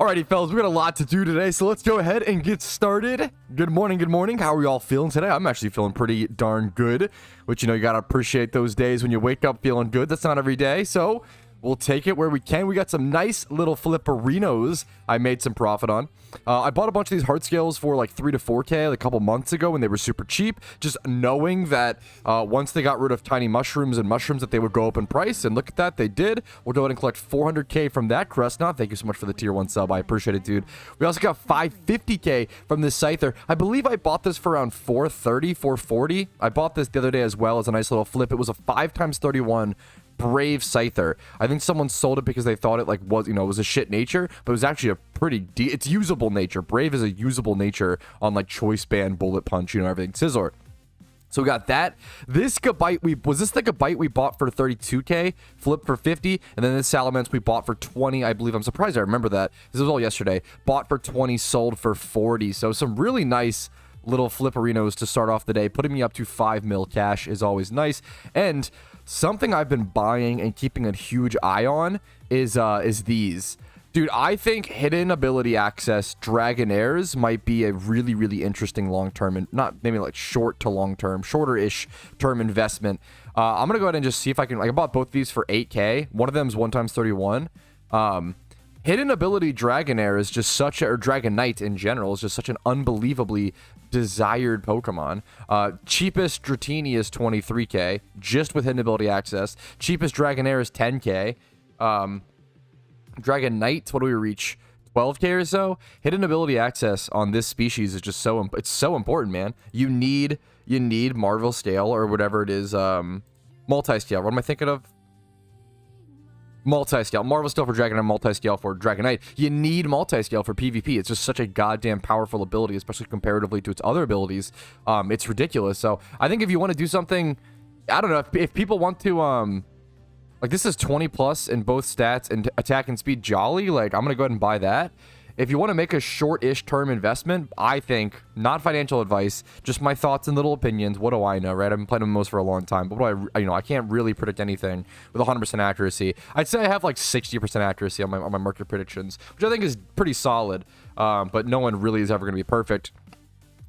Alrighty, fellas, we got a lot to do today, so let's go ahead and get started. Good morning, good morning. How are you all feeling today? I'm actually feeling pretty darn good, which, you know, you gotta appreciate those days when you wake up feeling good. That's not every day, so we'll take it where we can. We got some nice little flipperinos I made some profit on. I bought a bunch of these heart scales for like 3 to 4K a couple months ago when they were super cheap, just knowing that once they got rid of tiny mushrooms and mushrooms that they would go up in price, and look at that, they did. We'll go ahead and collect 400K from that. Crestnut, thank you so much for the tier 1 sub. I appreciate it, dude. We also got 550K from this Scyther. I believe I bought this for around 430, 440. I bought this the other day as well as a nice little flip. It was a 5x31 Brave Scyther. I think someone sold it because they thought it like was, you know, it was a shit nature, but it was actually a pretty it's usable nature. Brave is a usable nature on like Choice Band, Bullet Punch, you know, everything. Scizor. So we got that. This Gabite, was this the Gabite we bought for 32K, flipped for 50, and then this Salamence we bought for 20, I believe. I'm surprised I remember that. This was all yesterday. Bought for 20, sold for 40. So some really nice little flipperinos to start off the day. Putting me up to 5 mil cash is always nice. And something I've been buying and keeping a huge eye on is these. Dude, I think hidden ability access Dragonairs might be a really, really interesting long-term, and not maybe like short to long-term, shorter-ish term investment. I'm going to go ahead and just see if I can, like, I bought both these for 8K. One of them is 1x31. Hidden ability Dragonair is just such a, or Dragonite in general, is just such an unbelievably desired Pokemon. Cheapest Dratini is 23K, just with hidden ability access. Cheapest Dragonair is 10K. Dragonite, what do we reach? 12K or so. Hidden ability access on this species is just so, it's so important, man. You need Marvel Scale or whatever it is, multi-scale. What am I thinking of? Multi-scale. Marvel Scale for Dragonite, multi-scale for Dragonite. You need multi-scale for PvP. It's just such a goddamn powerful ability, especially comparatively to its other abilities. It's ridiculous. So I think if you want to do something, I don't know, if people want to, like, this is 20 plus in both stats and attack and speed jolly, like, I'm going to go ahead and buy that. If you want to make a short-ish term investment, I think, not financial advice, just my thoughts and little opinions. What do I know, right? I've been playing MMOs for a long time, but what do I can't really predict anything with 100% accuracy. I'd say I have like 60% accuracy on my market predictions, which I think is pretty solid, but no one really is ever going to be perfect.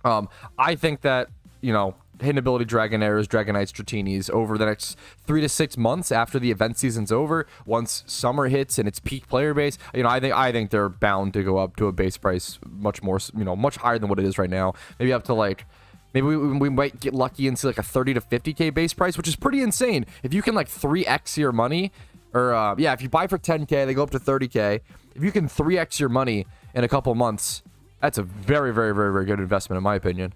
I think that, you know, hidden ability Dragonairs, Dragonites, Dratinis over the next 3 to 6 months after the event season's over, once summer hits and its peak player base, you know, I think they're bound to go up to a base price much more, you know, much higher than what it is right now. Maybe up to like, maybe we might get lucky and see like a 30 to 50K base price, which is pretty insane. If you can like 3x your money, or yeah, if you buy for 10K, they go up to 30K. If you can 3x your money in a couple months, that's a very, very, very, very good investment in my opinion.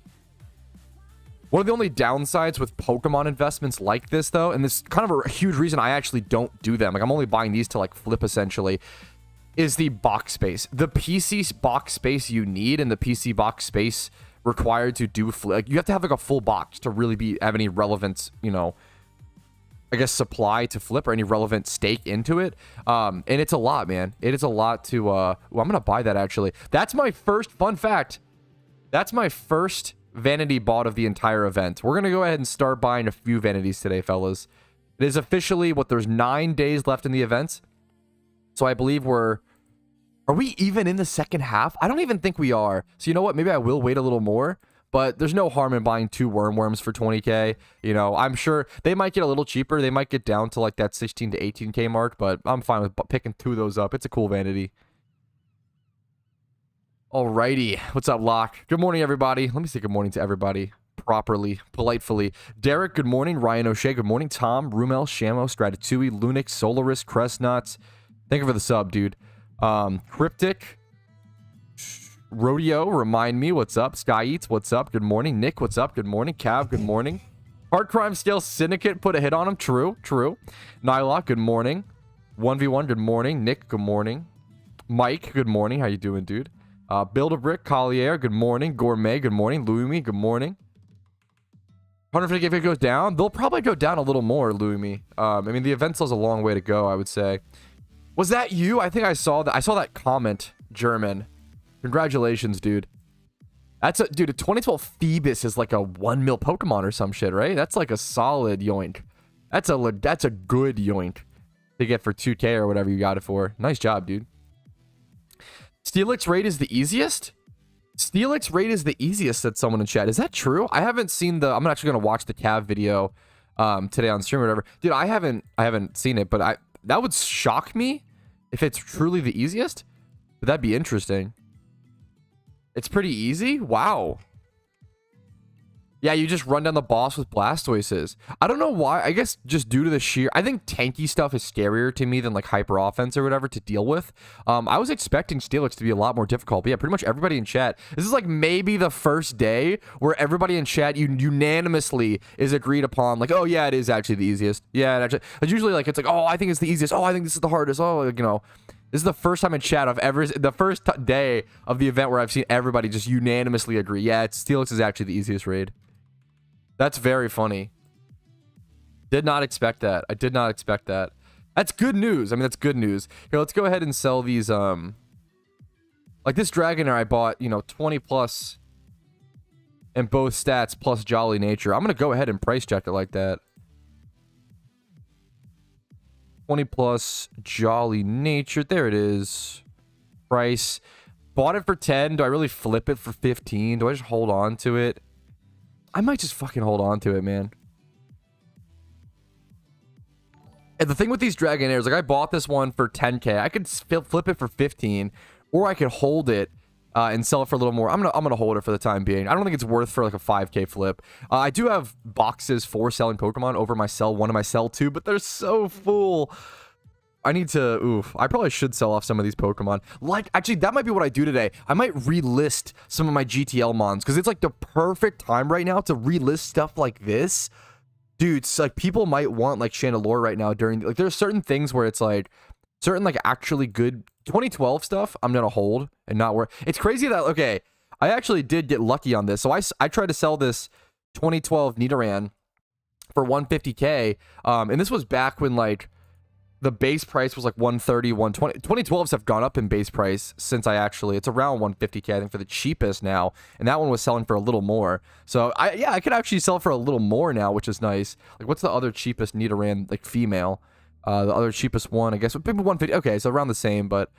One of the only downsides with Pokemon investments like this, though, and this is kind of a huge reason I actually don't do them, like I'm only buying these to like flip essentially, is the box space. The PC box space you need and the PC box space required to do flip, like you have to have like a full box to really have any relevant, you know, I guess supply to flip or any relevant stake into it. And it's a lot, man. It is a lot to, well, I'm going to buy that actually. That's my first, fun fact, that's my first Vanity bought of the entire event. We're going to go ahead and start buying a few Vanities today, fellas. It is officially, there's 9 days left in the event. So I believe are we even in the second half? I don't even think we are. So you know what? Maybe I will wait a little more. But there's no harm in buying 2 Worms for 20K. You know, I'm sure they might get a little cheaper. They might get down to like that 16 to 18K mark. But I'm fine with picking 2 of those up. It's a cool Vanity. Alrighty, what's up, Locke? Good morning, everybody. Let me say good morning to everybody properly, politely. Derek, good morning. Ryan O'Shea, good morning. Tom, Rumel, Shamo, Stratatui, Lunix, Solaris, Crestnuts. Thank you for the sub, dude. Cryptic, Rodeo, remind me, what's up? Sky Eats, what's up? Good morning. Nick, what's up? Good morning. Cav, good morning. Hard Crime Scale Syndicate put a hit on him. True, true. Nylock, good morning. 1v1, good morning. Nick, good morning. Mike, good morning. How you doing, dude? Build-A-Brick, Collier, good morning. Gourmet, good morning. Louis, good morning. 150K if it goes down, they'll probably go down a little more, Louis. I mean, the event still has a long way to go, I would say. Was that you? I think I saw that. I saw that comment, German. Congratulations, dude. That's a, dude, a 2012 Phoebus is like a 1 mil Pokemon or some shit, right? That's like a solid yoink. That's a good yoink to get for 2K or whatever you got it for. Nice job, dude. Steelix raid is the easiest? Steelix raid is the easiest, said someone in chat. Is that true? I haven't seen the... I'm actually going to watch the Cav video today on stream or whatever. Dude, I haven't seen it, but that would shock me if it's truly the easiest. But that'd be interesting. It's pretty easy? Wow. Yeah, you just run down the boss with Blastoises. I don't know why. I guess just due to the sheer... I think tanky stuff is scarier to me than like hyper offense or whatever to deal with. I was expecting Steelix to be a lot more difficult. But yeah, pretty much everybody in chat. This is like maybe the first day where everybody in chat unanimously is agreed upon. Like, oh yeah, it is actually the easiest. Yeah, actually, it's usually like, it's like, oh, I think it's the easiest. Oh, I think this is the hardest. Oh, you know... This is the first time in chat the first day of the event where I've seen everybody just unanimously agree. Yeah, Steelix is actually the easiest raid. That's very funny. Did not expect that. I did not expect that. That's good news. I mean, that's good news. Here, let's go ahead and sell these, like this Dragonair I bought, you know, 20 plus in both stats plus Jolly Nature. I'm going to go ahead and price check it like that. 20 plus Jolly Nature. There it is. Price. Bought it for 10. Do I really flip it for 15? Do I just hold on to it? I might just fucking hold on to it, man. And the thing with these Dragonairs, like I bought this one for 10k. I could flip it for 15, or I could hold it and sell it for a little more. I'm gonna hold it for the time being. I don't think it's worth for like a 5k flip. I do have boxes for selling Pokemon over my sell 1 and my sell 2, but they're so full. I need to, oof, I probably should sell off some of these Pokemon. Like, actually, that might be what I do today. I might relist some of my GTL mons, because it's like the perfect time right now to relist stuff like this. Dude, it's like people might want like Chandelure right now during, like there's certain things where it's like, certain like actually good 2012 stuff I'm gonna hold and not work. It's crazy that, okay, I actually did get lucky on this. So I tried to sell this 2012 Nidoran for 150k, and this was back when like the base price was like 130, 120. 2012s have gone up in base price since it's around 150k I think for the cheapest now, and that one was selling for a little more. So I could actually sell for a little more now, which is nice. Like, what's the other cheapest Nidoran, like female? The other cheapest one, I guess, maybe 150. Okay, so around the same, but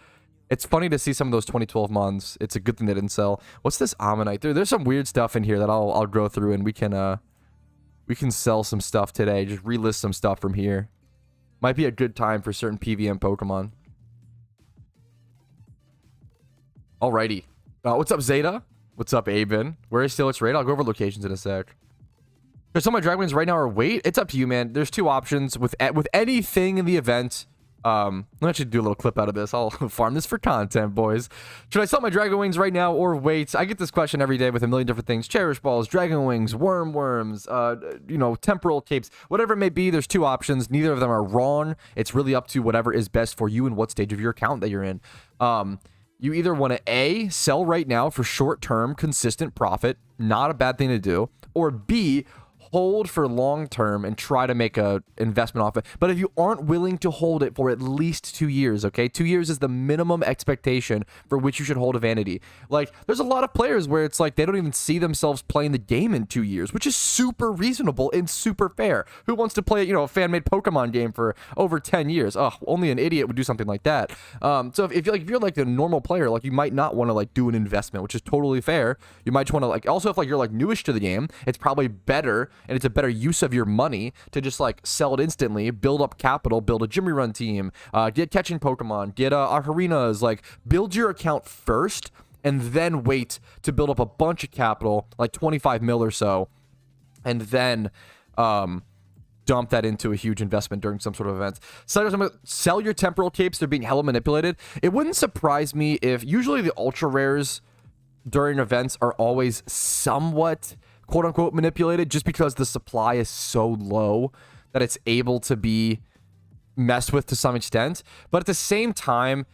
it's funny to see some of those 2012 mons. It's a good thing they didn't sell. What's this Ammonite? There's some weird stuff in here that I'll go through, and we can sell some stuff today. Just relist some stuff from here. Might be a good time for certain PVM Pokemon. Alrighty. What's up, Zeta? What's up, Aben? Where is Steelix raid? I'll go over locations in a sec. There's some of my Dragons right now are wait. It's up to you, man. There's two options with anything in the event. Let me actually do a little clip out of this. I'll farm this for content, boys. Should I sell my Dragon Wings right now or wait? I get this question every day with a million different things. Cherish Balls, Dragon Wings, Worms, you know, Temporal Capes, whatever it may be. There's two options. Neither of them are wrong. It's really up to whatever is best for you and what stage of your account that you're in. You either want to A, sell right now for short-term, consistent profit, not a bad thing to do, or B, hold for long term and try to make a investment off it. But if you aren't willing to hold it for at least 2 years, okay, 2 years is the minimum expectation for which you should hold a Vanity. Like, there's a lot of players where it's like they don't even see themselves playing the game in 2 years, which is super reasonable and super fair. Who wants to play, you know, a fan-made Pokemon game for over 10 years? Oh, only an idiot would do something like that. So if you're like a normal player, like you might not want to like do an investment, which is totally fair. You might just want to like, also if like you're like newish to the game, it's probably better and it's a better use of your money to just like sell it instantly, build up capital, build a Jimmy Run team, get catching Pokemon, get Ocarinas, like build your account first and then wait to build up a bunch of capital, like 25 mil or so, and then dump that into a huge investment during some sort of event. Sell your Temporal Capes. They're being hella manipulated. It wouldn't surprise me if usually the ultra rares during events are always somewhat quote-unquote manipulated just because the supply is so low that it's able to be messed with to some extent. But at the same time,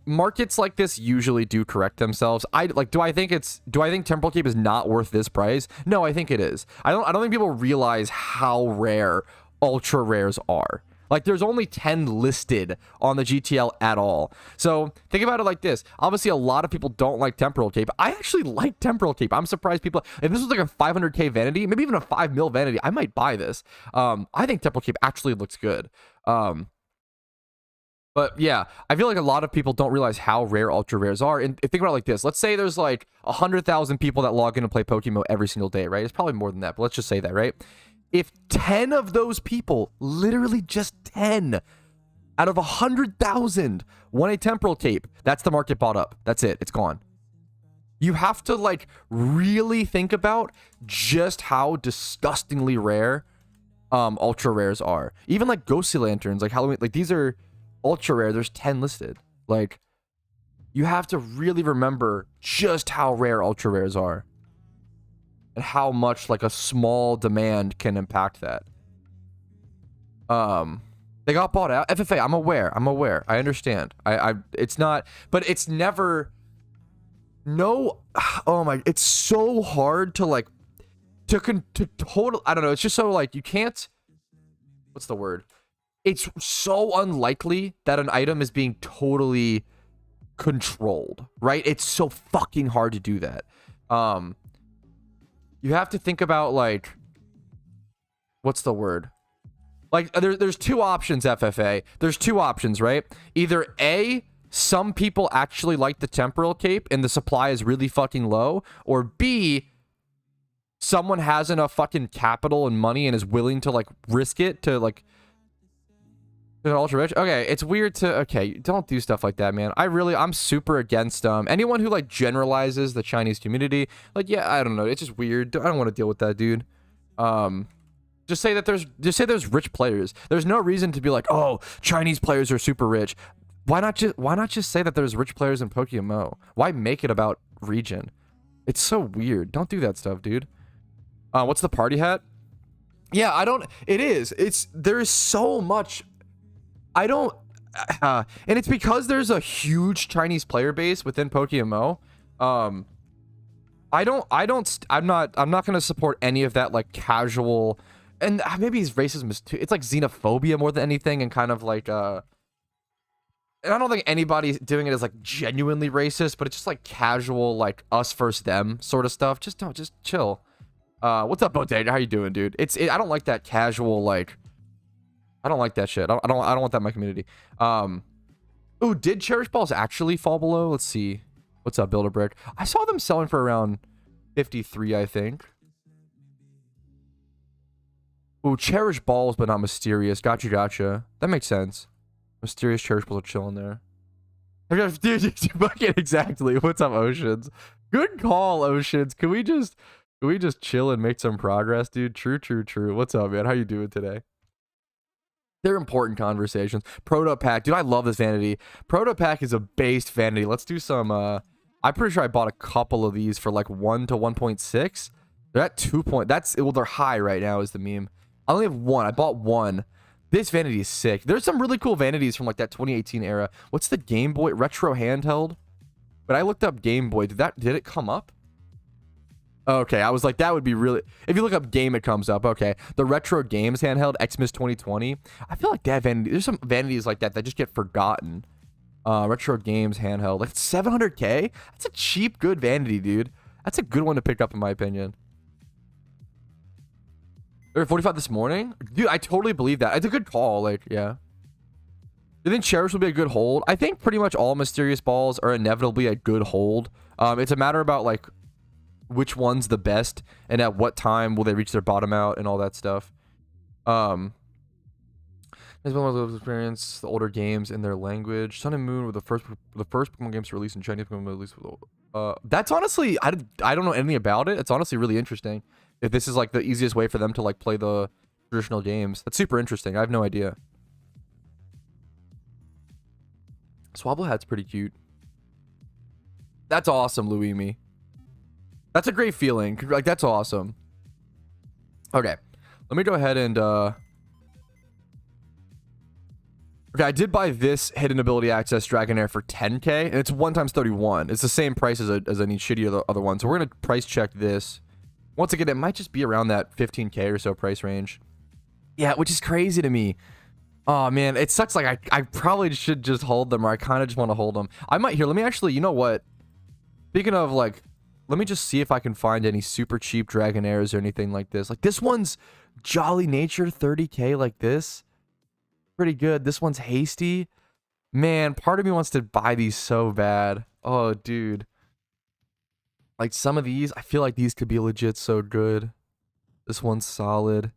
markets like this usually do correct themselves. Do I think Temporal Cape is not worth this price? No, I think it is. I don't think people realize how rare ultra rares are. Like, there's only 10 listed on the GTL at all. So, think about it like this. Obviously, a lot of people don't like Temporal Cape. I actually like Temporal Cape. I'm surprised people... If this was like a 500k Vanity, maybe even a 5 mil Vanity, I might buy this. I think Temporal Cape actually looks good. But yeah, I feel like a lot of people don't realize how rare ultra rares are. And think about it like this. Let's say there's like 100,000 people that log in and play PokeMMO every single day, right? It's probably more than that, but let's just say that, right? If 10 of those people, literally just 10 out of 100,000 won a temporal cape, that's the market bought up. That's it. It's gone. You have to like really think about just how disgustingly rare ultra rares are. Even like ghostly lanterns, like Halloween, like these are ultra rare. There's 10 listed. Like, you have to really remember just how rare ultra rares are and how much like a small demand can impact that. They got bought out. FFA, I'm aware. I understand. It's not, but it's never, no, oh my, it's so hard to like, to total, I don't know. It's just so like, you can't, what's the word? It's so unlikely that an item is being totally controlled, right? It's so fucking hard to do that. You have to think about like, what's the word? Like there's two options, FFA. There's two options, right? Either A, some people actually like the temporal cape and the supply is really fucking low, or B, someone has enough fucking capital and money and is willing to like risk it to like ultra rich. Okay, it's weird to, okay, don't do stuff like that, man. I'm super against anyone who like generalizes the Chinese community. Like, yeah, I don't know, it's just weird. I don't want to deal with that, dude. Just say there's rich players. There's no reason to be like, oh, Chinese players are super rich. Why not just say that there's rich players in PokeMMO? Why make it about region? It's so weird. Don't do that stuff, dude. What's the party hat? Yeah, there's so much. And it's because there's a huge Chinese player base within PokeMMO. I'm not gonna support any of that like casual, and maybe racism is too, it's like xenophobia more than anything, and kind of like and I don't think anybody's doing it as like genuinely racist, but it's just like casual, like us versus them sort of stuff. Just chill. What's up, Bodega? How you doing, dude? I don't like that casual, like, I don't like that shit. I don't want that in my community. Ooh, did Cherish Balls actually fall below? Let's see. What's up, Builder Brick? I saw them selling for around 53, I think. Ooh, Cherish Balls, but not Mysterious. Gotcha. That makes sense. Mysterious Cherish Balls are chilling there. Dude, exactly. What's up, Oceans? Good call, Oceans. Can we just chill and make some progress, dude? True. What's up, man? How you doing today? They're important conversations. Proto Pack. Dude, I love this Vanity. Proto Pack is a based Vanity. Let's do some, I'm pretty sure I bought a couple of these for like 1 to 1.6. They're at 2 point. Well, they're high right now is the meme. I only have one. I bought one. This Vanity is sick. There's some really cool Vanities from like that 2018 era. What's the Game Boy retro handheld? But I looked up Game Boy. Did it come up? Okay, I was like, that would be really... If you look up game, it comes up. Okay. The Retro Games handheld, Xmas 2020. I feel like that Vanity... There's some Vanities like that just get forgotten. Retro Games handheld. Like, 700K? That's a cheap, good Vanity, dude. That's a good one to pick up, in my opinion. They were 45 this morning? Dude, I totally believe that. It's a good call. Like, yeah. You think Cherish will be a good hold? I think pretty much all Mysterious Balls are inevitably a good hold. It's a matter about, like... which one's the best and at what time will they reach their bottom out and all that stuff. There's been one of those experience the older games in their language. Sun and Moon were the first Pokemon games to release in Chinese. Pokemon release that's honestly, I don't know anything about it. It's honestly really interesting. If this is like the easiest way for them to like play the traditional games, that's super interesting. I have no idea. Swabble Hat's pretty cute. That's awesome, Luimi. That's a great feeling. Like, that's awesome. Okay. Let me go ahead and, okay, I did buy this Hidden Ability Access Dragonair for 10K, and it's 1 times 31. It's the same price as any shitty other one. So we're going to price check this. Once again, it might just be around that 15K or so price range. Yeah, which is crazy to me. Oh, man. It sucks. Like, I probably should just hold them, or I kind of just want to hold them. I might, here, let me actually, you know what? Speaking of, like... Let me just see if I can find any super cheap Dragonairs or anything like this. Like, this one's Jolly Nature, 30K like this. Pretty good. This one's Hasty. Man, part of me wants to buy these so bad. Oh, dude. Like some of these, I feel like these could be legit so good. This one's solid.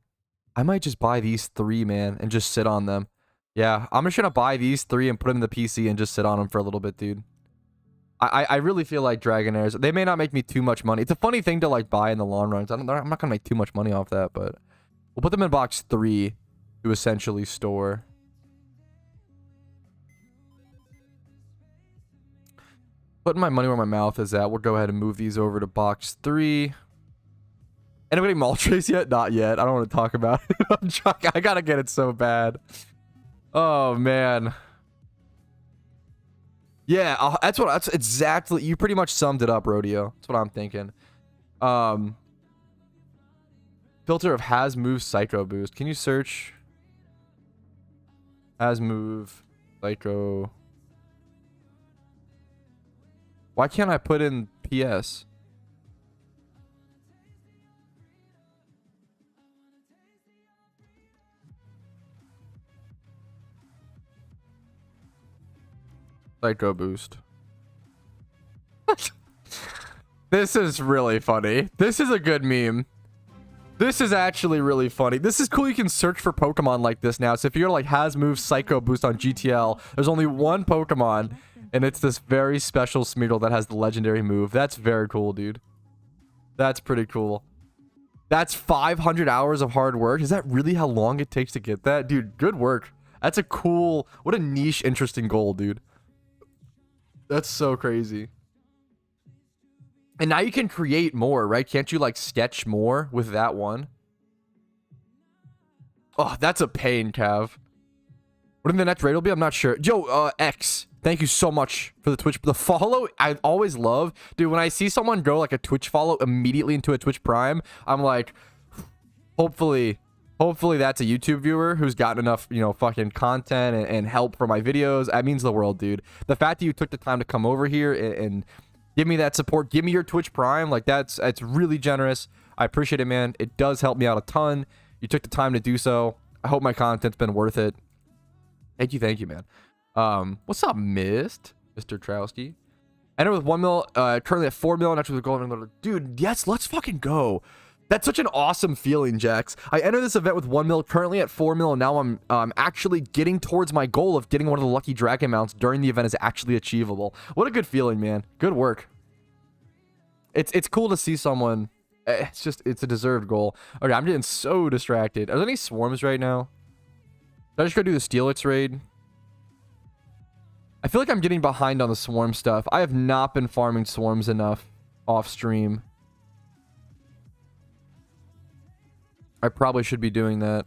I might just buy these 3, man, and just sit on them. Yeah, I'm just gonna buy these 3 and put them in the PC and just sit on them for a little bit, dude. I really feel like Dragonairs, they may not make me too much money. It's a funny thing to like buy in the long run. I'm not gonna make too much money off that, but we'll put them in box 3 to essentially store. Putting my money where my mouth is at. We'll go ahead and move these over to box 3. Anybody Moltres yet? Not yet. I don't want to talk about it. I'm trying, I gotta get it so bad. Oh man. Yeah, that's exactly, you pretty much summed it up, Rodeo. That's what I'm thinking. Filter of has move psycho boost. Can you search has move psycho? Why can't I put in PS? Psycho boost. This is really funny. This is a good meme. This is actually really funny. This is cool. You can search for Pokemon like this now. So if you're like has move Psycho Boost on GTL, there's only one Pokemon, and it's this very special Smeargle that has the legendary move. That's very cool, dude. That's pretty cool. That's 500 hours of hard work. Is that really how long it takes to get that? Dude, good work. That's a cool, what a niche, interesting goal, dude. That's so crazy. And now you can create more, right? Can't you like sketch more with that one? Oh, that's a pain, Cav. What in the next raid will be? I'm not sure. Yo, X, thank you so much for the Twitch. The follow, I always love. Dude, when I see someone go like a Twitch follow immediately into a Twitch Prime, I'm like, hopefully that's a YouTube viewer who's gotten enough, you know, fucking content and help for my videos. That means the world, dude. The fact that you took the time to come over here and give me that support, give me your Twitch Prime, like that's really generous. I appreciate it, man. It does help me out a ton. You took the time to do so. I hope my content's been worth it. Thank you, man. What's up, Mr. Patrouski? Enter with 1 mil, currently at 4 mil, actually with gold. Dude, yes, let's fucking go. That's such an awesome feeling, Jax. I enter this event with 1 mil, currently at 4 mil, and now I'm actually getting towards my goal of getting one of the lucky dragon mounts during the event is actually achievable. What a good feeling, man. Good work. It's cool to see someone. It's a deserved goal. Okay, I'm getting so distracted. Are there any swarms right now? Did I just go do the Steelix raid? I feel like I'm getting behind on the swarm stuff. I have not been farming swarms enough off stream. I probably should be doing that.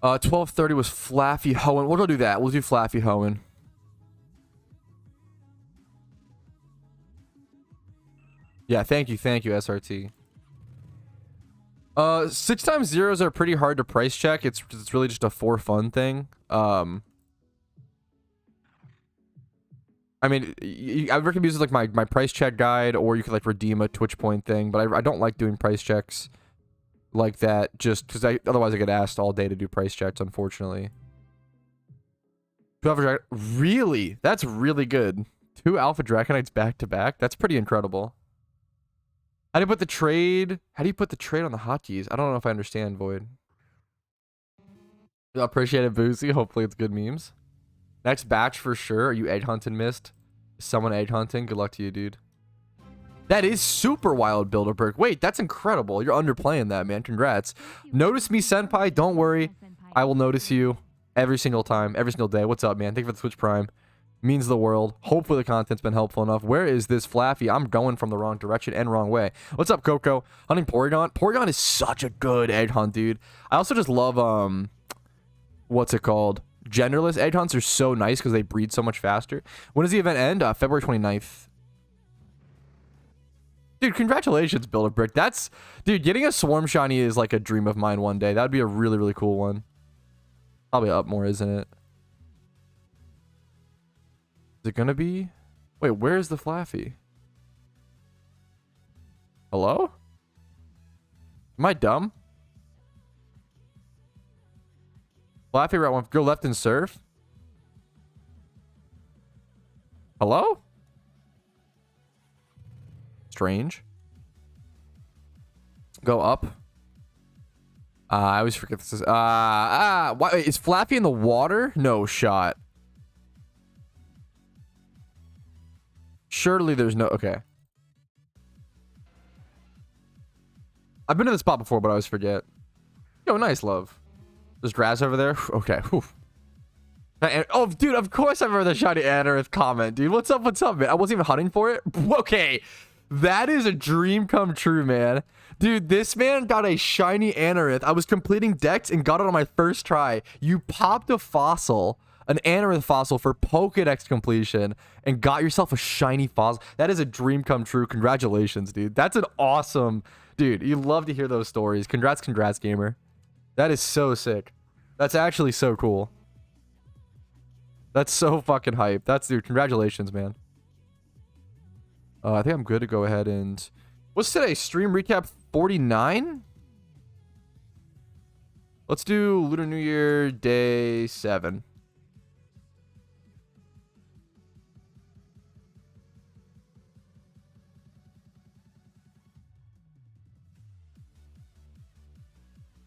12:30 was Flaffy Hoenn. We'll go do that. We'll do Flaffy Hoenn. Yeah, thank you, SRT. 6x zeros are pretty hard to price check. It's really just a for fun thing. I mean, I recommend using like my price check guide, or you could like redeem a Twitch point thing. But I don't like doing price checks like that, just because otherwise I get asked all day to do price checks, unfortunately. 2 Alpha Dragon, really? That's really good. 2 Alpha Draconites back to back. That's pretty incredible. How do you put the trade? How do you put the trade on the hotkeys? I don't know if I understand, Void. I appreciate it, Boozy. Hopefully it's good memes. Next batch for sure. Are you egg hunting, Mist? Is someone egg hunting? Good luck to you, dude. That is super wild, Bilderberg. Wait, that's incredible. You're underplaying that, man. Congrats. Notice me, Senpai. Don't worry. I will notice you every single time, every single day. What's up, man? Thank you for the Twitch Prime. Means the world. Hopefully the content's been helpful enough. Where is this Flaffy? I'm going from the wrong direction and wrong way. What's up, Coco? Hunting Porygon. Porygon is such a good egg hunt, dude. I also just love, what's it called? Genderless egg hunts are so nice because they breed so much faster. When does the event end? February 29th. Dude, congratulations, Bilderbrick. Dude, getting a Swarm Shiny is like a dream of mine one day. That would be a really, really cool one. Probably up more, isn't it? Is it gonna be? Wait, where's the Flaffy? Hello? Am I dumb? Flaffy route 1, go left and surf. Hello? Strange. Go up. I always forget this is... why, wait, is Flappy in the water? No shot. Surely there's no... Okay. I've been to this spot before, but I always forget. Yo, nice, love. There's grass over there? Okay. Whew. And, oh, dude, of course I remember the shiny Anorith comment, dude. What's up, man? I wasn't even hunting for it? Okay. That is a dream come true, man. Dude, this man got a shiny Anorith. I was completing decks and got it on my first try. You popped a fossil, an Anorith fossil for Pokedex completion, and got yourself a shiny fossil. That is a dream come true. Congratulations, dude. That's an awesome... Dude, you love to hear those stories. Congrats, gamer. That is so sick. That's actually so cool. That's so fucking hype. That's, dude, congratulations, man. I think I'm good to go ahead and... What's today? Stream recap 49? Let's do Lunar New Year day 7.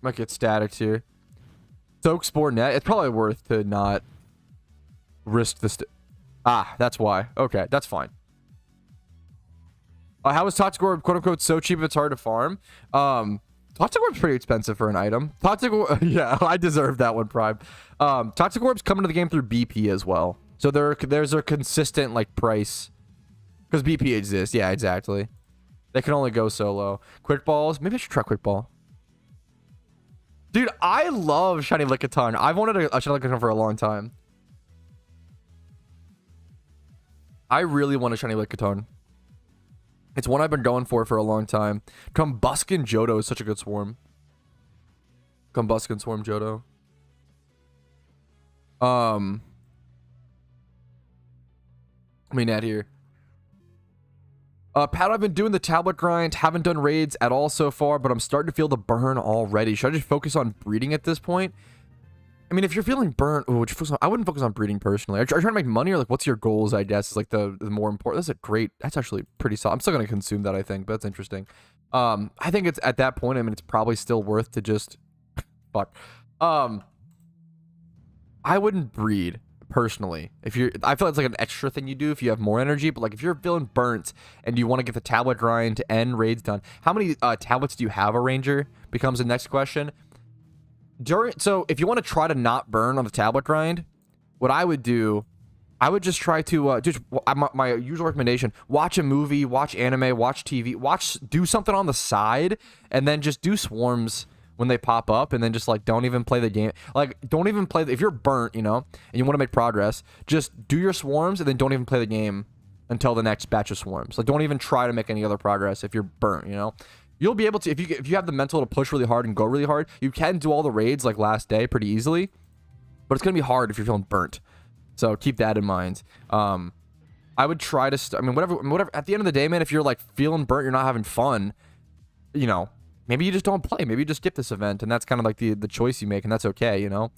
Might get statics here. Soak Sport Net. It's probably worth to not risk this. That's why. Okay, that's fine. How is Toxic Orb, quote unquote, so cheap it's hard to farm? Toxic Orb's pretty expensive for an item. Toxic Orb, yeah, I deserve that one, Prime. Toxic Orb's coming to the game through BP as well. So there's a consistent, like, price. Because BP exists. Yeah, exactly. They can only go so low. Quick Balls. Maybe I should try Quick Ball. Dude, I love Shiny Lickitung. I've wanted a Shiny Lickitung for a long time. I really want a Shiny Lickitung. It's one I've been going for a long time. Combuskin Johto is such a good swarm. Combuskin Swarm Johto. Let me net here. Pat, I've been doing the tablet grind. Haven't done raids at all so far, but I'm starting to feel the burn already. Should I just focus on breeding at this point? I mean, if you're feeling burnt, I wouldn't focus on breeding personally. Are you trying to make money, or like what's your goals? I guess is like the more important. That's a great. That's actually pretty solid. I'm still gonna consume that, I think, but that's interesting. I think it's at that point. I mean, it's probably still worth to just fuck. I wouldn't breed personally. If you're, I feel it's like an extra thing you do if you have more energy. But like if you're feeling burnt and you want to get the tablet grind and raids done, how many tablets do you have, a ranger? Becomes the next question. So if you want to try to not burn on the tablet grind, what I would do, I would just try to my usual recommendation: watch a movie, watch anime, watch TV, do something on the side, and then just do swarms when they pop up, and then just like don't even play the game. Like don't even play if you're burnt, you know, and you want to make progress, just do your swarms and then don't even play the game until the next batch of swarms. Like don't even try to make any other progress if you're burnt, you know. You'll be able to, if you have the mental to push really hard and go really hard, you can do all the raids like last day pretty easily, but it's gonna be hard if you're feeling burnt. So keep that in mind. I would try to, I mean, whatever. At the end of the day, man, if you're like feeling burnt, you're not having fun, you know, maybe you just don't play. Maybe you just skip this event, and that's kind of like the choice you make, and that's okay, you know.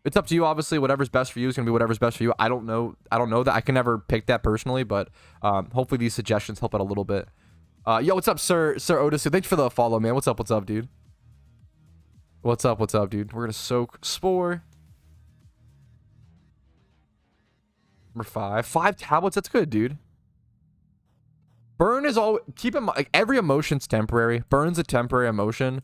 It's up to you, obviously. Whatever's best for you is gonna be whatever's best for you. I don't know that. I can never pick that personally, but hopefully these suggestions help out a little bit. Yo, what's up, Sir Otis? Thanks for the follow, man. What's up, dude? What's up, dude? We're gonna soak Spore. Number 5. 5 tablets, that's good, dude. Burn is all, keep in mind, like, every emotion's temporary. Burn's a temporary emotion.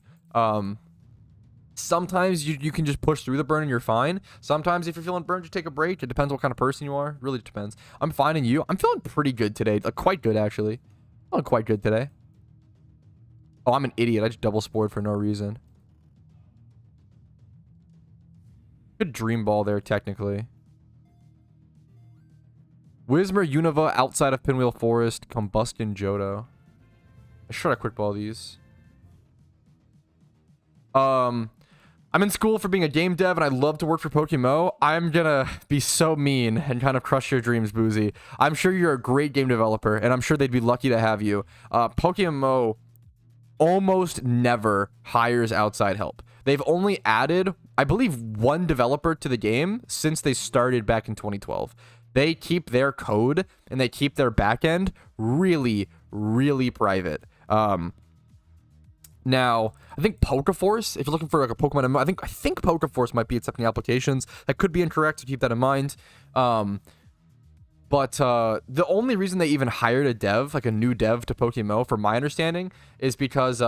Sometimes you can just push through the burn and you're fine. Sometimes if you're feeling burned, you take a break. It depends what kind of person you are. Really depends. I'm fine, and you? I'm feeling pretty good today. Like, quite good, actually. Oh, quite good today. Oh, I'm an idiot. I just double spored for no reason. Good dream ball there, technically. Whismur Unova outside of Pinwheel Forest. Combuskin Johto. I should try to quick ball these. I'm in school for being a game dev, and I love to work for PokeMMO. I'm gonna be so mean and kind of crush your dreams, Boozy. I'm sure you're a great game developer, and I'm sure they'd be lucky to have you. PokeMMO almost never hires outside help. They've only added, I believe, 1 developer to the game since they started back in 2012. they keep their code and they keep their backend really, really private. Now, I think Pokeforce, if you're looking for like a Pokemon MMO, I think Pokeforce might be accepting applications. That could be incorrect, so keep that in mind. But the only reason they even hired a dev, like a new dev to PokeMMO, from my understanding, is because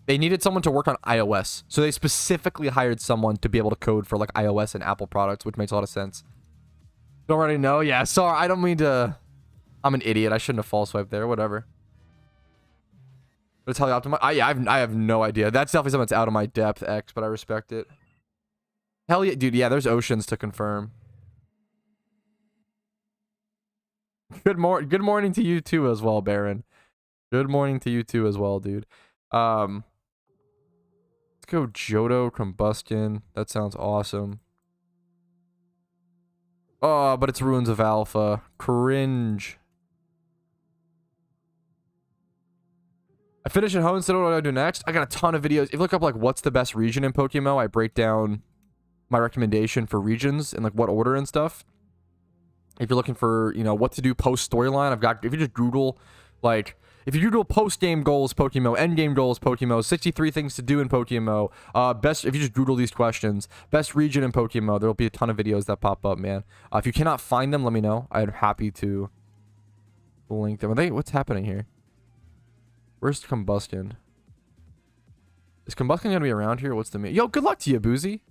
they needed someone to work on iOS. So they specifically hired someone to be able to code for like iOS and Apple products, which makes a lot of sense. Don't already know? Yeah, sorry, I don't mean to... I'm an idiot. I shouldn't have false swiped there. Whatever. But it's how you optimize. Yeah, I have no idea. That's definitely something that's out of my depth, X, but I respect it. Hell yeah, dude. Yeah, there's oceans to confirm. Good morning to you too as well, Baron. Good morning to you too as well, dude. Let's go Johto Combustion. That sounds awesome. Oh, but it's Ruins of Alpha. Cringe. I finished at home, so what do I do next? I got a ton of videos. If you look up like what's the best region in PokeMMO, I break down my recommendation for regions and like what order and stuff. If you're looking for, you know, what to do post storyline, I've got, if you just Google, like, if you Google post-game goals PokeMMO, end-game goals PokeMMO, 63 things to do in PokeMMO, best, if you just Google these questions, best region in PokeMMO, there'll be a ton of videos that pop up, man. If you cannot find them, let me know. I'm happy to link them. Are they, what's happening here? Where's Combustion? Is Combustion gonna be around here? What's the Yo, good luck to you, Boozy.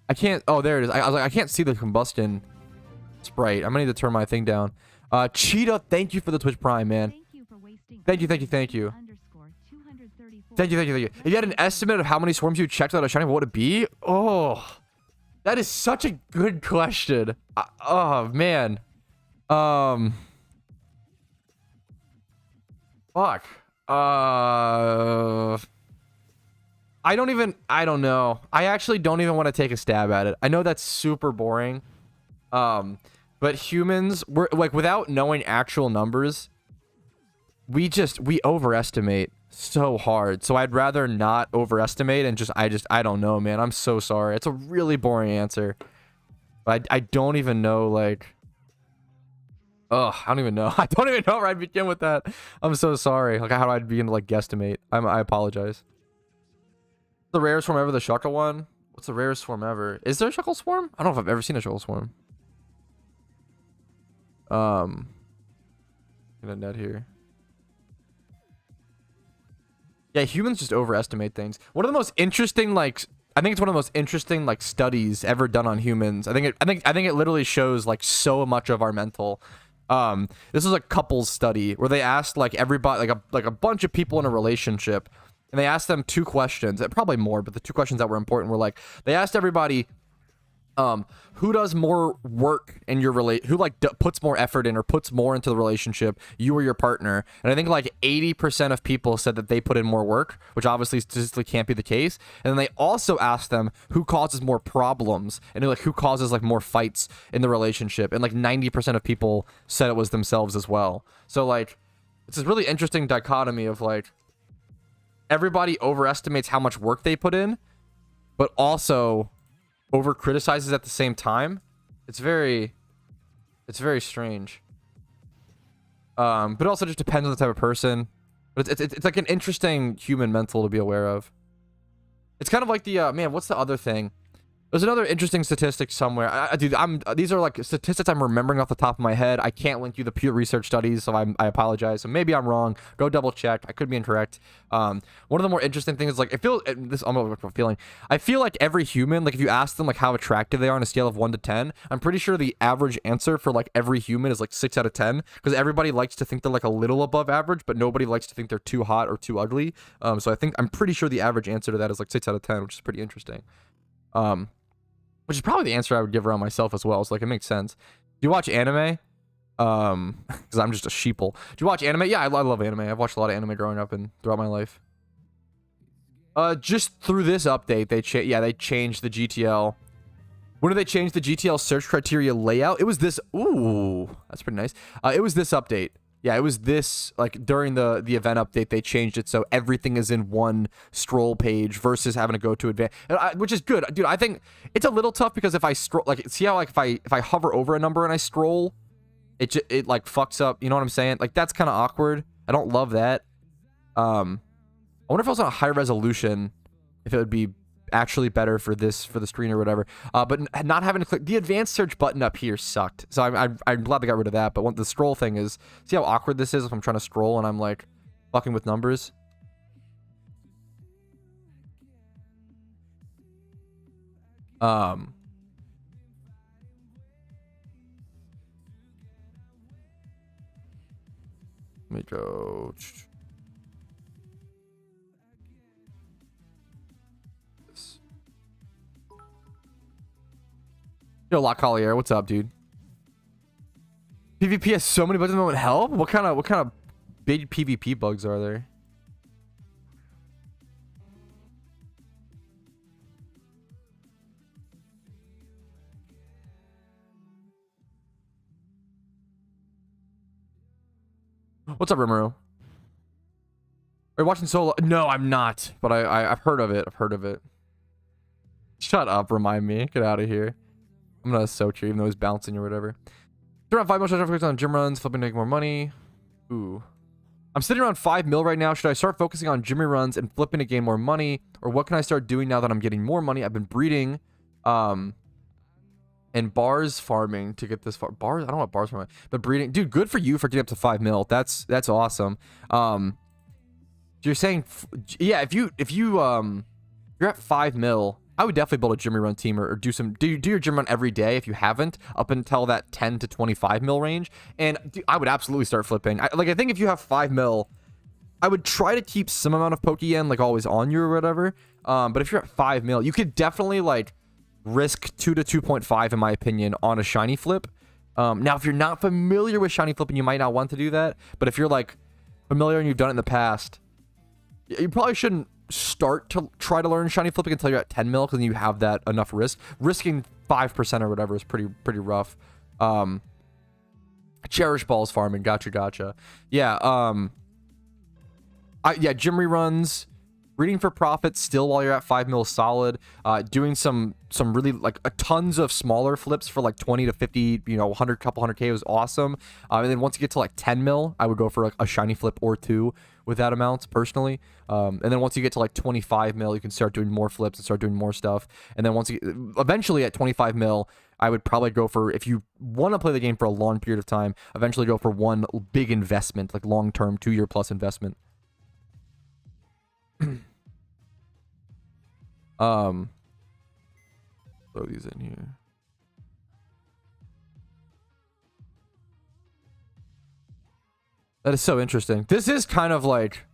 I can't... Oh, there it is. I was like, I can't see the Combustion sprite. I'm gonna need to turn my thing down. Cheetah, thank you for the Twitch Prime, man. Thank you. Thank you. If you had an estimate of how many swarms you checked out of Shining, what would it be? Oh, that is such a good question. Oh, man. Fuck. I don't know. I actually don't even want to take a stab at it. I know that's super boring. But humans, we're like, without knowing actual numbers, we overestimate so hard. So I'd rather not overestimate and I don't know, man. I'm so sorry. It's a really boring answer. But I don't even know, like... Ugh, I don't even know. I don't even know where I'd begin with that. I'm so sorry. Like, how do I begin to, like, guesstimate? I apologize. The rarest form ever, the Shuckle one? What's the rarest form ever? Is there a Shuckle Swarm? I don't know if I've ever seen a Shuckle Swarm. Get a net here. Yeah, humans just overestimate things. One of the most interesting, like... I think it's one of the most interesting, like, studies ever done on humans. I think it literally shows, like, so much of our mental... This was a couples study where they asked like everybody, like a bunch of people in a relationship, and they asked them 2 questions, probably more, but the 2 questions that were important were like, they asked everybody, who does more work in your who like puts more effort in or puts more into the relationship, you or your partner? And I think like 80% of people said that they put in more work, which obviously statistically can't be the case. And then they also asked them who causes more problems and like who causes like more fights in the relationship, and like 90% of people said it was themselves as well. So like it's this really interesting dichotomy of like everybody overestimates how much work they put in, but also over criticizes at the same time. It's very strange. But it also just depends on the type of person. But it's like an interesting human mental to be aware of. It's kind of like the man, what's the other thing? There's another interesting statistic somewhere. Dude, these are like statistics I'm remembering off the top of my head. I can't link you the pure research studies, so I apologize. So maybe I'm wrong. Go double check. I could be incorrect. One of the more interesting things is like, I feel like every human, like if you ask them like how attractive they are on a scale of 1 to 10, I'm pretty sure the average answer for like every human is like 6 out of 10, because everybody likes to think they're like a little above average, but nobody likes to think they're too hot or too ugly. So I'm pretty sure the average answer to that is like 6 out of 10, which is pretty interesting. Which is probably the answer I would give around myself as well. So like it makes sense. Do you watch anime? Because I'm just a sheeple. Do you watch anime? Yeah, I love anime. I've watched a lot of anime growing up and throughout my life. Just through this update, they changed the GTL. When did they change the GTL search criteria layout? It was this. Ooh, that's pretty nice. It was this update. Yeah, it was this, like, during the event update, they changed it so everything is in one scroll page versus having to go to advance, which is good. Dude, I think it's a little tough because if I scroll, like, see how, like, if I hover over a number and I scroll, it like, fucks up, you know what I'm saying? Like, that's kind of awkward. I don't love that. I wonder if I was on a high resolution, if it would be actually better for this, for the screen or whatever. But not having to click the advanced search button up here sucked. So I'm glad they got rid of that. But what the scroll thing is, see how awkward this is if I'm trying to scroll and I'm like fucking with numbers. Let me go. Yo, La Collier, what's up, dude? PvP has so many bugs that don't help. What kind of big PvP bugs are there? What's up, Rimuru? Are you watching Solo? No, I'm not. But I've heard of it. I've heard of it. Shut up, remind me. Get out of here. I'm gonna Sochi, even though he's bouncing or whatever. Around 5 mil focus on gym runs, flipping to make more money. Ooh. I'm sitting around 5 mil right now. Should I start focusing on gym runs and flipping to gain more money? Or what can I start doing now that I'm getting more money? I've been breeding and bars farming to get this far. Bars? I don't know what bars farming. But breeding. Dude, good for you for getting up to 5 mil. That's awesome. You're saying, yeah, if you're at 5 mil, I would definitely build a gym run team or do your gym run every day if you haven't, up until that 10 to 25 mil range. And dude, I would absolutely start flipping. I think if you have 5 mil, I would try to keep some amount of Pokeyen like always on you or whatever. But if you're at 5 mil, you could definitely like risk 2 to 2.5 in my opinion on a shiny flip. Now if you're not familiar with shiny flipping, you might not want to do that. But if you're like familiar and you've done it in the past, you probably shouldn't start to try to learn shiny flipping until you're at 10 mil, because then you have that enough risk. Risking 5% or whatever is pretty rough. Cherish balls farming, gotcha. Yeah, yeah, gym reruns, reading for profit still while you're at 5 mil solid. Doing some really like tons of smaller flips for like 20 to 50, you know, 100, couple 100K was awesome. And then once you get to like 10 mil, I would go for like a shiny flip or two with that amount personally. And then once you get to like 25 mil, you can start doing more flips and start doing more stuff. And then once you eventually at 25 mil, I would probably go for, if you want to play the game for a long period of time, eventually go for one big investment, like long-term 2-year plus investment. Throw these in here. That is so interesting. This is kind of like,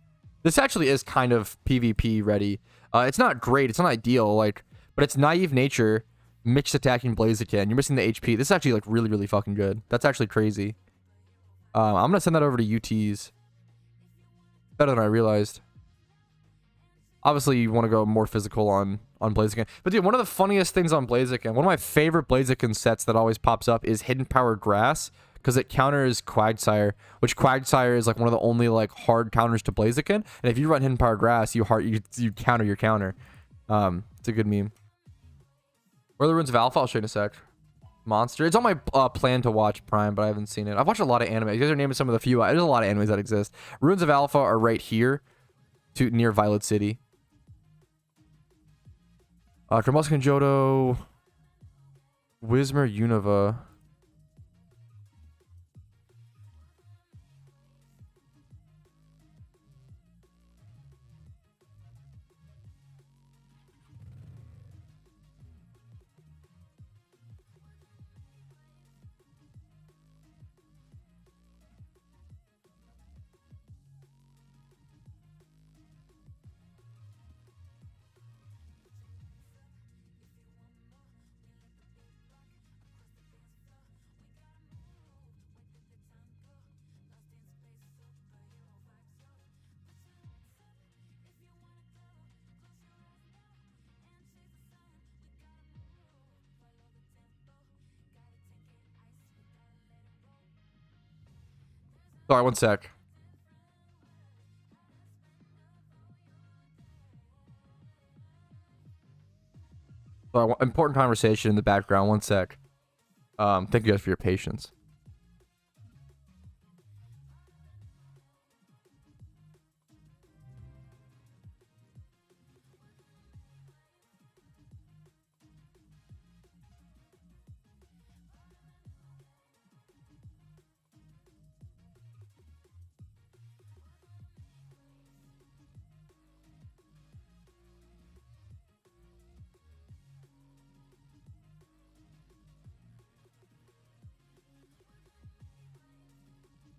this actually is kind of PvP ready. It's not great, it's not ideal, like, but it's Naive Nature mixed attacking Blaziken. You're missing the HP. This is actually like really fucking good. That's actually crazy. I'm gonna send that over to UTs. Better than I realized. Obviously, you want to go more physical on Blaziken. But dude, one of the funniest things on Blaziken, one of my favorite Blaziken sets that always pops up is Hidden Power Grass, because it counters Quagsire, which Quagsire is like one of the only like hard counters to Blaziken. And if you run Hidden Power Grass, you counter your counter. It's a good meme. Where are the Runes of Alpha? I'll show you in a sec. Monster. It's on my plan to watch Prime, but I haven't seen it. I've watched a lot of anime. You guys are naming some of the few. There's a lot of animes that exist. Runes of Alpha are right here, near Violet City. Kramuskin Johto, Whismur Unova. Sorry, one sec. Sorry, important conversation in the background. One sec. Thank you guys for your patience.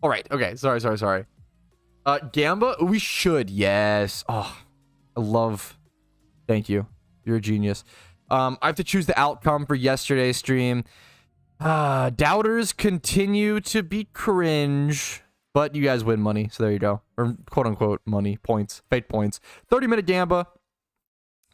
All right. Okay. Sorry. Gamba, we should. Yes. Oh, I love. Thank you. You're a genius. I have to choose the outcome for yesterday's stream. Doubters continue to be cringe, but you guys win money, so there you go. Or quote unquote money, points, fake points. 30-minute Gamba.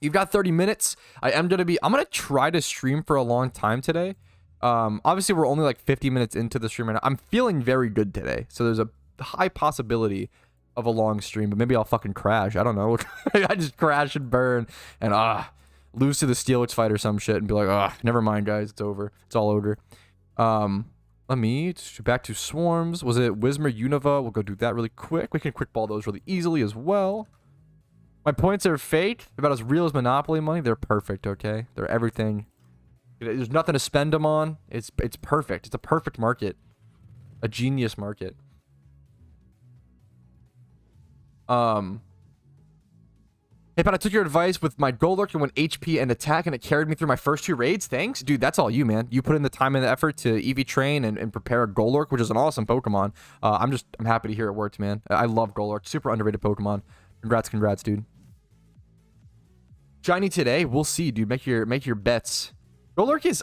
You've got 30 minutes. I'm gonna try to stream for a long time today. Obviously we're only like 50 minutes into the stream right now. I'm feeling very good today, so there's a high possibility of a long stream, but maybe I'll fucking crash. I don't know. I just crash and burn and lose to the Steelix fight or some shit and be like, never mind guys, it's over. It's all over. Let me back to swarms. Was it Whismer Unova? We'll go do that really quick. We can quick ball those really easily as well. My points are fake. They're about as real as Monopoly money. They're perfect, okay? They're everything. There's nothing to spend them on. It's perfect. It's a perfect market. A genius market. Hey, but I took your advice with my Golurk and went HP and attack, and it carried me through my first 2 raids. Thanks. Dude, that's all you, man. You put in the time and the effort to EV train and prepare a Golurk, which is an awesome Pokemon. I'm happy to hear it worked, man. I love Golurk. Super underrated Pokemon. Congrats, dude. Shiny today. We'll see, dude. Make your bets. Golurk is...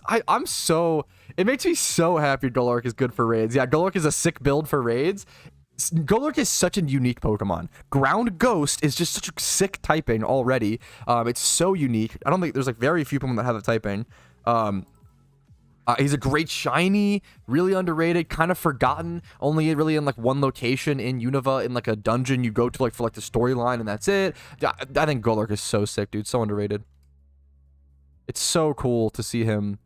It makes me so happy Golurk is good for raids. Yeah, Golurk is a sick build for raids. Golurk is such a unique Pokemon. Ground Ghost is just such a sick typing already. It's so unique. I don't think there's like very few Pokemon that have the typing. He's a great shiny, really underrated, kind of forgotten. Only really in like one location in Unova, in like a dungeon you go to like for like the storyline, and that's it. I think Golurk is so sick, dude. So underrated. It's so cool to see him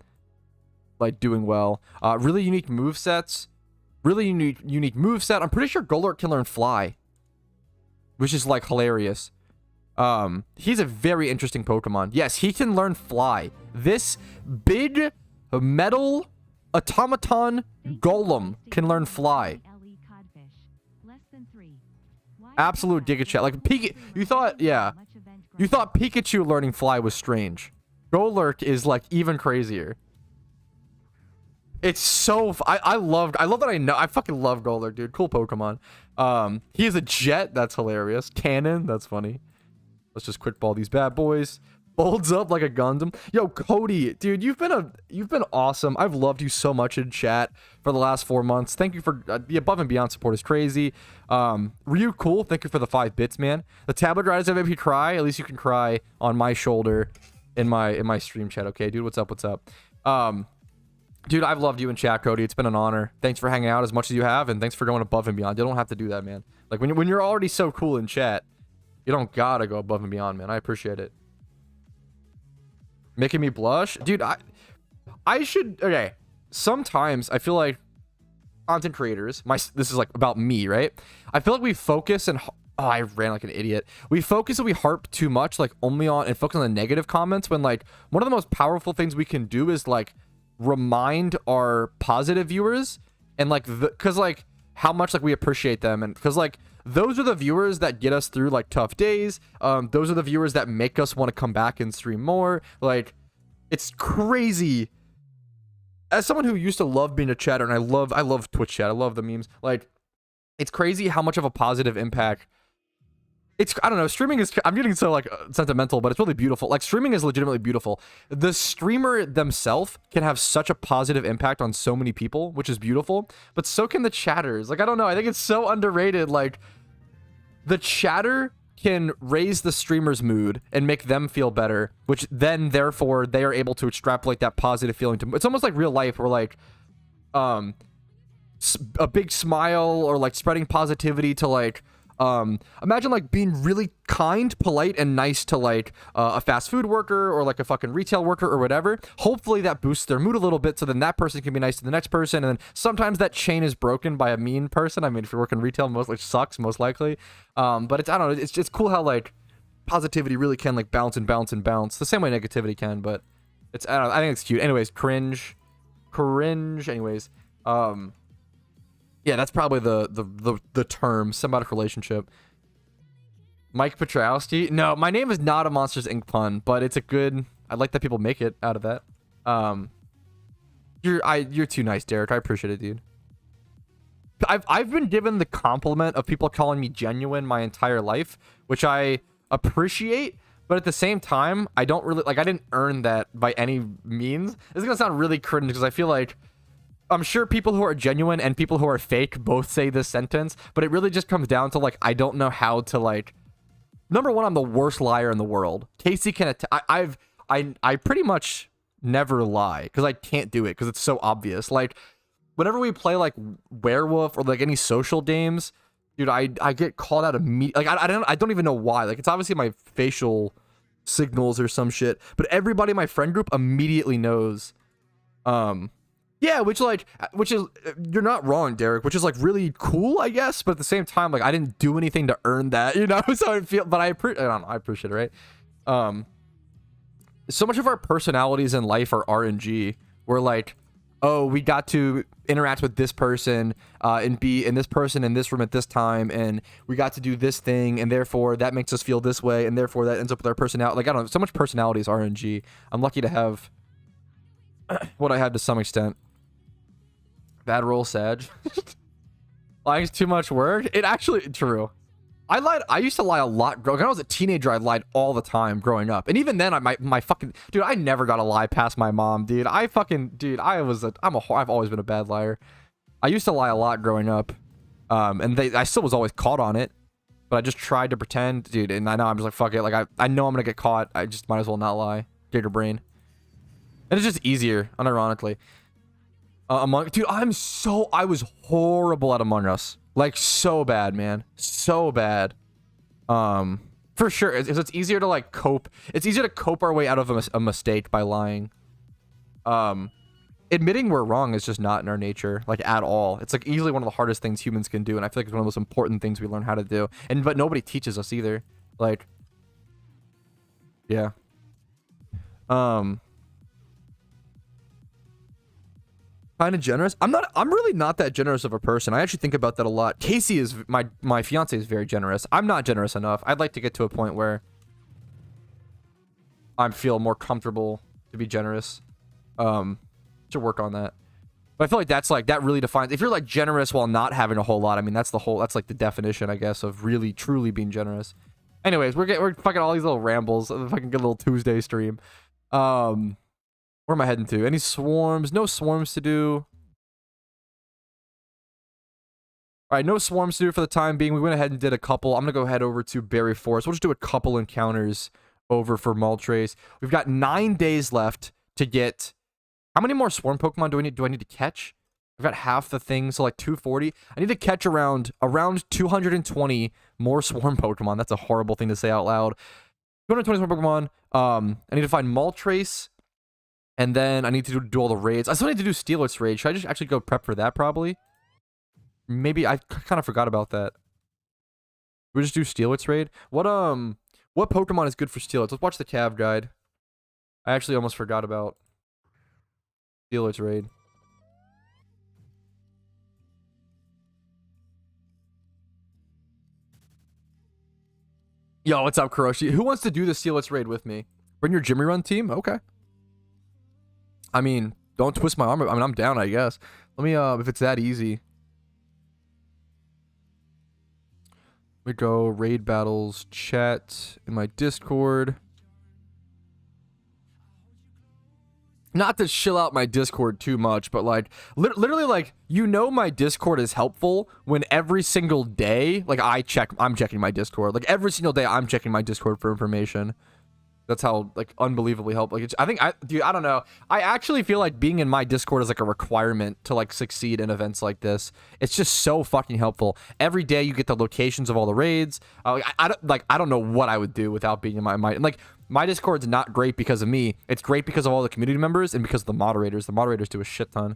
like doing well. Really unique movesets. Really unique moveset. I'm pretty sure Golurk can learn Fly, which is like hilarious. He's a very interesting Pokemon. Yes, he can learn Fly. This big metal automaton golem can learn Fly. Absolute Giga Chat. Like you thought Pikachu learning Fly was strange. Golurk is like even crazier. It's so... I love that I fucking love Golurk, dude. Cool Pokemon. He is a jet. That's hilarious. Cannon. That's funny. Let's just quick ball these bad boys. Folds up like a Gundam. Yo, Cody, dude, you've been awesome. I've loved you so much in chat for the last 4 months. Thank you for the above and beyond support is crazy. Ryu, cool. Thank you for the 5 bits, man. The tablet riders have made me cry. At least you can cry on my shoulder in my stream chat. Okay, dude, what's up? Dude, I've loved you in chat, Cody. It's been an honor. Thanks for hanging out as much as you have, and thanks for going above and beyond. You don't have to do that, man. Like, when you're already so cool in chat, you don't gotta go above and beyond, man. I appreciate it. Making me blush? Dude, I should... Okay. Sometimes I feel like content creators... This is, like, about me, right? I feel like we focus and... Oh, I ran like an idiot. We focus and we harp too much, like, only on... And focus on the negative comments when, like, one of the most powerful things we can do is, like... remind our positive viewers and like because like how much like we appreciate them, and because like those are the viewers that get us through like tough days. Those are the viewers that make us want to come back and stream more. Like, it's crazy. As someone who used to love being a chatter, and I love Twitch chat, I love the memes, like, it's crazy how much of a positive impact I don't know, streaming is... I'm getting so, like, sentimental, but it's really beautiful. Like, streaming is legitimately beautiful. The streamer themselves can have such a positive impact on so many people, which is beautiful, but so can the chatters. Like, I don't know, I think it's so underrated. Like, the chatter can raise the streamer's mood and make them feel better, which then, therefore, they are able to extrapolate that positive feeling to... It's almost like real life, where, like, a big smile or like spreading positivity to like imagine like being really kind, polite, and nice to like a fast food worker or like a fucking retail worker or whatever. Hopefully that boosts their mood a little bit, so then that person can be nice to the next person, and then sometimes that chain is broken by a mean person. I mean, if you're working retail, most likely. But it's, I don't know, it's just cool how like positivity really can like bounce and bounce and bounce the same way negativity can. But it's, I don't know, I think it's cute. Anyways, cringe. Anyways, yeah, that's probably the term, symbiotic relationship. Mike Patrouski. No, my name is not a Monsters Inc. pun, but it's a good. I like that people make it out of that. You're too nice, Derek. I appreciate it, dude. I've been given the compliment of people calling me genuine my entire life, which I appreciate, but at the same time, I don't really like. I didn't earn that by any means. This is gonna sound really cringe because I feel like I'm sure people who are genuine and people who are fake both say this sentence, but it really just comes down to like, I don't know how to like, number one, I'm the worst liar in the world. Casey can, I pretty much never lie because I can't do it because it's so obvious. Like whenever we play like Werewolf or like any social games, dude, I get called out immediately. Like I don't even know why. Like it's obviously my facial signals or some shit, but everybody in my friend group immediately knows. Yeah, which is, you're not wrong, Derek, which is like really cool, I guess, but at the same time, like I didn't do anything to earn that, you know. So I feel, but I don't know, I appreciate it, right? So much of our personalities in life are RNG. We're like, oh, we got to interact with this person and be in this person in this room at this time, and we got to do this thing, and therefore that makes us feel this way, and therefore that ends up with our personality. Like I don't know, so much personality is RNG. I'm lucky to have what I have to some extent. Bad roll, Sag. Lying's too much work. It actually true. I lied. I used to lie a lot. When I was a teenager, I lied all the time growing up. And even then, my fucking dude, I never got a lie past my mom, dude. I've always been a bad liar. I used to lie a lot growing up, and I still was always caught on it, but I just tried to pretend, dude. And I know I'm just like fuck it. Like I know I'm gonna get caught. I just might as well not lie. Bigger brain. And it's just easier, unironically. Dude, I was horrible at Among Us. Like, so bad, man. So bad. For sure. It's easier to, like, cope. It's easier to cope our way out of a mistake by lying. Admitting we're wrong is just not in our nature, like, at all. It's, like, easily one of the hardest things humans can do, and I feel like it's one of the most important things we learn how to do. But nobody teaches us either. Like, yeah. Kind of generous. I'm really not that generous of a person. I actually think about that a lot. Casey is my fiance is very generous. I'm not generous enough. I'd like to get to a point where I feel more comfortable to be generous. To work on that. But I feel like that really defines, if you're like generous while not having a whole lot, I mean that's like the definition, I guess, of really truly being generous. Anyways, we're fucking all these little rambles of the fucking good little Tuesday stream. Where am I heading to? Any swarms? No swarms to do. All right, no swarms to do for the time being. We went ahead and did a couple. I'm going to go head over to Berry Forest. We'll just do a couple encounters over for Moltres. We've got 9 days left to get... How many more swarm Pokemon do I need to catch? I've got half the thing, so like 240. I need to catch around 220 more swarm Pokemon. That's a horrible thing to say out loud. 220 swarm Pokemon. I need to find Moltres. And then I need to do all the raids. I still need to do Steelix raid. Should I just actually go prep for that, probably? Maybe I kind of forgot about that. We just do Steelix raid? What Pokemon is good for Steelix? Let's watch the Cav guide. I actually almost forgot about Steelix raid. Yo, what's up, Kuroshi? Who wants to do the Steelix raid with me? Bring your Jimmy Run team? Okay. I mean, don't twist my arm. I mean, I'm down, I guess. Let me, if it's that easy. We go raid battles, chat in my Discord. Not to chill out my Discord too much, but like, literally, like, you know, my Discord is helpful when every single day, like, I'm checking my Discord. Like, every single day, I'm checking my Discord for information. That's how like unbelievably helpful. Like, dude, I don't know. I actually feel like being in my Discord is like a requirement to like succeed in events like this. It's just so fucking helpful. Every day you get the locations of all the raids. I don't know what I would do without being in like my Discord's not great because of me. It's great because of all the community members and because of the moderators. The moderators do a shit ton.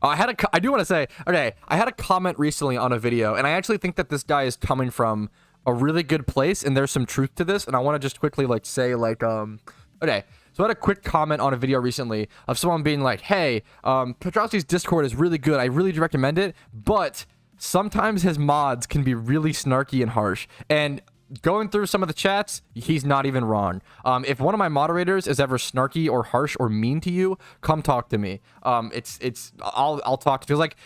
I do want to say, okay, I had a comment recently on a video, and I actually think that this guy is coming from a really good place, and there's some truth to this, and I want to just quickly, like, say, like, okay, so I had a quick comment on a video recently of someone being like, hey, Patrouski's Discord is really good, I really do recommend it, but sometimes his mods can be really snarky and harsh, and going through some of the chats, he's not even wrong. If one of my moderators is ever snarky or harsh or mean to you, come talk to me. I'll talk to you. Like,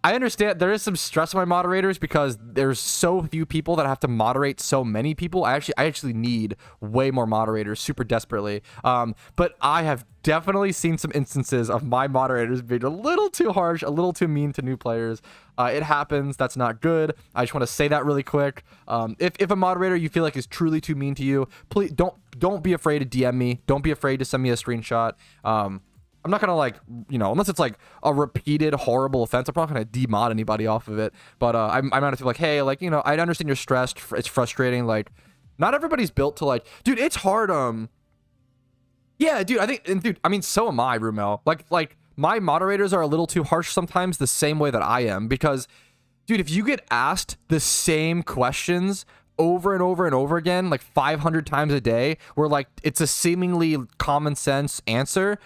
I understand there is some stress on my moderators because there's so few people that have to moderate so many people. I actually need way more moderators super desperately. But I have definitely seen some instances of my moderators being a little too harsh, a little too mean to new players. It happens. That's not good. I just want to say that really quick. If a moderator you feel like is truly too mean to you, please don't be afraid to DM me. Don't be afraid to send me a screenshot. I'm not gonna, like, you know, unless it's like a repeated horrible offense, I'm not gonna demod anybody off of it. But I'm gonna feel like, hey, like, you know, I understand you're stressed. It's frustrating. Like, not everybody's built to, like, dude, it's hard. Yeah, dude, I mean, so am I, Rumel. Like my moderators are a little too harsh sometimes, the same way that I am, because, dude, if you get asked the same questions over and over and over again, like 500 times a day, where, like, it's a seemingly common sense answer,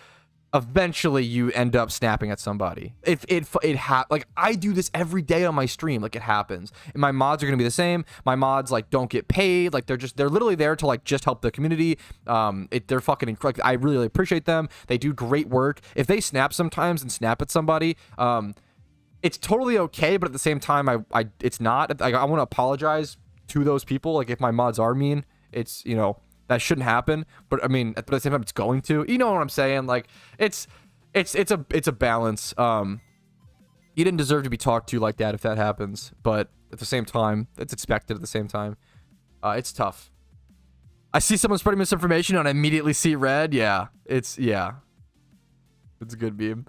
eventually you end up snapping at somebody. Like, I do this every day on my stream. Like, it happens, and my mods are gonna be the same. My mods, like, don't get paid. Like, they're literally there to, like, just help the community. They're fucking incredible. I really appreciate them. They do great work. If they snap sometimes and snap at somebody, it's totally okay, but at the same time, it's not. I want to apologize to those people. Like, if my mods are mean, it's, you know, that shouldn't happen, but I mean, at the same time, it's going to. You know what I'm saying? Like, it's a balance. You didn't deserve to be talked to like that if that happens, but at the same time, it's expected. At the same time, it's tough. I see someone spreading misinformation and I immediately see red. Yeah, it's a good meme.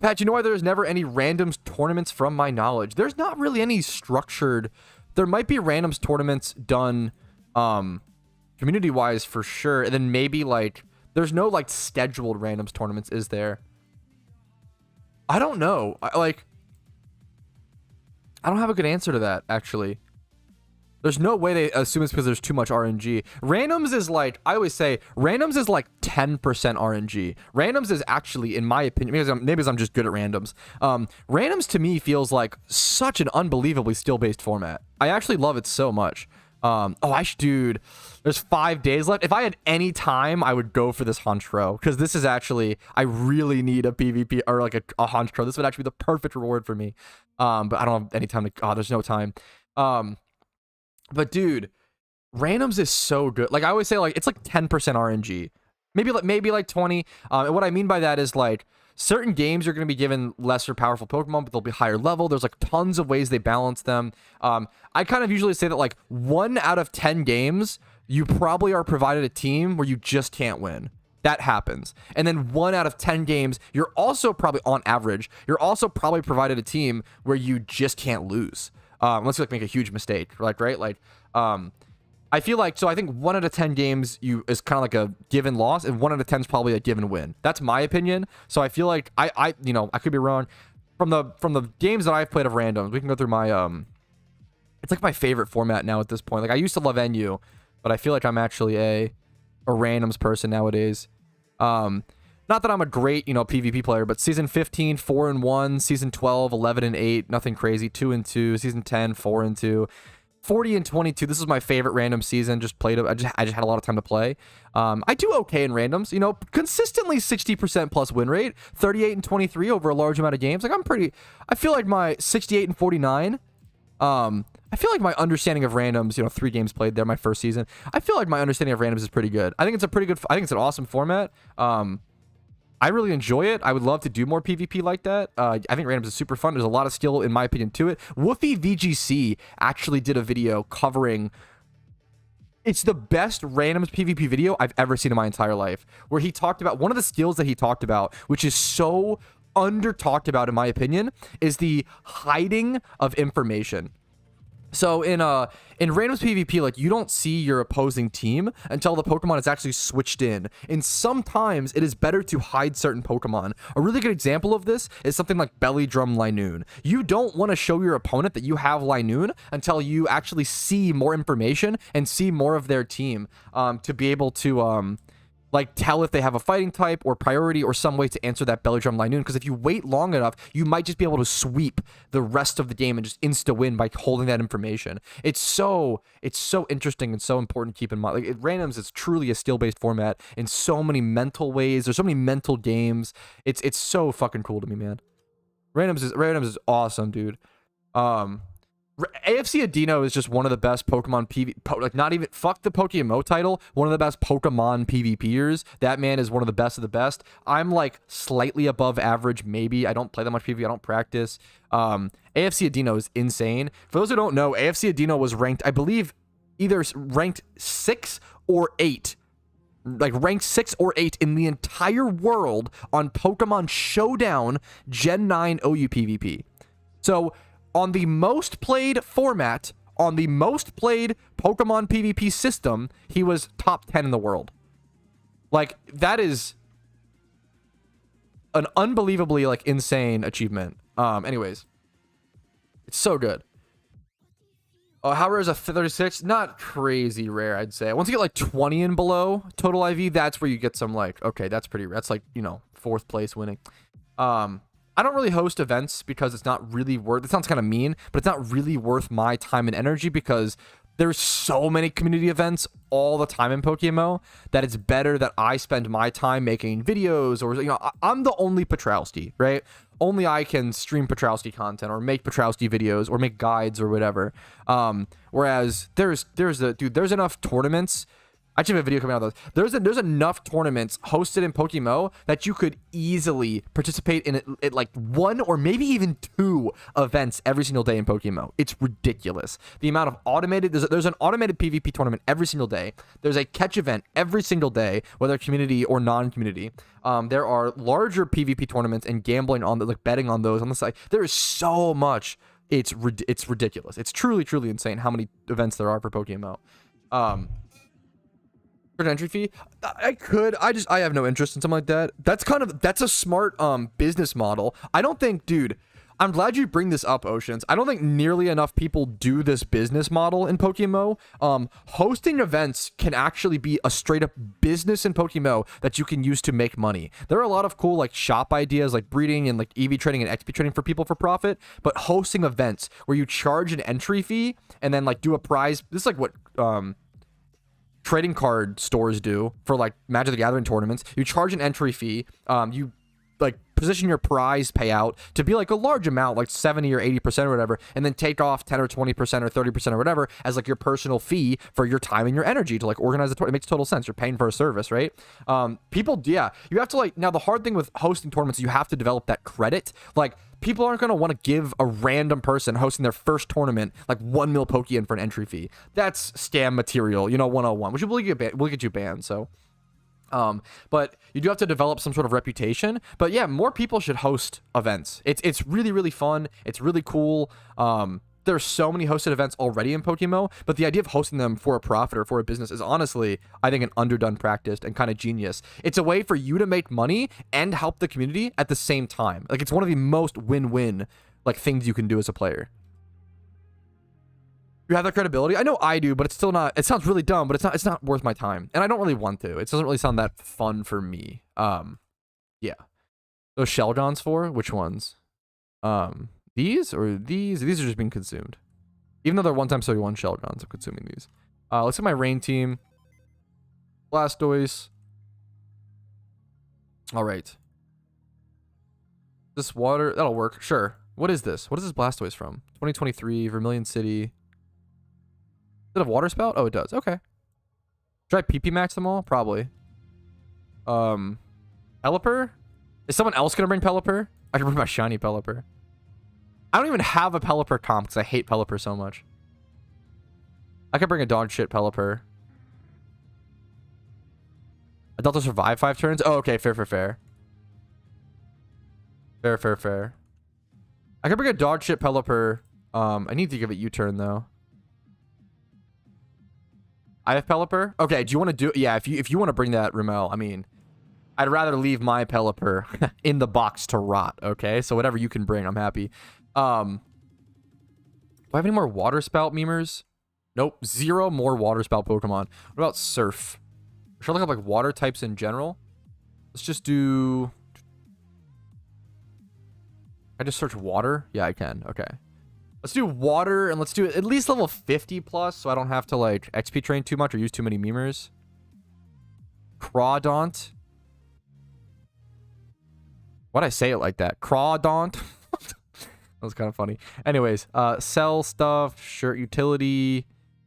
Pat, you know why there's never any randoms tournaments from my knowledge? There's not really any structured. There might be randoms tournaments done community-wise for sure, and then maybe, like, there's no, like, scheduled randoms tournaments, is there? I don't know. I don't have a good answer to that, actually. There's no way they assume it's because there's too much RNG. Randoms is, like, I always say, randoms is like 10% RNG. Randoms is actually, in my opinion, maybe I'm just good at randoms. Randoms to me feels like such an unbelievably skill-based format. I actually love it so much. Dude, there's 5 days left. If I had any time, I would go for this Honchkrow, because this is actually, I really need a PvP, or like a Honchkrow. This would actually be the perfect reward for me. But I don't have any time to, there's no time. But dude, randoms is so good. Like, I always say, like, it's like 10% RNG, maybe like 20. And what I mean by that is, like, certain games are going to be given lesser powerful Pokemon, but they'll be higher level. There's, like, tons of ways they balance them. I kind of usually say that, like, 1 out of 10 games, you probably are provided a team where you just can't win. That happens. And then 1 out of 10 games, you're also probably, on average, you're also probably provided a team where you just can't lose. Unless you, like, make a huge mistake, like, right? Like, I feel like, so I think 1 out of 10 games is kind of like a given loss, and 1 out of 10 is probably a given win. That's my opinion. So I feel like I could be wrong. From the games that I've played of randoms, we can go through my it's like my favorite format now at this point. Like, I used to love NU, but I feel like I'm actually a randoms person nowadays. Not that I'm a great, PvP player, but season 15, 4-1, season 12, 11-8, nothing crazy, 2-2, season 10, 4-2, 40-22. This is my favorite random season. I just had a lot of time to play. I do okay in randoms, consistently 60% plus win rate, 38-23 over a large amount of games. Like, I feel like my 68-49, I feel like my understanding of randoms, 3 games played there, my first season. I feel like my understanding of randoms is pretty good. I think it's an awesome format. I really enjoy it. I would love to do more PvP like that. I think randoms is super fun. There's a lot of skill, in my opinion, to it. Woofy VGC actually did a video covering... It's the best randoms PvP video I've ever seen in my entire life, where he talked about one of the skills that he talked about, which is so under talked about in my opinion, is the hiding of information. So in randoms PvP, like, you don't see your opposing team until the Pokemon is actually switched in. And sometimes it is better to hide certain Pokemon. A really good example of this is something like Belly Drum Linoon. You don't want to show your opponent that you have Linoon until you actually see more information and see more of their team, to be able to like tell if they have a fighting type or priority or some way to answer that Belly Drum Linoon. Because if you wait long enough, you might just be able to sweep the rest of the game and just insta win by holding that information. It's so interesting and so important to keep in mind. Like, randoms is truly a skill-based format in so many mental ways. There's so many mental games. It's so fucking cool to me, man. Randoms is awesome, dude. AFC Adino is just one of the best Pokemon like, not even, fuck the PokeMMO title, one of the best Pokemon PvPers. That man is one of the best of the best. I'm like slightly above average, maybe. I don't play that much PvP, I don't practice. AFC Adino is insane. For those who don't know, AFC Adino was ranked, I believe, either ranked 6 or 8. Like, ranked 6 or 8 in the entire world on Pokemon Showdown Gen 9 OU PvP. So, on the most played format, on the most played Pokemon PvP system, he was top 10 in the world. Like, that is an unbelievably, like, insane achievement. Anyways, it's so good. How rare is a 36? Not crazy rare, I'd say. Once you get like 20 and below total IV, that's where you get some, like, okay, that's pretty rare. That's like, you know, 4th place winning. I don't really host events because it's not really worth, it sounds kind of mean, but it's not really worth my time and energy because there's so many community events all the time in PokeMMO that it's better that I spend my time making videos, or, you know, I'm the only Patrouski, right? Only I can stream Patrouski content or make Patrouski videos or make guides or whatever. Whereas there's enough tournaments. I actually have a video coming out of those. There's enough tournaments hosted in PokeMMO that you could easily participate in it like 1 or maybe even 2 events every single day in PokeMMO. It's ridiculous. The amount of automated, there's an automated PvP tournament every single day. There's a catch event every single day, whether community or non-community. There are larger PvP tournaments and gambling on the, like, betting on those on the site. There is so much. It's ridiculous. It's truly insane how many events there are for PokeMMO. For an entry fee, I have no interest in something like that. That's a smart business model. I don't think, dude, I'm glad you bring this up, Oceans. I don't think nearly enough people do this business model in PokeMMO. Hosting events can actually be a straight up business in PokeMMO that you can use to make money. There are a lot of cool, like, shop ideas, like breeding and, like, EV trading and XP trading for people for profit, but hosting events where you charge an entry fee and then, like, do a prize. This is like what trading card stores do for, like, Magic the Gathering tournaments. You charge an entry fee. You, like, position your prize payout to be, like, a large amount, like 70 or 80% or whatever, and then take off 10 or 20% or 30% or whatever as, like, your personal fee for your time and your energy to, like, organize the tournament. It makes total sense. You're paying for a service, right? People, yeah, you have to, like, now the hard thing with hosting tournaments, you have to develop that credit. Like, people aren't going to want to give a random person hosting their first tournament like 1 mil Pokeyen for an entry fee. That's scam material, you know, 101, which will get you banned. So, but you do have to develop some sort of reputation. But yeah, more people should host events. It's really fun. It's really cool. There's so many hosted events already in PokeMMO, but the idea of hosting them for a profit or for a business is honestly, I think, an underdone practice and kind of genius. It's a way for you to make money and help the community at the same time. Like, it's one of the most win-win, like, things you can do as a player. You have that credibility? I know I do, but it's still not, it sounds really dumb, but it's not worth my time. And I don't really want to. It doesn't really sound that fun for me. Yeah. Those Sheldons for? Which ones? These or these? These are just being consumed. Even though they're 1x31 Sheldons, I'm consuming these. Let's get my rain team. Blastoise. All right. This water, that'll work. Sure. What is this? What is this Blastoise from? 2023, Vermilion City. Does it have water spout? Oh, it does. Okay. Should I PP max them all? Probably. Pelipper? Is someone else gonna bring Pelipper? I can bring my shiny Pelipper. I don't even have a Pelipper comp because I hate Pelipper so much. I could bring a dog shit Pelipper. Adult to survive 5 turns? Oh, okay. Fair. Fair. I could bring a dog shit Pelipper. I need to give it U-turn though. I have Pelipper. Okay, do you want to do? Yeah, if you want to bring that, Rumel. I mean, I'd rather leave my Pelipper in the box to rot. Okay, so whatever you can bring, I'm happy. Do I have any more water spout memers? Nope, 0 more water spout Pokemon. What about Surf? Should I look up like water types in general? Let's just do. I just search water. Yeah, I can. Okay. Let's do water, and let's do at least level 50 plus, so I don't have to like XP train too much or use too many memers. Crawdaunt. Why'd I say it like that? Crawdaunt. That was kind of funny. Anyways, sell stuff, shirt utility,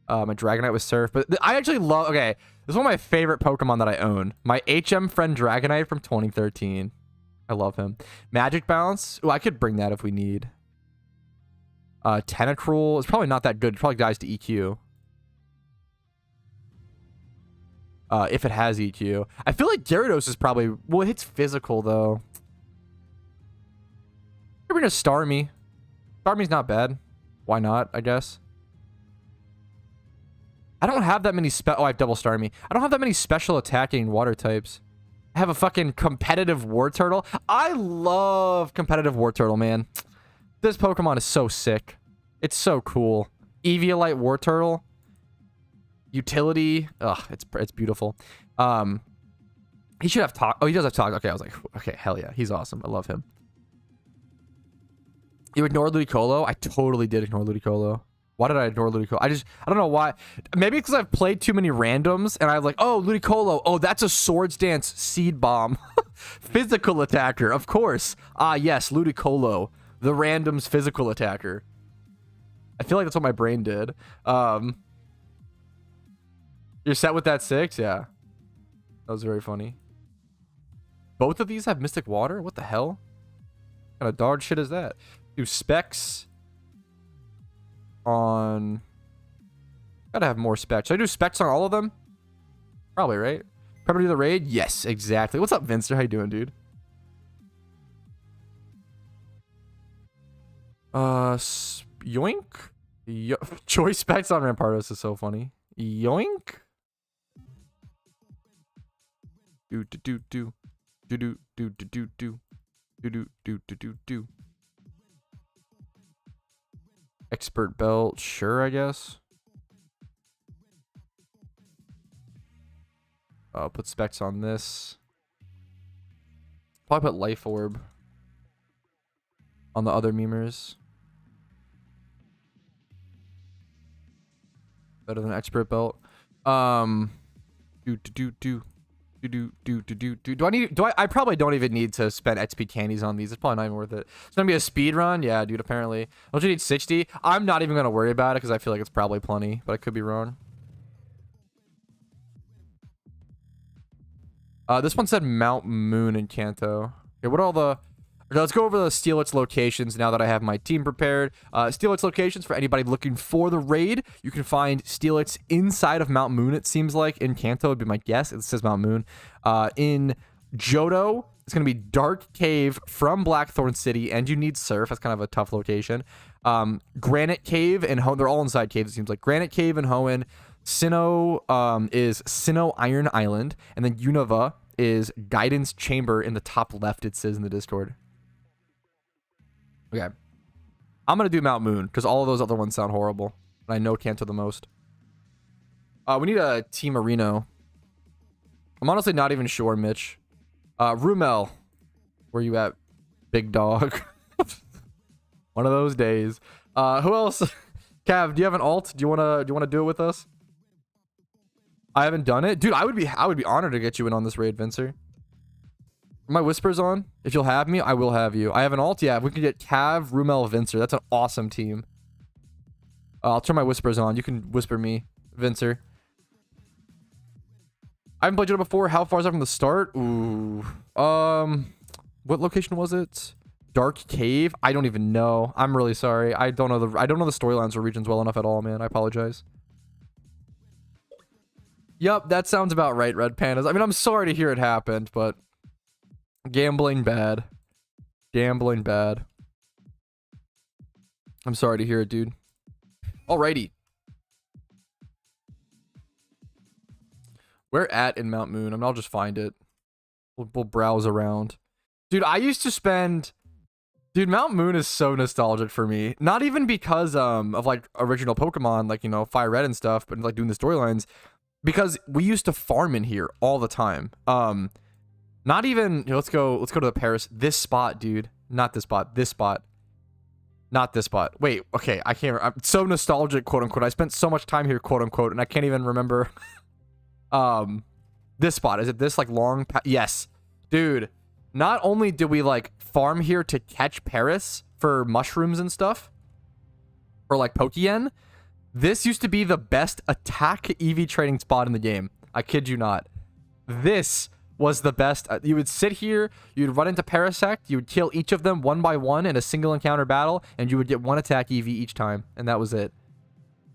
my Dragonite with Surf. But I actually love, okay, this is one of my favorite Pokemon that I own. My HM friend Dragonite from 2013. I love him. Magic Bounce. Oh, I could bring that if we need. Tentacruel. It's probably not that good. It probably dies to EQ. If it has EQ. I feel like Gyarados is probably... Well, it hits physical, though. We're going to Starmie. Starmie's not bad. Why not, I guess? I don't have that many... Oh, I have double Starmie. I don't have that many special attacking water types. I have a fucking competitive Wartortle. I love competitive Wartortle, man. This Pokemon is so sick. It's so cool. Eviolite Wartortle. Utility. Ugh, it's beautiful. He should have talk. Oh, he does have talk. Okay, I was like, okay, hell yeah. He's awesome. I love him. You ignored Ludicolo? I totally did ignore Ludicolo. Why did I ignore Ludicolo? I don't know why. Maybe because I've played too many randoms and I'm like, oh, Ludicolo. Oh, that's a Swords Dance Seed Bomb. Physical attacker, of course. Ah, yes, Ludicolo. The random's physical attacker. I feel like that's what my brain did. You're set with that 6? Yeah. That was very funny. Both of these have Mystic Water? What the hell? What kind of dog shit is that? Do specs on... Gotta have more specs. Should I do specs on all of them? Probably, right? Probably do the raid? Yes, exactly. What's up, Vincer? How you doing, dude? Yoink? Choice specs on Rampardos is so funny. Yoink? Do do do do do do do do do do do do do do do. Expert belt, sure, I guess. I'll put specs on this. Probably put Life Orb on the other memers. Better than expert belt. Do I probably don't even need to spend XP candies on these. It's probably not even worth it. It's gonna be a speed run. Yeah, dude, apparently. Don't you need 60? I'm not even gonna worry about it because I feel like it's probably plenty, but I could be wrong. This one said Mount Moon in Kanto. Okay, what are all the... Okay, let's go over the Steelix locations now that I have my team prepared. Steelix locations for anybody looking for the raid. You can find Steelix inside of Mount Moon, it seems like. In Kanto would be my guess. It says Mount Moon. In Johto, it's going to be Dark Cave from Blackthorn City, and you need Surf. That's kind of a tough location. Granite Cave and Hoenn. They're all inside caves, it seems like. Granite Cave and Hoenn. Sinnoh is Sinnoh Iron Island. And then Unova is Guidance Chamber in the top left, it says in the Discord. Okay. I'm going to do Mount Moon because all of those other ones sound horrible. And I know Kanto the most. We need a Team Areno. I'm honestly not even sure, Mitch. Rumel. Where you at, big dog? One of those days. Who else? Cav, do you have an alt? Do you wanna do it with us? I haven't done it. Dude, I would be honored to get you in on this raid, Vincer. My whispers on. If you'll have me, I will have you. I have an alt. Yeah, if we can get Cav, Rumel, Vincer. That's an awesome team. I'll turn my whispers on. You can whisper me, Vincer. I haven't played Johto before. How far is that from the start? Ooh. What location was it? Dark Cave? I don't even know. I'm really sorry. I don't know the storylines or regions well enough at all, man. I apologize. Yup, that sounds about right, Red Pandas. I mean, I'm sorry to hear it happened, but gambling bad. Gambling bad. I'm sorry to hear it, dude. Alrighty. Where at in Mount Moon? I mean, I'll just find it. We'll browse around. Dude, I used to spend... Dude, Mount Moon is so nostalgic for me. Not even because of like original Pokemon, like, you know, Fire Red and stuff, but like doing the storylines. Because we used to farm in here all the time. Not even... Here, let's go to the Paris. This spot, dude. Not this spot. This spot. Not this spot. Wait, okay, I can't... I'm so nostalgic, quote unquote. I spent so much time here, quote unquote, and I can't even remember... This spot. Is it this like long yes. Dude, not only did we like farm here to catch Paris for mushrooms and stuff, or like Pokeyen, this used to be the best attack EV trading spot in the game. I kid you not. This was the best. You would sit here, you'd run into Parasect, you would kill each of them one by one in a single encounter battle, and you would get one attack EV each time, and that was it.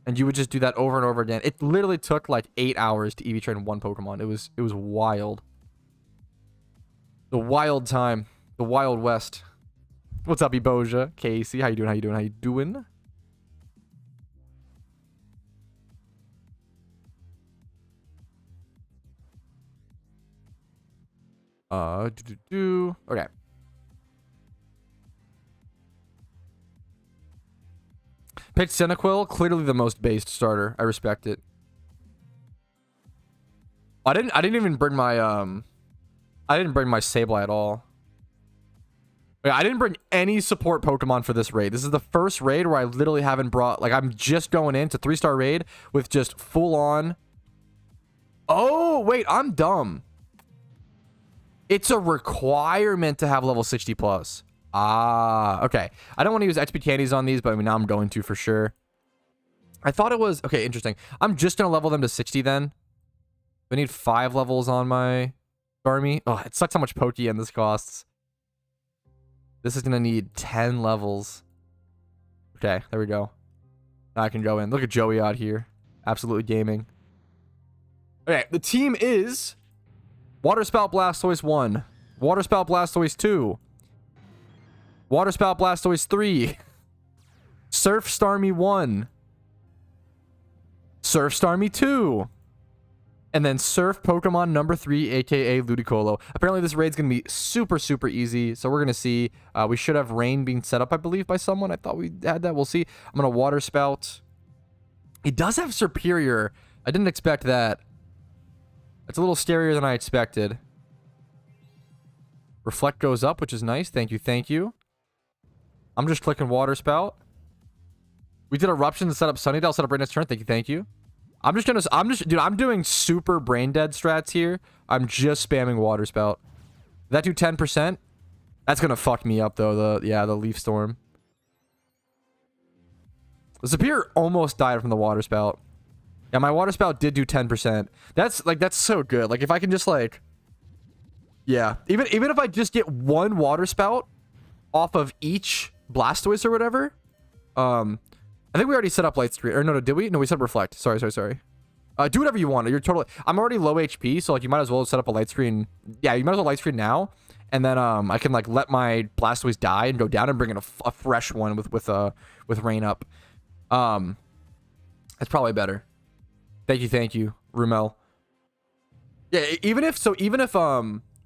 And you would just do that over and over again. It literally took like 8 hours to EV train one Pokemon. It was wild. The wild time. The Wild West. What's up, Eboja? Casey, how you doing? How you doing? How you doing? Okay. Picked Cyndaquil, clearly the most based starter. I respect it. I didn't even bring my I didn't bring my Sableye at all. Yeah, I didn't bring any support Pokemon for this raid. This is the first raid where I literally haven't brought, like, I'm just going into 3-star raid with just full on. Oh, wait, I'm dumb. It's a requirement to have level 60 plus. Ah, okay. I don't want to use XP candies on these, but I mean, now I'm going to for sure. I thought it was... Okay, interesting. I'm just going to level them to 60 then. I need 5 levels on my army. Oh, it sucks how much Pokeyen this costs. This is going to need 10 levels. Okay, there we go. Now I can go in. Look at Joey out here. Absolutely gaming. Okay, the team is... Waterspout Blastoise 1. Waterspout Blastoise 2. Waterspout Blastoise 3. Surf Starmie 1. Surf Starmie 2. And then Surf Pokemon number 3, aka Ludicolo. Apparently this raid's going to be super, super easy. So we're going to see. We should have rain being set up, I believe, by someone. I thought we had that. We'll see. I'm going to Waterspout. It does have Superior. I didn't expect that. It's a little scarier than I expected. Reflect goes up, which is nice. Thank you, thank you. I'm just clicking Waterspout. We did Eruption to set up Sunnydale, set up right next turn. Thank you, thank you. Dude, I'm doing super brain dead strats here. I'm just spamming Waterspout. Did that do 10%? That's gonna fuck me up though, the Leaf Storm. The Superior almost died from the Waterspout. Yeah, my Waterspout did do 10%. That's so good. Like, if I can just, like... Yeah. Even if I just get one Waterspout off of each Blastoise or whatever. I think we already set up Light Screen. Or no, did we? No, we set up Reflect. Sorry. Do whatever you want. You're totally... I'm already low HP, so, like, you might as well set up a Light Screen. Yeah, you might as well Light Screen now. And then, I can, like, let my Blastoise die and go down and bring in a fresh one with Rain up. That's probably better. Thank you, Rumel. Yeah, even if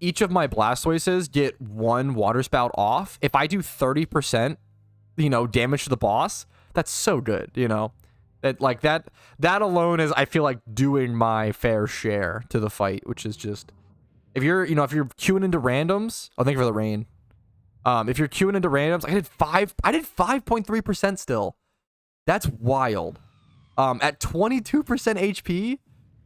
each of my Blastoises get one Waterspout off, if I do 30%, you know, damage to the boss, that's so good, you know. That alone is, I feel like, doing my fair share to the fight, which is just, if you're queuing into randoms, oh, thank you for the rain. If you're queuing into randoms, I did 5.3% still. That's wild. At 22% HP,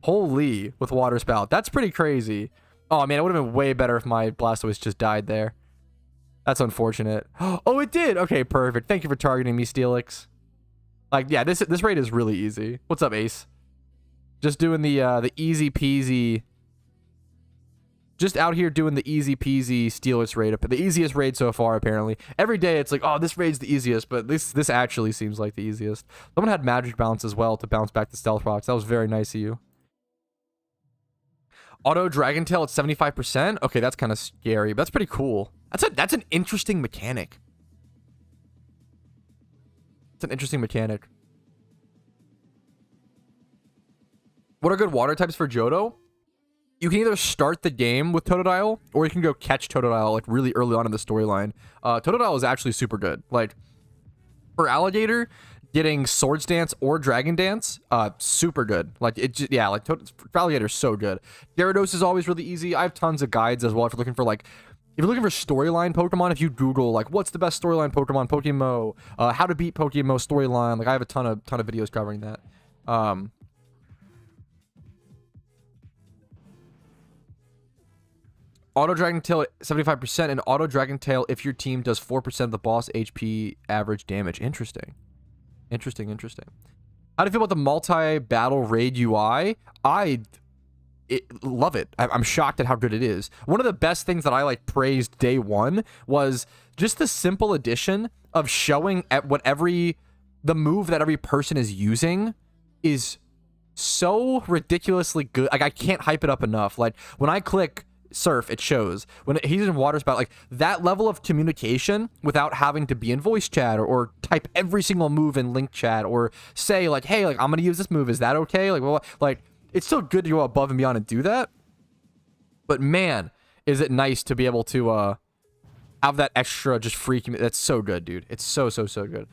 holy, with Waterspout. That's pretty crazy. Oh, man, it would have been way better if my Blastoise just died there. That's unfortunate. Oh, it did. Okay, perfect. Thank you for targeting me, Steelix. Like, yeah, this raid is really easy. What's up, Ace? Just doing the easy peasy just out here doing the easy peasy Steelix raid, the easiest raid so far apparently. Every day it's like, oh, this raid's the easiest, but this actually seems like the easiest. Someone had magic bounce as well to bounce back the stealth rocks. That was very nice of you. Auto Dragon Tail at 75%. Okay, that's kind of scary, but that's pretty cool. That's an interesting mechanic. It's an interesting mechanic. What are good water types for Johto? You can either start the game with Totodile, or you can go catch Totodile like really early on in the storyline. Totodile is actually super good. Like, for Alligator, getting Swords Dance or Dragon Dance, super good. Like, for Alligator, so good. Gyarados is always really easy. I have tons of guides as well if you're looking for, like, if you're looking for storyline Pokemon, if you Google, like, what's the best storyline Pokemon, PokeMMO, how to beat PokeMMO storyline, like, I have a ton of videos covering that. Auto Dragon Tail at 75%, and Auto Dragon Tail if your team does 4% of the boss HP average damage. Interesting. Interesting. How do you feel about the multi-battle raid UI? I love it. I'm shocked at how good it is. One of the best things that I like praised day one was just the simple addition of showing at what the move that every person is using is so ridiculously good. Like, I can't hype it up enough. Like, when I click Surf, it shows. When he's in water spout, like, that level of communication without having to be in voice chat or type every single move in link chat or say, like, hey, like, I'm gonna use this move, is that okay? Like, well, like, it's still good to go above and beyond and do that, but man, is it nice to be able to have that extra just free community. That's so good, dude. It's so good.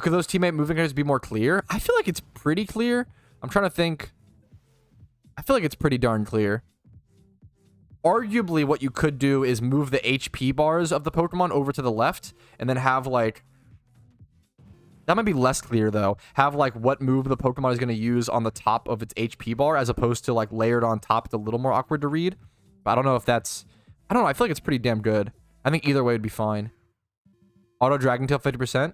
Could those teammate moving areas be more clear? I feel like it's pretty clear. I'm trying to think. I feel like it's pretty darn clear. Arguably, what you could do is move the HP bars of the Pokemon over to the left, and then have, like... That might be less clear, though. Have, like, what move the Pokemon is going to use on the top of its HP bar, as opposed to, like, layered on top. It's a little more awkward to read. But I don't know if that's... I don't know. I feel like it's pretty damn good. I think either way would be fine. Auto Dragon Tail 50%.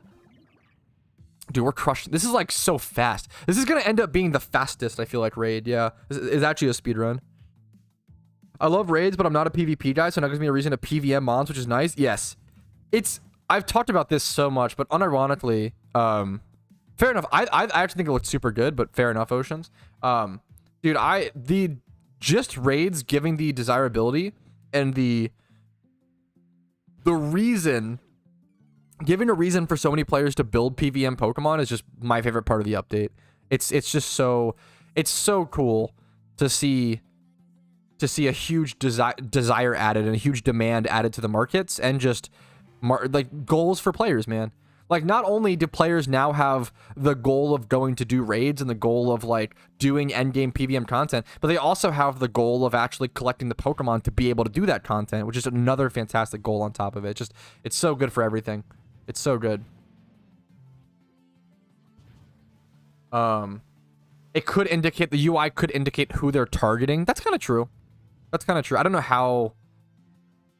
Dude, we're crushing. This is, like, so fast. This is going to end up being the fastest, I feel like, raid. Yeah. It's actually a speedrun. I love raids, but I'm not a PvP guy, so now gives me a reason to PVM mons, which is nice. Yes. I've talked about this so much, but unironically, fair enough. I actually think it looks super good, but fair enough, Oceans. Dude, the just raids giving the desirability and the reason, giving a reason for so many players to build PVM Pokemon is just my favorite part of the update. It's just so, it's so cool to see a huge desire added and a huge demand added to the markets, and just like goals for players, man. Like, not only do players now have the goal of going to do raids and the goal of, like, doing endgame PVM content, but they also have the goal of actually collecting the Pokemon to be able to do that content, which is another fantastic goal on top of it. It's so good for everything. It's so good. It could indicate, the UI could indicate who they're targeting. That's kind of true. That's kind of true. I don't know how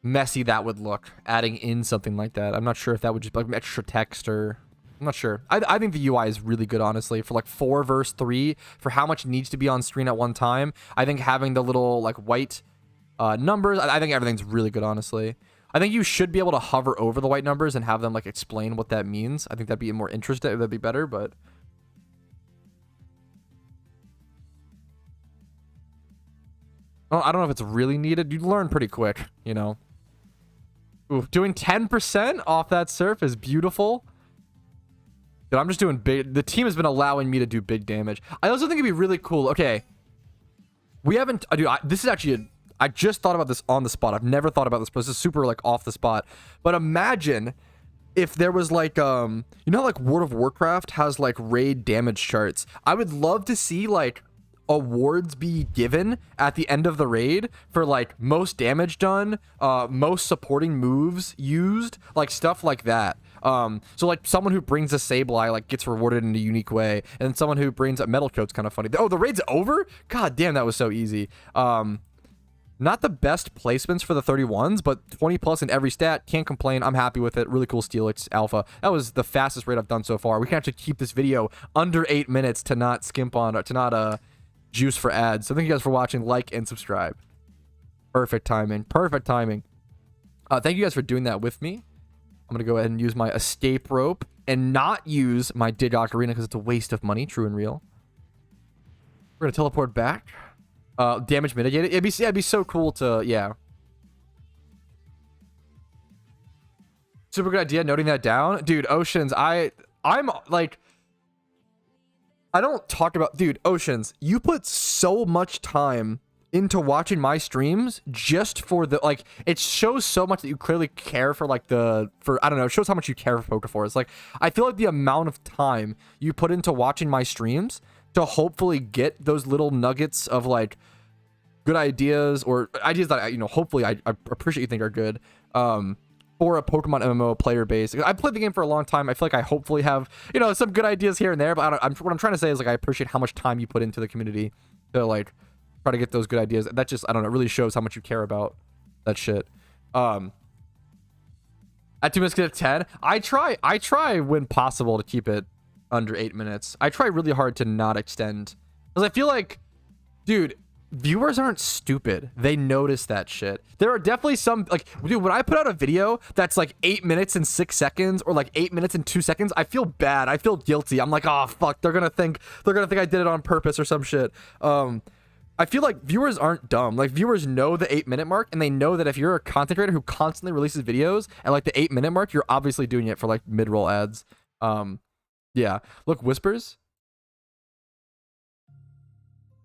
messy that would look, adding in something like that. I'm not sure if that would just be like extra text, or I'm not sure. I think the UI is really good, honestly, for like 4 versus 3, for how much needs to be on screen at one time. I think having the little like white numbers, I think everything's really good, honestly. I think you should be able to hover over the white numbers and have them like explain what that means. I think that'd be more interesting. That'd be better, but I don't know if it's really needed. You learn pretty quick, you know. Ooh, doing 10% off that surf is beautiful. Dude, I'm just doing big. The team has been allowing me to do big damage. I also think it'd be really cool. Okay. We haven't... Dude, this is actually... I just thought about this on the spot. I've never thought about this, but this is super, like, off the spot. But imagine if there was, like, you know, like, World of Warcraft has, like, raid damage charts. I would love to see, like, awards be given at the end of the raid for, like, most damage done, most supporting moves used, like, stuff like that. So, like, someone who brings a Sableye, like, gets rewarded in a unique way, and then someone who brings a Metal Coat's kind of funny. Oh, the raid's over? God damn, that was so easy. Not the best placements for the 31s, but 20 plus in every stat. Can't complain. I'm happy with it. Really cool Steelix Alpha. That was the fastest raid I've done so far. We can actually keep this video under 8 minutes to not skimp on, or to not juice for ads. So thank you guys for watching. Like and subscribe. Perfect timing. Perfect timing. Thank you guys for doing that with me. I'm going to go ahead and use my escape rope and not use my dig ocarina because it's a waste of money. True and real. We're going to teleport back. Damage mitigated. It'd be so cool to, yeah. Super good idea noting that down. Dude, Oceans, I'm like, I don't talk about, dude, Oceans, you put so much time into watching my streams just for the, like, it shows so much that you clearly care for, like, I don't know, it shows how much you care for Pokeforce. Like, I feel like the amount of time you put into watching my streams to hopefully get those little nuggets of, like, good ideas, or ideas that, you know, hopefully I appreciate you think are good, for a Pokemon MMO player base. I've played the game for a long time. I feel like I hopefully have, you know, some good ideas here and there, but what I'm trying to say is, like, I appreciate how much time you put into the community to, like, try to get those good ideas. That just, I don't know, it really shows how much you care about that shit. At 2 minutes, get 10. I try when possible to keep it under 8 minutes. I try really hard to not extend, because I feel like, dude, viewers aren't stupid. They notice that shit. There are definitely some, like, dude, when I put out a video that's like 8 minutes and 6 seconds or like 8 minutes and 2 seconds, I feel bad. I feel guilty. I'm like, oh fuck, they're gonna think I did it on purpose or some shit. I feel like viewers aren't dumb. Like, viewers know the 8 minute mark, and they know that if you're a content creator who constantly releases videos at like the 8 minute mark, you're obviously doing it for like mid-roll ads. Yeah. Look, Whispers.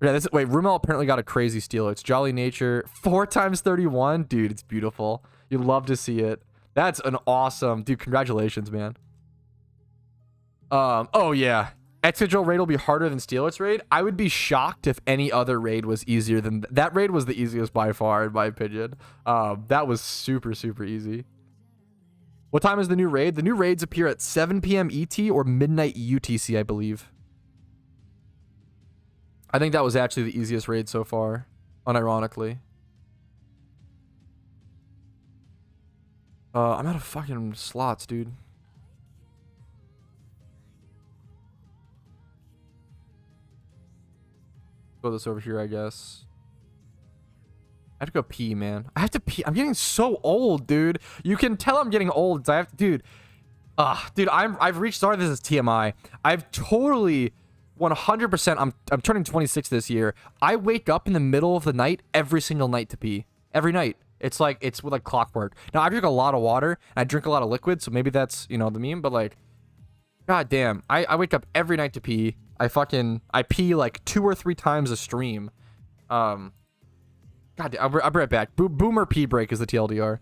Yeah, wait, Rumel apparently got a crazy Steelix. Jolly Nature, 4 times 31. Dude, it's beautiful. You love to see it. That's an awesome, dude, congratulations, man. Oh yeah. Exigil raid will be harder than Steelix raid. I would be shocked if any other raid was easier than that. Raid was the easiest by far, in my opinion. That was super, super easy. What time is the new raid? The new raids appear at 7 p.m. ET or midnight UTC, I believe. I think that was actually the easiest raid so far, unironically. I'm out of fucking slots, dude. Go this over here, I guess. I have to go pee, man. I have to pee. I'm getting so old, dude. You can tell I'm getting old. I have to, dude. Dude, I've reached, sorry, this is TMI. I've totally 100%, I'm turning 26 this year. I wake up in the middle of the night every single night to pee. Every night. It's like, it's with like clockwork. Now, I drink a lot of water, and I drink a lot of liquid, so maybe that's, you know, the meme, but like, god damn. I wake up every night to pee. I pee like 2 or 3 times a stream. God damn, I'll be right back. Boomer pee break is the TLDR.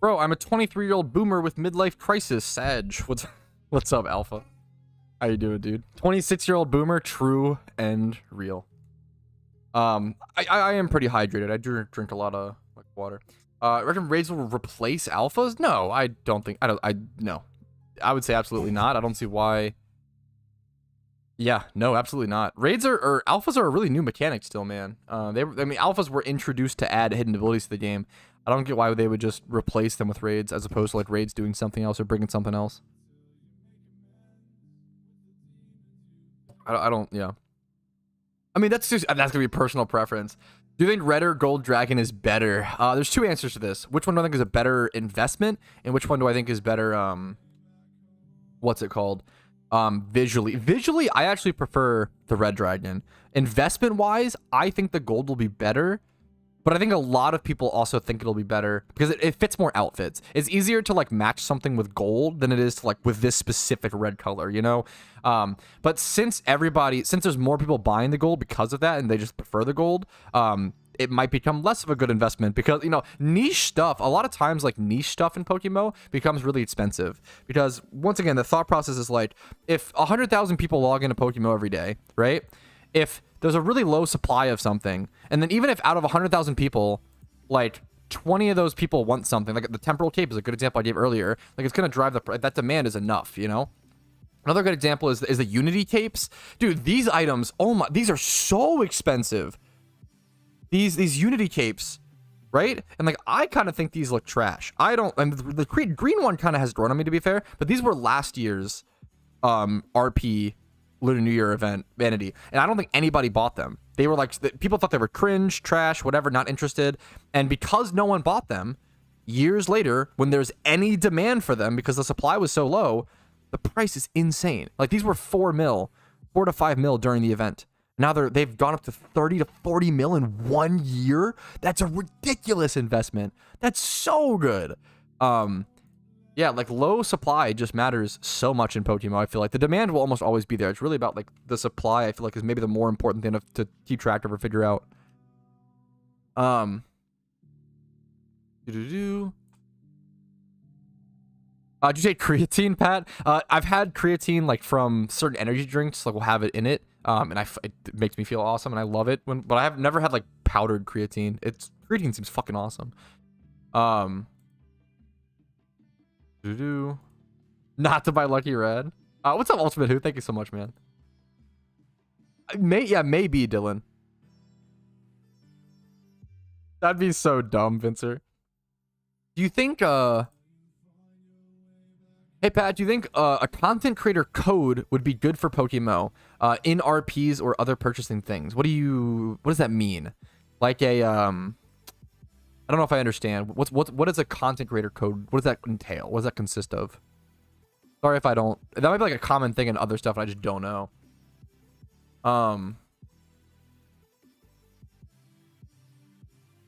Bro, I'm a 23-year-old boomer with midlife crisis. Sag. What's up, Alpha? How you doing, dude? 26-year-old boomer, true and real. I am pretty hydrated. I drink a lot of like water. Reckon raids will replace alphas? No, I don't think. No. I would say absolutely not. I don't see why. Yeah, no, absolutely not. Raids or alphas are a really new mechanic still, man. Alphas were introduced to add hidden abilities to the game. I don't get why they would just replace them with raids as opposed to like raids doing something else or bringing something else. Yeah. I mean, that's gonna be personal preference. Do you think red or gold dragon is better? There's two answers to this. Which one do I think is a better investment, and which one do I think is better? What's it called? Visually, I actually prefer the red dragon. Investment wise, I think the gold will be better. But I think a lot of people also think it'll be better because it fits more outfits. It's easier to like match something with gold than it is to like with this specific red color, you know? But since there's more people buying the gold because of that and they just prefer the gold, it might become less of a good investment because, you know, niche stuff, a lot of times like niche stuff in PokeMMO becomes really expensive because once again, the thought process is like, if 100,000 people log into PokeMMO every day, right? If there's a really low supply of something, and then even if out of 100,000 people, like 20 of those people want something, like the temporal cape is a good example I gave earlier, like it's going to drive that demand is enough, you know? Another good example is the Unity capes. Dude, these items, oh my, these are so expensive. These Unity capes, right? And like, I kind of think these look trash. And the green one kind of has grown on me to be fair, but these were last year's RP Lunar New Year event, Vanity, and I don't think anybody bought them. They were like, people thought they were cringe, trash, whatever, not interested. And because no one bought them, years later, when there's any demand for them because the supply was so low, the price is insane. Like these were 4 to 5 mil during the event. Now they've gone up to 30 to 40 mil in 1 year. That's a ridiculous investment. That's so good. Yeah, like low supply just matters so much in Pokemon. I feel like the demand will almost always be there. It's really about like the supply. I feel like is maybe the more important thing to keep track of or figure out. Did you say creatine, Pat? I've had creatine like from certain energy drinks. Like we'll have it in it, and it makes me feel awesome, and I love it. But I have never had like powdered creatine. Creatine seems fucking awesome. Not to buy Lucky Red. What's up, Ultimate Who? Thank you so much, man. Maybe, Dylan. That'd be so dumb, Vincer. Do you think, hey, Pat, do you think a content creator code would be good for PokeMMO in RPs or other purchasing things? What does that mean? Like I don't know if I understand. What is a content creator code? What does that entail? What does that consist of? Sorry if I don't. That might be like a common thing in other stuff, and I just don't know.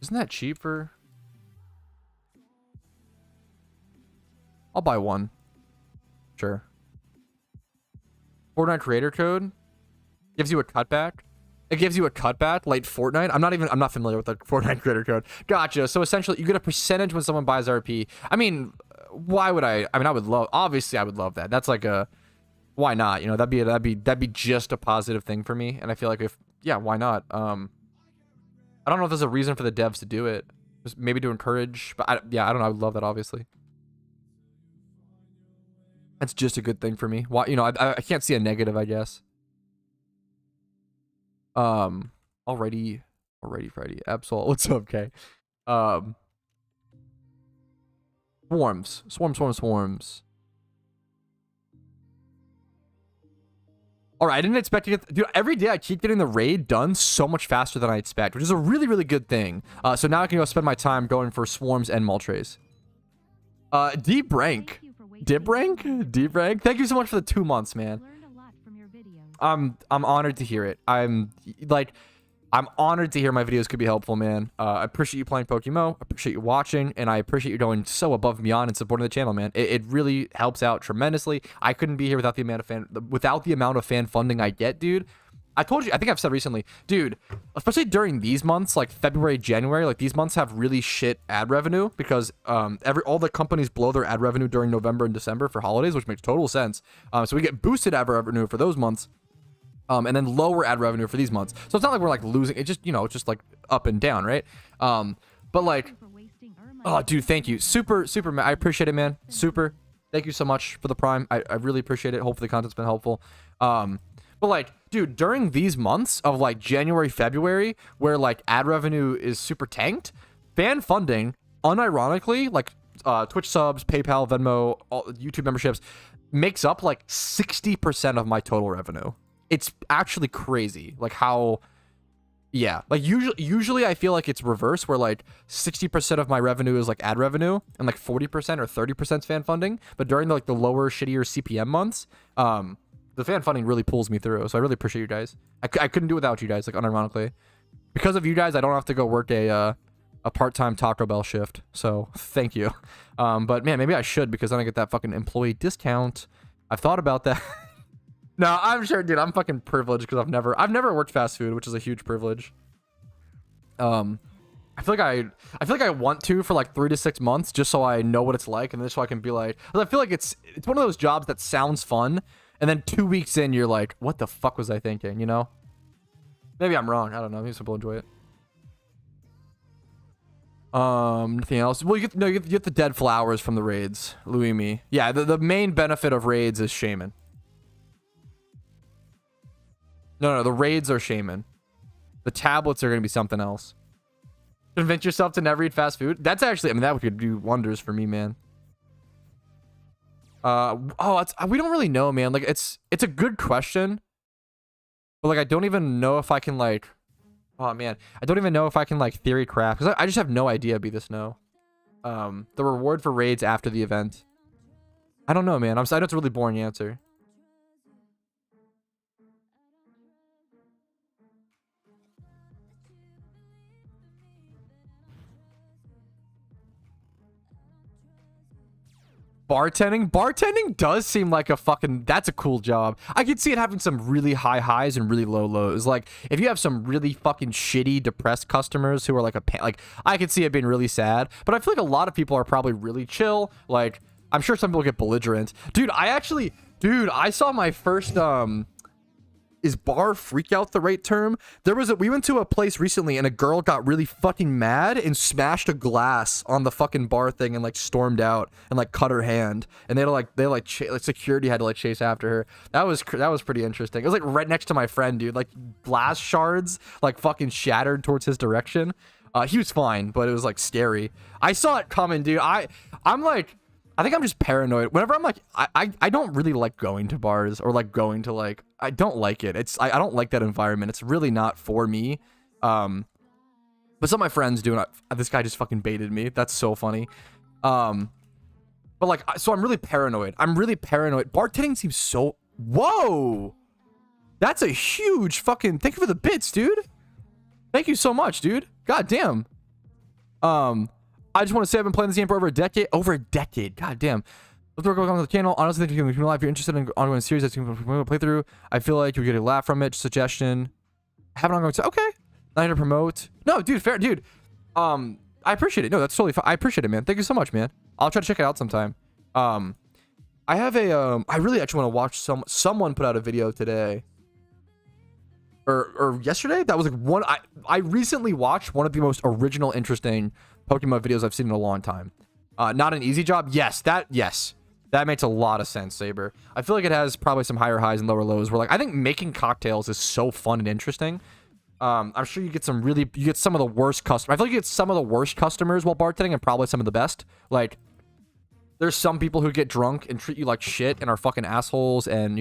Isn't that cheap for? I'll buy one. Sure. Fortnite creator code gives you a cutback. It gives you a cutback like Fortnite. I'm not familiar with the Fortnite creator code. Gotcha. So essentially you get a percentage when someone buys RP. I mean, why would I would love, obviously I would love that. That's like why not? You know, that'd be just a positive thing for me. And I feel like why not? I don't know if there's a reason for the devs to do it. Just maybe to encourage, but I don't know. I would love that, obviously. That's just a good thing for me. Why, you know, I can't see a negative, I guess. Alrighty, Friday. Absol, what's up, Kay? Swarms. Alright, I didn't expect to get, dude, every day I keep getting the raid done so much faster than I expect, which is a really, really good thing. So now I can go spend my time going for swarms and Moltres. Deep rank. Thank you so much for the 2 months, man. I'm honored to hear it. I'm honored to hear my videos could be helpful, man. I appreciate you playing PokeMMO. I appreciate you watching, and I appreciate you going so above and beyond and supporting the channel, man. It really helps out tremendously. I couldn't be here without the amount of fan funding I get, dude. I told you, I think I've said recently, dude, especially during these months, like February, January, like these months have really shit ad revenue because all the companies blow their ad revenue during November and December for holidays, which makes total sense. So we get boosted ad revenue for those months. And then lower ad revenue for these months. So it's not like we're like losing. It just, it's just like up and down, right? But like, oh, dude, thank you. Super, I appreciate it, man. Super. Thank you so much for the Prime. I really appreciate it. Hopefully the content's been helpful. But like, dude, during these months of like January, February, where like ad revenue is super tanked, fan funding, unironically, like Twitch subs, PayPal, Venmo, all, YouTube memberships, makes up like 60% of my total revenue. It's actually crazy, like how, yeah, like usually I feel like it's reverse, where like 60% of my revenue is like ad revenue and like 40% or 30% is fan funding. But during the, like the lower, shittier CPM months, the fan funding really pulls me through. So I really appreciate you guys. I couldn't do without you guys, like unironically. Because of you guys, I don't have to go work a part-time Taco Bell shift. So thank you. But man, maybe I should, because then I get that fucking employee discount. I've thought about that. No, I'm sure, dude. I'm fucking privileged because I've never worked fast food, which is a huge privilege. I feel like I want to for like 3 to 6 months, just so I know what it's like, and then so I can be like, 'cause I feel like it's one of those jobs that sounds fun, and then 2 weeks in, you're like, what the fuck was I thinking? You know? Maybe I'm wrong. I don't know. Maybe some people enjoy it. Nothing else. Well, you get the dead flowers from the raids, Luimi. Yeah, the main benefit of raids is shaman. No, the raids are shaman. The tablets are going to be something else. Convince yourself to never eat fast food? That's actually, I mean, that could do wonders for me, man. We don't really know, man. Like, it's a good question. But, like, I don't even know if I can, like... Oh, man. I don't even know if I can, like, theory craft. Because I just have no idea, Be This No. The reward for raids after the event. I don't know, man. I know it's a really boring answer. Bartending does seem like that's a cool job. I could see it having some really high highs and really low lows. Like, if you have some really fucking shitty, depressed customers who are like I could see it being really sad. But I feel like a lot of people are probably really chill. Like, I'm sure some people get belligerent. Dude, I saw my first, is bar freak out the right term? We went to a place recently and a girl got really fucking mad and smashed a glass on the fucking bar thing and like stormed out and like cut her hand, and security had to like chase after her. That was pretty interesting. It was like right next to my friend, dude. Like glass shards like fucking shattered towards his direction. He was fine, but it was like scary. I saw it coming, dude. I'm like, I think I'm just paranoid. Whenever I'm like, I don't really like going to bars or like going to like, I don't like it. I don't like that environment. It's really not for me. But some of my friends do, and this guy just fucking baited me. That's so funny. But like, so I'm really paranoid. Bartending seems so, whoa. That's a huge fucking, thank you for the bits, dude. Thank you so much, dude. God damn. I just want to say I've been playing this game for over a decade. God damn. Let's work on the channel. Honestly, think you can live. If you're interested in ongoing series that's going to play through, I feel like you get a laugh from it. Suggestion. Have an ongoing. Okay. Not to promote. No, dude. Fair, dude. I appreciate it. No, that's totally fine. I appreciate it, man. Thank you so much, man. I'll try to check it out sometime. I have a I really actually want to watch someone put out a video today. Or yesterday. That was like one. I recently watched one of the most original, interesting Pokemon videos I've seen in a long time. Not an easy job. Yes, that makes a lot of sense, Saber. I feel like it has probably some higher highs and lower lows. Where like I think making cocktails is so fun and interesting. I'm sure you get some of the worst customers. I feel like you get some of the worst customers while bartending and probably some of the best. Like, there's some people who get drunk and treat you like shit and are fucking assholes and,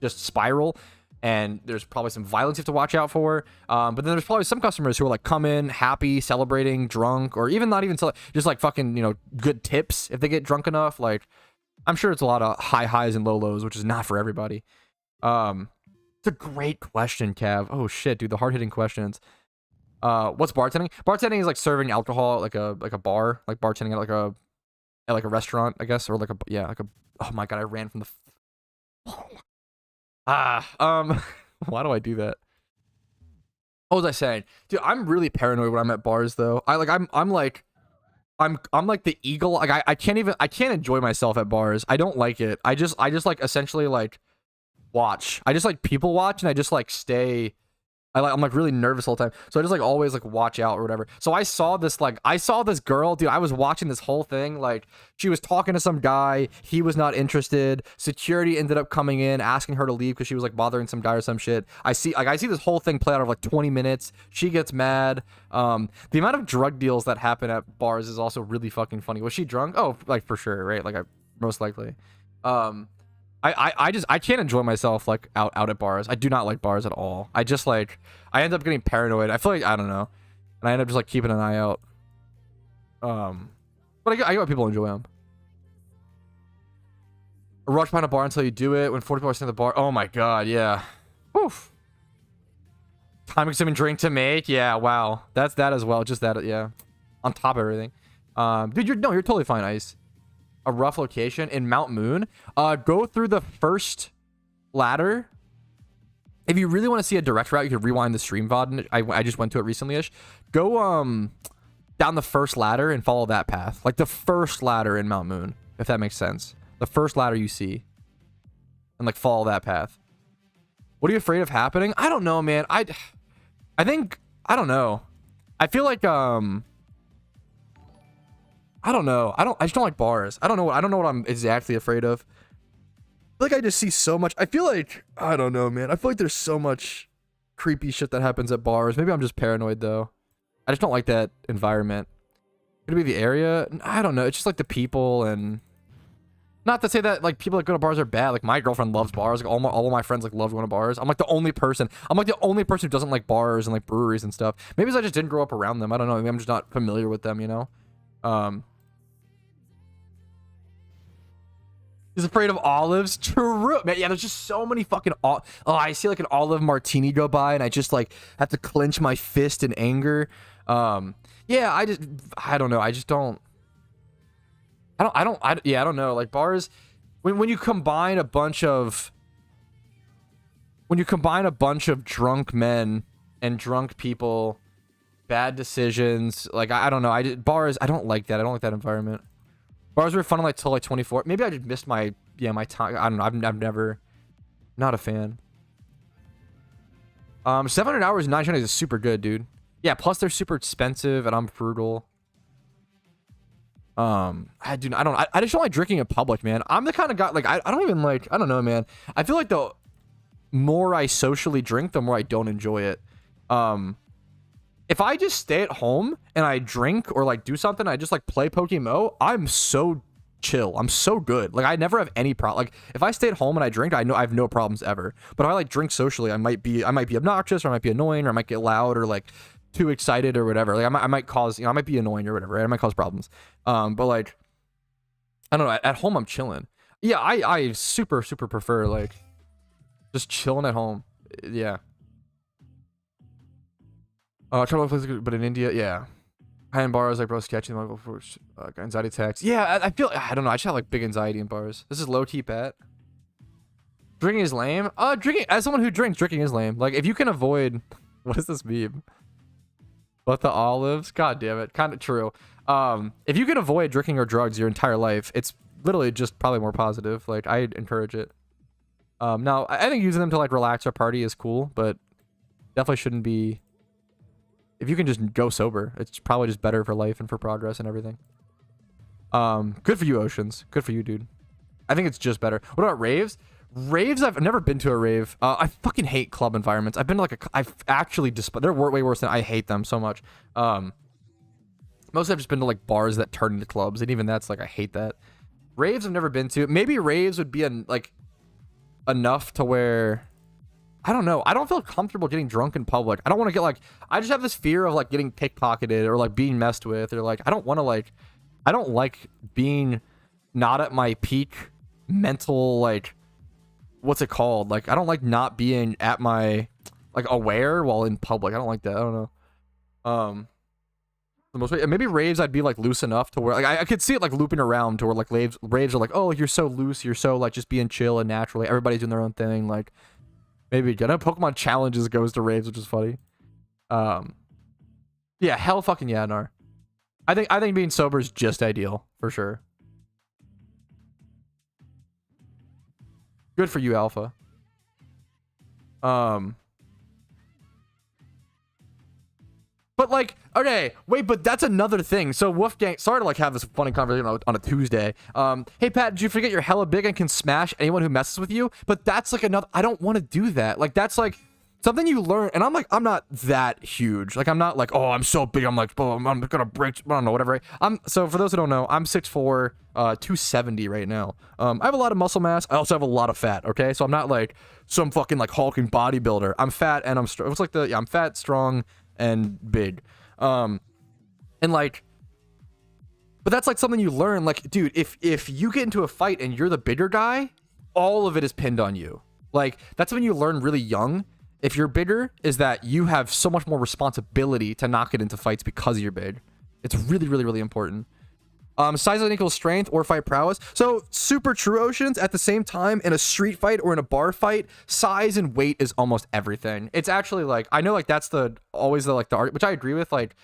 just spiral. And there's probably some violence you have to watch out for. But then there's probably some customers who are like come in happy, celebrating, drunk, or even not even just like fucking, good tips if they get drunk enough. Like, I'm sure it's a lot of high highs and low lows, which is not for everybody. It's a great question, Cav. Oh shit, dude, the hard-hitting questions. What's bartending? Bartending is like serving alcohol at like a bar, like bartending at like a restaurant, I guess, or oh my god, I ran from the Why do I do that? What was I saying? Dude, I'm really paranoid when I'm at bars though. I'm like the eagle. Like I can't enjoy myself at bars. I don't like it. I just like essentially like watch. I just like people watch, and I just like stay. I'm like really nervous all the time, so I just like always like watch out or whatever. So I saw this girl, dude. I was watching this whole thing. Like she was talking to some guy, he was not interested. Security ended up coming in asking her to leave because she was like bothering some guy or some shit. I see this whole thing play out over like 20 minutes. She gets mad. The amount of drug deals that happen at bars is also really fucking funny. Was she drunk? Oh, like for sure, right? Like most likely. I can't enjoy myself like out at bars. I do not like bars at all. I end up getting paranoid. I feel like, I don't know, and I end up just like keeping an eye out. But I get why people enjoy them. A rush behind a bar until you do it when 40 people are sitting at the bar. Oh my god, yeah. Oof. Time consuming drink to make. Yeah, wow. That's that as well. Just that, yeah. On top of everything. Dude, you're totally fine, Ice. A rough location in Mount Moon. Go through the first ladder. If you really want to see a direct route, you could rewind the stream VOD. I just went to it recently-ish. Go down the first ladder and follow that path. Like the first ladder in Mount Moon, if that makes sense. The first ladder you see. And like follow that path. What are you afraid of happening? I don't know, man. I think, I don't know. I feel like I don't know. I just don't like bars. I don't know what I'm exactly afraid of. I feel like I just see so much. I feel like, I don't know, man. I feel like there's so much creepy shit that happens at bars. Maybe I'm just paranoid though. I just don't like that environment. Could it be the area? I don't know. It's just like the people, and not to say that like people that go to bars are bad. Like my girlfriend loves bars. Like all of my friends like love going to bars. I'm like the only person who doesn't like bars and like breweries and stuff. Maybe it's I just didn't grow up around them. I don't know. Maybe I'm just not familiar with them, you know? He's afraid of olives. True, man. Yeah, there's just so many fucking. Oh, I see like an olive martini go by, and I just like have to clench my fist in anger. Yeah, I don't know. I just don't. Yeah, I don't know. Like bars, when you combine a bunch of drunk men and drunk people, bad decisions. Like I don't know. Bars. I don't like that. I don't like that environment. Bars were fun like till like 24. Maybe I just missed my time. I don't know. I've never, not a fan. 700 hours, 900 is super good, dude. Yeah, plus they're super expensive and I'm frugal. I just don't like drinking in public, man. I'm the kind of guy like I don't even like, I don't know, man. I feel like the more I socially drink, the more I don't enjoy it. If I just stay at home and I drink or like do something, I just like play PokeMMO, I'm so chill. I'm so good. Like I never have any problem. Like if I stay at home and I drink, I know I have no problems ever. But if I like drink socially, I might be obnoxious, or I might be annoying, or I might get loud, or like too excited or whatever. Like I might cause, I might be annoying or whatever, right? I might cause problems. But like, I don't know, at home I'm chilling. Yeah, I super prefer like just chilling at home. Yeah. But in India, yeah. High-end bars, like, bro, sketchy, anxiety attacks. Yeah, I feel, I don't know, I just have, like, big anxiety in bars. This is low-key, Pat. Drinking is lame? As someone who drinks, drinking is lame. Like, if you can avoid, what is this meme? What, the olives? God damn it, kind of true. If you can avoid drinking or drugs your entire life, it's literally just probably more positive. Like, I encourage it. Now, I think using them to, like, relax or party is cool, but definitely shouldn't be. If you can just go sober, it's probably just better for life and for progress and everything. Good for you, Oceans. Good for you, dude. I think it's just better. What about raves? Raves, I've never been to a rave. I fucking hate club environments. I've been to like I've actually they're way worse than I hate them so much. Mostly I've just been to like bars that turn into clubs, and even that's like I hate that. Raves I've never been to. Maybe raves would be like enough to where, I don't know. I don't feel comfortable getting drunk in public. I don't want to get like, I just have this fear of like getting pickpocketed or like being messed with, or like, I don't like being not at my peak mental, like, what's it called? Like, I don't like not being at my, like, aware while in public. I don't like that. I don't know. Maybe raves I'd be like loose enough to where like I could see it like looping around to where like raves are like, oh, you're so loose, you're so like just being chill and naturally everybody's doing their own thing, like Maybe again. Pokemon challenges goes to raves, which is funny. Yeah, hell fucking yeah, Nar. I think being sober is just ideal for sure. Good for you, Alpha. But like, okay, wait, but that's another thing. So Wolfgang, sorry to like have this funny conversation on a Tuesday. Hey Pat, did you forget you're hella big and can smash anyone who messes with you? But that's like another, I don't want to do that. Like that's like something you learn, and I'm like, I'm not that huge. Like I'm not like, oh, I'm so big, I'm like, oh, I'm gonna break, I don't know, whatever. So for those who don't know, I'm 6'4", 270 right now. I have a lot of muscle mass. I also have a lot of fat, okay? So I'm not like some fucking like hulking bodybuilder. I'm fat and I'm strong. It's like I'm fat, strong, and big. And like, but that's like something you learn. Like, dude, if you get into a fight and you're the bigger guy, all of it is pinned on you. Like, that's something you learn really young. If you're bigger, is that you have so much more responsibility to not get into fights because you're big. It's really, really, really important. Size doesn't equal strength or fight prowess. So super true, Oceans. At the same time, in a street fight or in a bar fight, size and weight is almost everything. It's actually like, I know like that's always the art, which I agree with. Like,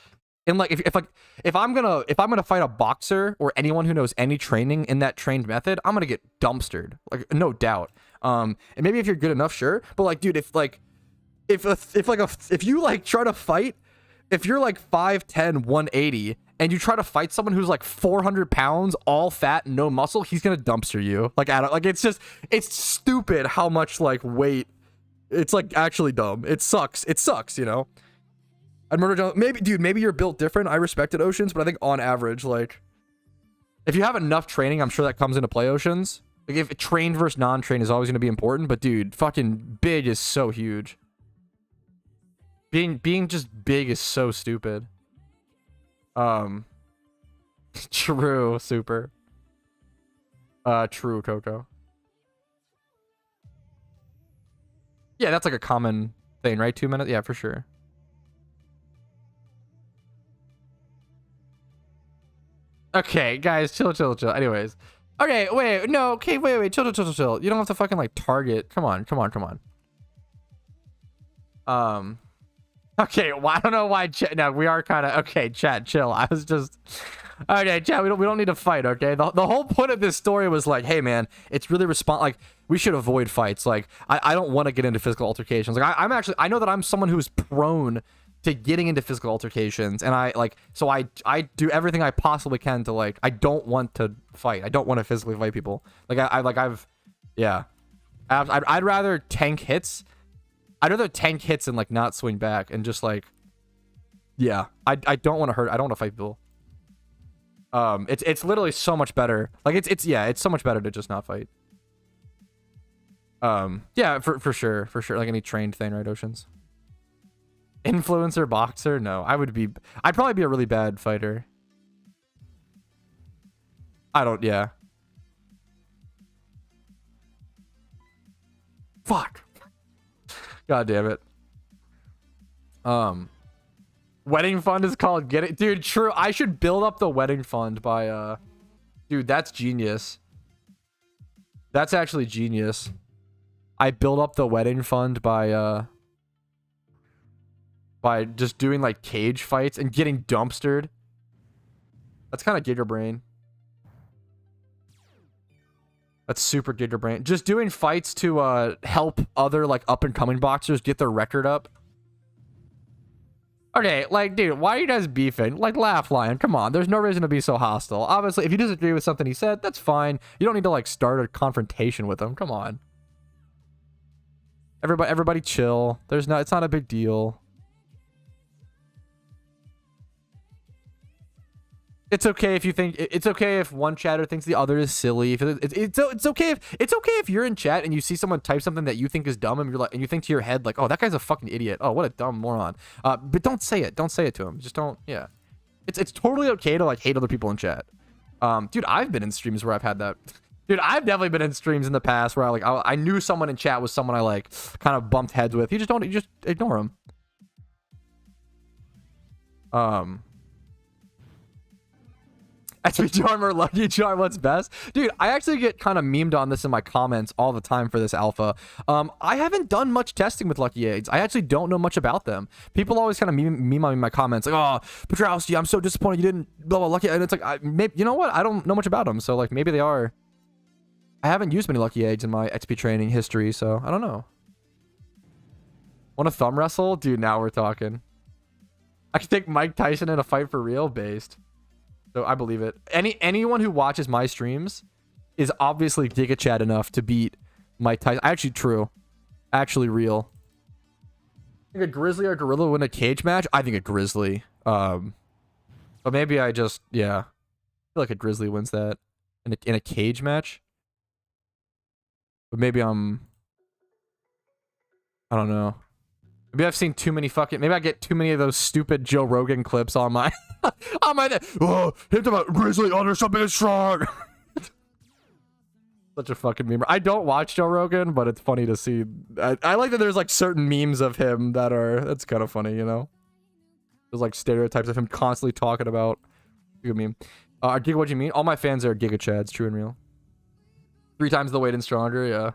in like if I'm gonna fight a boxer or anyone who knows any training in that trained method, I'm gonna get dumpstered, like no doubt. And maybe if you're good enough, sure. But like, dude, if you like try to fight, if you're like 5'10", 180, and you try to fight someone who's like 400 pounds, all fat, no muscle, he's gonna dumpster you. Like, it's stupid how much like weight. It's like actually dumb. It sucks. It sucks, you know. I'd murder maybe you're built different. I respect it, Oceans, but I think on average, like, if you have enough training, I'm sure that comes into play, Oceans. Like, if trained versus non-trained is always gonna be important, but dude, fucking big is so huge. Being just big is so stupid. True, super. True, Coco. Yeah, that's like a common thing, right? 2 minutes? Yeah, for sure. Okay, guys, chill. Anyways. Okay, wait, no, okay, wait, chill. You don't have to fucking like target. Come on. Okay, well, I don't know why. No, we are kind of okay. Chat, chill. I was just okay. Chat, we don't need to fight. Okay, the whole point of this story was like, hey man, it's really like we should avoid fights. Like I don't want to get into physical altercations. Like I know that I'm someone who's prone to getting into physical altercations, and I do everything I possibly can to like I don't want to fight. I don't want to physically fight people. Like I'd rather tank hits. I'd rather tank hits and like not swing back and just like, yeah, I don't want to hurt. I don't want to fight people. It's literally so much better. Like it's so much better to just not fight. Yeah, for sure. Like any trained thing, right, Oceans? Influencer boxer? No, I'd probably be a really bad fighter. Yeah. Fuck. God damn it. Wedding fund is called Get It. Dude, true. I should build up the wedding fund by dude, that's genius. That's actually genius. I build up the wedding fund by just doing like cage fights and getting dumpstered. That's kind of Giga Brain. That's super Giga Brain. Just doing fights to help other like up and coming boxers get their record up. Okay, like, dude, why are you guys beefing? Like, laugh, Lion. Come on, there's no reason to be so hostile. Obviously, if you disagree with something he said, that's fine. You don't need to like start a confrontation with him. Come on. Everybody chill. It's not a big deal. It's okay if you think it's okay if one chatter thinks the other is silly. If it's okay if you're in chat and you see someone type something that you think is dumb and you're like, and you think to your head like, oh, that guy's a fucking idiot. Oh, what a dumb moron. But don't say it. Don't say it to him. Just don't. Yeah, it's totally okay to like hate other people in chat. Dude, I've been in streams where I've had that. Dude, I've definitely been in streams in the past where I knew someone in chat was someone I like kind of bumped heads with. You just ignore them. XP Charm or Lucky Charm, what's best? Dude, I actually get kind of memed on this in my comments all the time for this alpha. I haven't done much testing with Lucky Eggs. I actually don't know much about them. People always kind of meme on me in my comments, like, oh, Patrouski, I'm so disappointed you didn't blah, blah, Lucky. And it's like, maybe, you know what? I don't know much about them. So, like, maybe they are. I haven't used many Lucky Eggs in my XP training history, so I don't know. Want a thumb wrestle? Dude, now we're talking. I could take Mike Tyson in a fight for real based. So I believe it. Anyone who watches my streams is obviously Giga Chad enough to beat Mike Tyson. Actually, true. Actually, real. I think a grizzly or gorilla win a cage match. I think a grizzly. But maybe I just yeah. I feel like a grizzly wins that in a cage match. But maybe I don't know. Maybe I've seen too many fucking... Maybe I get too many of those stupid Joe Rogan clips on my... on my... Oh, hit them out. Grizzly under something is strong. Such a fucking meme. I don't watch Joe Rogan, but it's funny to see. I like that there's like certain memes of him that are... That's kind of funny, you know? There's like stereotypes of him constantly talking about... Good meme. Giga, what do you mean? All my fans are Giga Chads, true and real. 3 times the weight and stronger, yeah.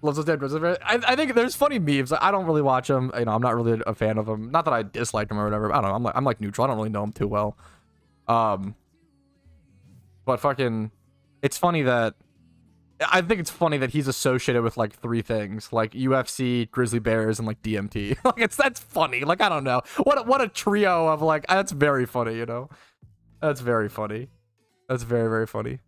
Loves those dead brothers. I think there's funny memes. I don't really watch them. You know, I'm not really a fan of them. Not that I dislike them or whatever. I don't know. I'm like neutral. I don't really know them too well. But fucking, it's funny that I think it's funny that he's associated with like 3 things, like UFC, Grizzly Bears, and like DMT. Like that's funny. Like I don't know. What a trio of like. That's very funny. You know, that's very funny. That's very, very funny.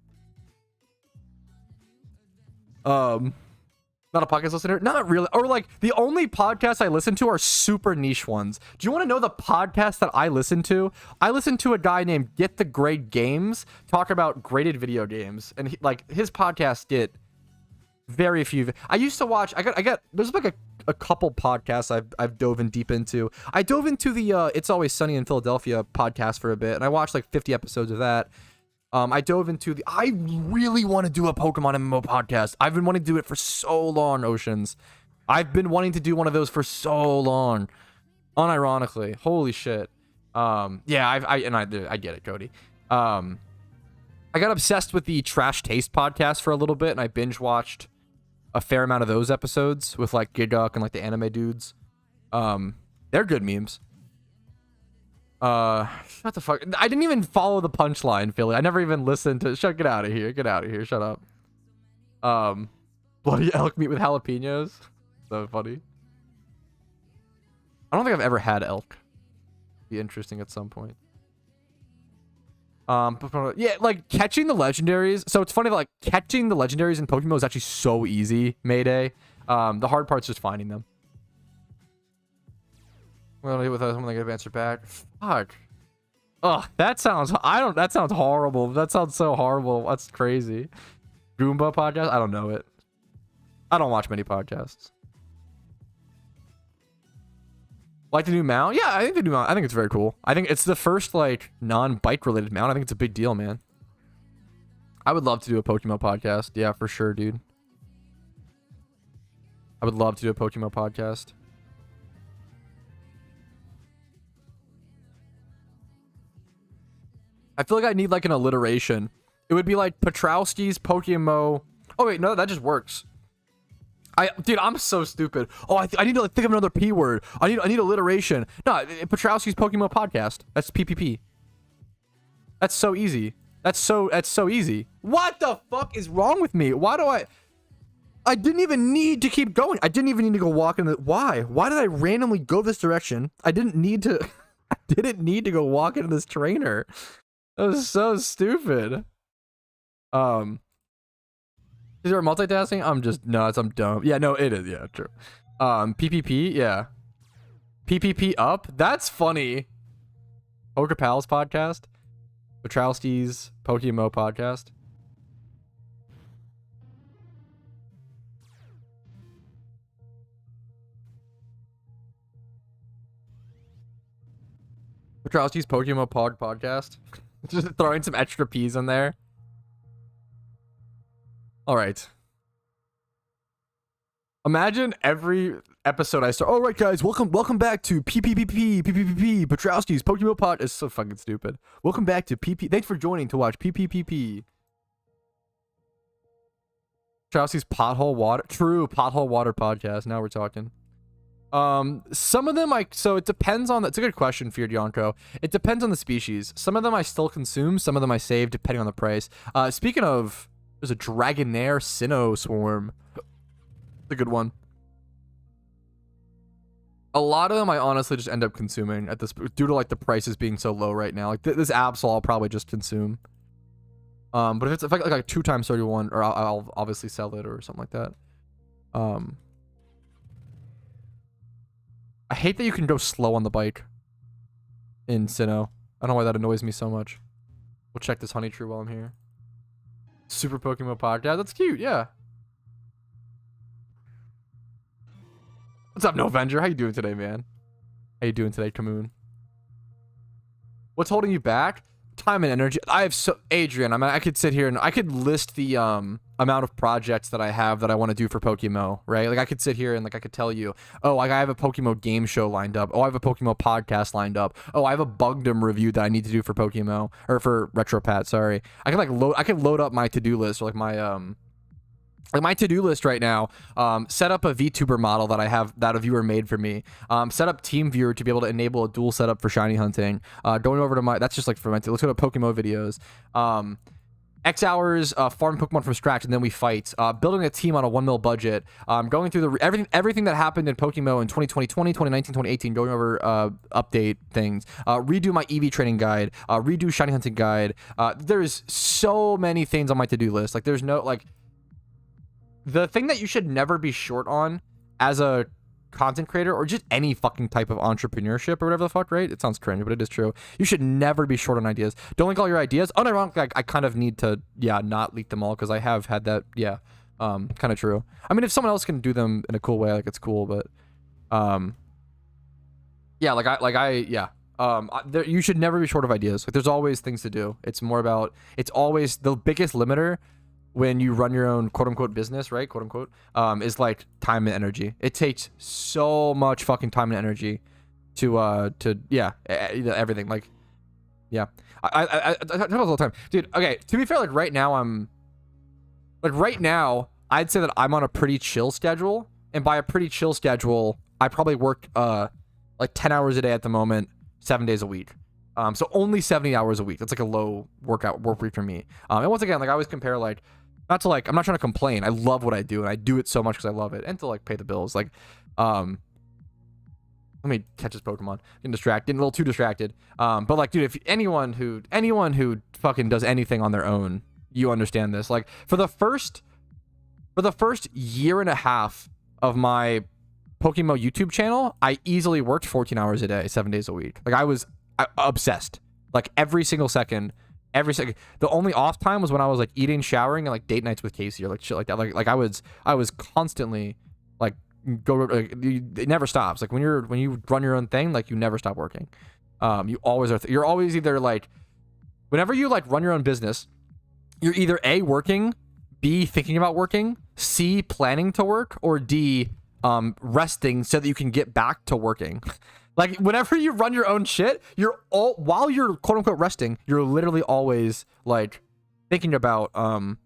Not a podcast listener? Not really. Or like the only podcasts I listen to are super niche ones. Do you want to know the podcast that I listen to? I listen to a guy named Get the Grade Games talk about graded video games, and like his podcasts get very few. I used to watch. I got. There's like a couple podcasts I've dove in deep into. I dove into the It's Always Sunny in Philadelphia podcast for a bit, and I watched like 50 episodes of that. I dove into the... I really want to do a Pokemon MMO podcast. I've been wanting to do it for so long, Oceans. I've been wanting to do one of those for so long. Unironically. Holy shit. Yeah, I get it, Cody. I got obsessed with the Trash Taste podcast for a little bit, and I binge watched a fair amount of those episodes with like Gigguk and like the anime dudes. They're good memes. Shut the fuck. I didn't even follow the punchline, Philly. I never even listened to... Get out of here. Get out of here. Shut up. Bloody elk meat with jalapenos. So funny. I don't think I've ever had elk. Be interesting at some point. Yeah, like catching the legendaries. So it's funny that like catching the legendaries in PokeMMO is actually so easy, Mayday. The hard part's just finding them. Well, with us, I'm gonna get answer back. Fuck. Ugh, that sounds... That sounds horrible. That sounds so horrible. That's crazy. Goomba podcast? I don't know it. I don't watch many podcasts. Like the new mount? Yeah, I think the new mount... I think it's very cool. I think it's the first, like, non-bike related mount. I think it's a big deal, man. I would love to do a PokeMMO podcast. Yeah, for sure, dude. I would love to do a PokeMMO podcast. I feel like I need like an alliteration. It would be like Patrouski's PokeMMO. Oh wait, no, that just works. Dude, I'm so stupid. Oh, I need to like think of another P word. I need alliteration. No, Patrouski's PokeMMO podcast. That's PPP. That's so easy. That's so easy. What the fuck is wrong with me? Why do I didn't even need to keep going. I didn't even need to go walk in the... Why? Why did I randomly go this direction? I didn't need to... I didn't need to go walk into this trainer. That was so stupid. Is there multitasking? I'm just nuts. I'm dumb. Yeah, no, it is. Yeah, true. PPP, yeah. PPP up? That's funny. Poker Pals podcast. Patrouski's PokeMMO podcast. Patrouski's PokeMMO podcast. Just throwing some extra P's in there. All right. Imagine every episode I start. All right, guys, welcome back to PPPP Patrouski's PokeMMO Pod. It's so fucking stupid. Welcome back to PP. Thanks for joining to watch PPPP. Patrouski's Pothole Water. True, Pothole Water podcast. Now we're talking. Some of them so it depends on. It's a good question, Feared Yonko. It depends on the species. Some of them I still consume. Some of them I save depending on the price. Speaking of, there's a Dragonair Sinnoh Swarm. It's a good one. A lot of them I honestly just end up consuming at this due to like the prices being so low right now. Like this Absol I'll probably just consume. But if it's like 2 times 31, or I'll obviously sell it or something like that. I hate that you can go slow on the bike in Sinnoh. I don't know why that annoys me so much. We'll check this Honey True while I'm here. Super PokeMMO Podcast. That's cute, yeah. What's up, Novenger? How you doing today, man? How you doing today, Kamoon? What's holding you back? Time and energy. Adrian, I mean, I could sit here and I could list the amount of projects that I have that I want to do for PokeMMO, right? Like I could sit here and like I could tell you, oh, like I have a PokeMMO game show lined up. Oh, I have a PokeMMO podcast lined up. Oh, I have a Bugdom review that I need to do for PokeMMO or for RetroPat. Sorry, I can load up my to-do list or like my to-do list right now. Set up a VTuber model that I have that a viewer made for me. Set up TeamViewer to be able to enable a dual setup for shiny hunting. Going over to that's just like for my, let's go to PokeMMO videos. X hours, farm Pokemon from scratch, and then we fight. Building a team on a 1 mil budget. Going through everything that happened in PokeMMO in 2020, 2019, 2018. Going over update things. Redo my EV training guide. Redo shiny hunting guide. There's so many things on my to-do list. Like there's no like. The thing that you should never be short on as a content creator or just any fucking type of entrepreneurship or whatever the fuck, right? It sounds cringe, but it is true. You should never be short on ideas. Don't leak all your ideas. Unironically, I kind of need to, not leak them all because I have had that, kind of true. I mean, if someone else can do them in a cool way, like it's cool, but, you should never be short of ideas. Like there's always things to do. It's always the biggest limiter when you run your own quote-unquote business, right, quote-unquote, is like time and energy. It takes so much fucking time and energy to everything. Like, I talk about it all the time. Dude, okay, to be fair, like right now, I'd say that I'm on a pretty chill schedule. And by a pretty chill schedule, I probably work like 10 hours a day at the moment, 7 days a week. So only 70 hours a week. That's like a low work week for me. And once again, like I always compare like, I'm not trying to complain. I love what I do and I do it so much because I love it and to like pay the bills. Like, let me catch this Pokemon. Getting a little too distracted. But like, dude, if anyone who fucking does anything on their own, you understand this. Like for the first year and a half of my PokeMMO YouTube channel, I easily worked 14 hours a day, 7 days a week. Like I was obsessed. Like every single second. The only off time was when I was like eating, showering, and like date nights with Casey or like shit like that. Like I was constantly like it never stops. Like when you run your own thing, like you never stop working. You always are. You're always either like, whenever you like run your own business, you're either A, working, B, thinking about working, C, planning to work, or D, resting so that you can get back to working. Like whenever you run your own shit, while you're quote unquote resting, you're literally always like thinking about, I'm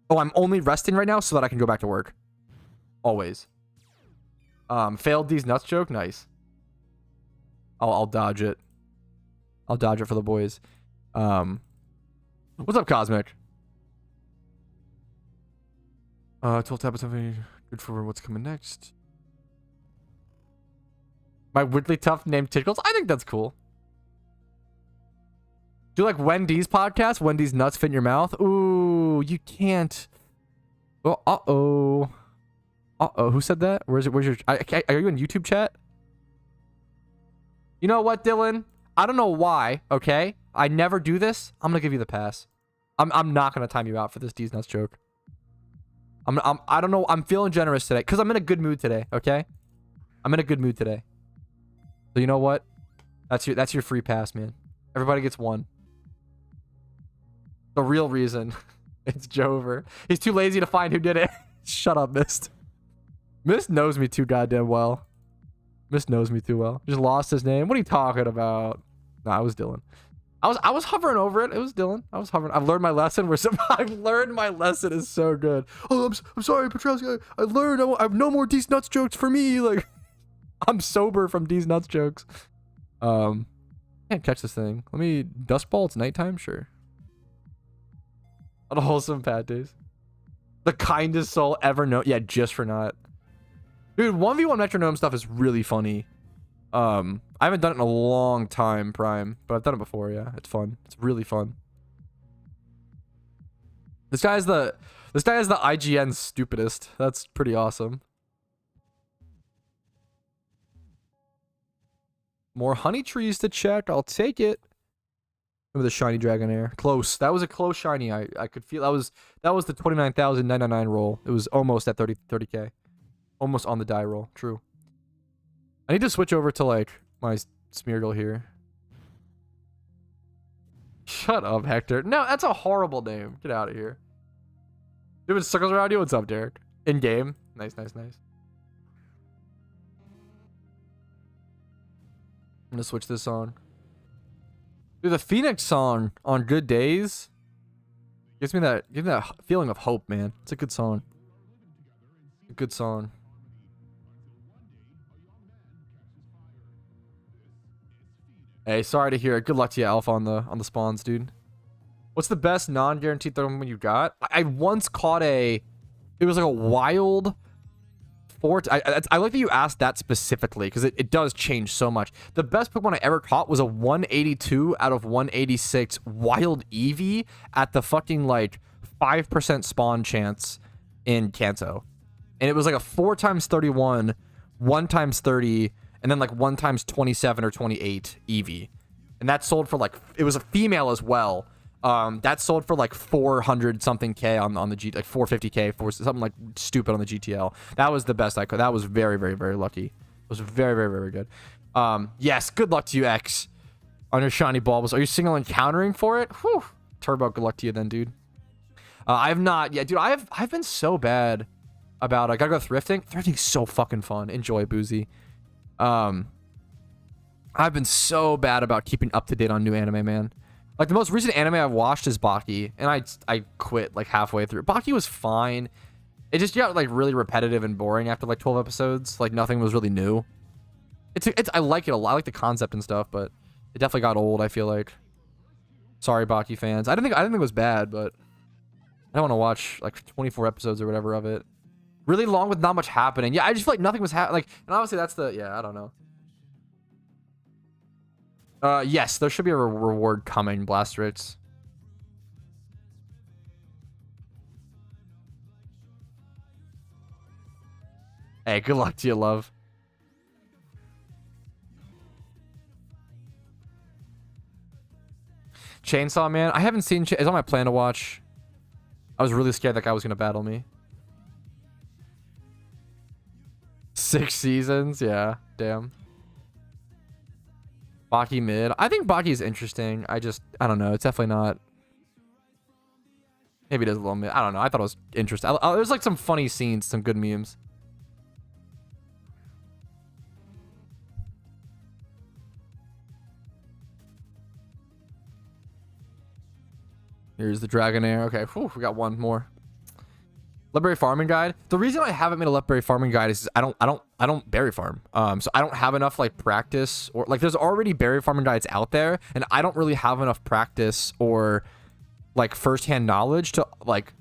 only resting right now so that I can go back to work. Always. Failed these nuts joke. Nice. I'll dodge it. I'll dodge it for the boys. What's up, Cosmic? 12 tab something good for what's coming next. My weirdly tough name tickles. I think that's cool. Do you like Wendy's podcast? Wendy's nuts fit in your mouth? Ooh, you can't. Oh, uh-oh. Uh-oh, who said that? Where's your... are you in YouTube chat? You know what, Dylan? I don't know why, okay? I never do this. I'm gonna give you the pass. I'm not gonna time you out for this D's nuts joke. I don't know. I'm feeling generous today because I'm in a good mood today, okay? I'm in a good mood today. So you know what? That's your free pass, man. Everybody gets one. The real reason. It's Jover. He's too lazy to find who did it. Shut up, Mist. Miss knows me too goddamn well. Miss knows me too well. Just lost his name. What are you talking about? Nah, it was Dylan. I was hovering over it. It was Dylan. I was hovering. I've learned my lesson. I've learned my lesson is so good. Oh, I'm sorry, Patrouski. I learned. I have no more D's nuts jokes for me. Like, I'm sober from D's nuts jokes. Can't catch this thing. Let me dust ball. It's nighttime. Sure. Unwholesome bad days. The kindest soul ever known. Yeah, just for not. Dude, 1v1 metronome stuff is really funny. I haven't done it in a long time, Prime, but I've done it before. Yeah, it's fun. It's really fun. This guy is the IGN stupidest. That's pretty awesome. More honey trees to check. I'll take it. With a shiny Dragonair. Close. That was a close shiny. I could feel that was the 29,999 roll. It was almost at 30k. Almost on the die roll. True. I need to switch over to like my Smeargle here. Shut up, Hector. No, that's a horrible name. Get out of here. Doing circles around you. What's up, Derek? In game. Nice, nice, nice. I'm gonna switch this on. Dude, the Phoenix song on good days gives me that feeling of hope, man. It's a good song. A good song. Hey, sorry to hear it. Good luck to you, Alpha, on the spawns, dude. What's the best non-guaranteed thermal you got? I once caught it was like a wild fort. I like that you asked that specifically because it does change so much. The best Pokemon I ever caught was a 182 out of 186 wild Eevee at the fucking like 5% spawn chance in Kanto. And it was like a 4x31, 1x30, and then like 1x27 or 28 Eevee. And that sold for like, it was a female as well. That sold for like 400 something K on the G, like 450K for something like stupid on the GTL. That was the best I could. That was very, very, very lucky. It was very, very, very good. Yes, good luck to you, X. On your shiny bulbs. Are you single encountering for it? Whew. Turbo, good luck to you then, dude. I have not yet, dude. I've been so bad about I gotta go thrifting. Thrifting's so fucking fun. Enjoy, Boozy. I've been so bad about keeping up to date on new anime, man. Like, the most recent anime I've watched is Baki, and I quit, like, halfway through. Baki was fine. It just got, like, really repetitive and boring after, like, 12 episodes. Like, nothing was really new. I like it a lot. I like the concept and stuff, but it definitely got old, I feel like. Sorry, Baki fans. I didn't think it was bad, but I don't want to watch, like, 24 episodes or whatever of it. Really long with not much happening. Yeah, I just feel like nothing was happening. Like, and obviously that's the... Yeah, I don't know. Yes, there should be a reward coming, Blastoise. Hey, good luck to you, love. Chainsaw Man. I haven't seen... It's on my plan to watch. I was really scared that guy was going to battle me. 6 seasons? Yeah, damn. Baki mid. I think Baki is interesting. I don't know. It's definitely not. Maybe it is a little mid. I don't know. I thought it was interesting. There's like some funny scenes, some good memes. Here's the Dragonair. Okay, whew, we got one more. Legendary farming guide. The reason I haven't made a legendary farming guide is I don't berry farm. So I don't have enough like practice or like there's already berry farming guides out there, and I don't really have enough practice or like firsthand knowledge to like.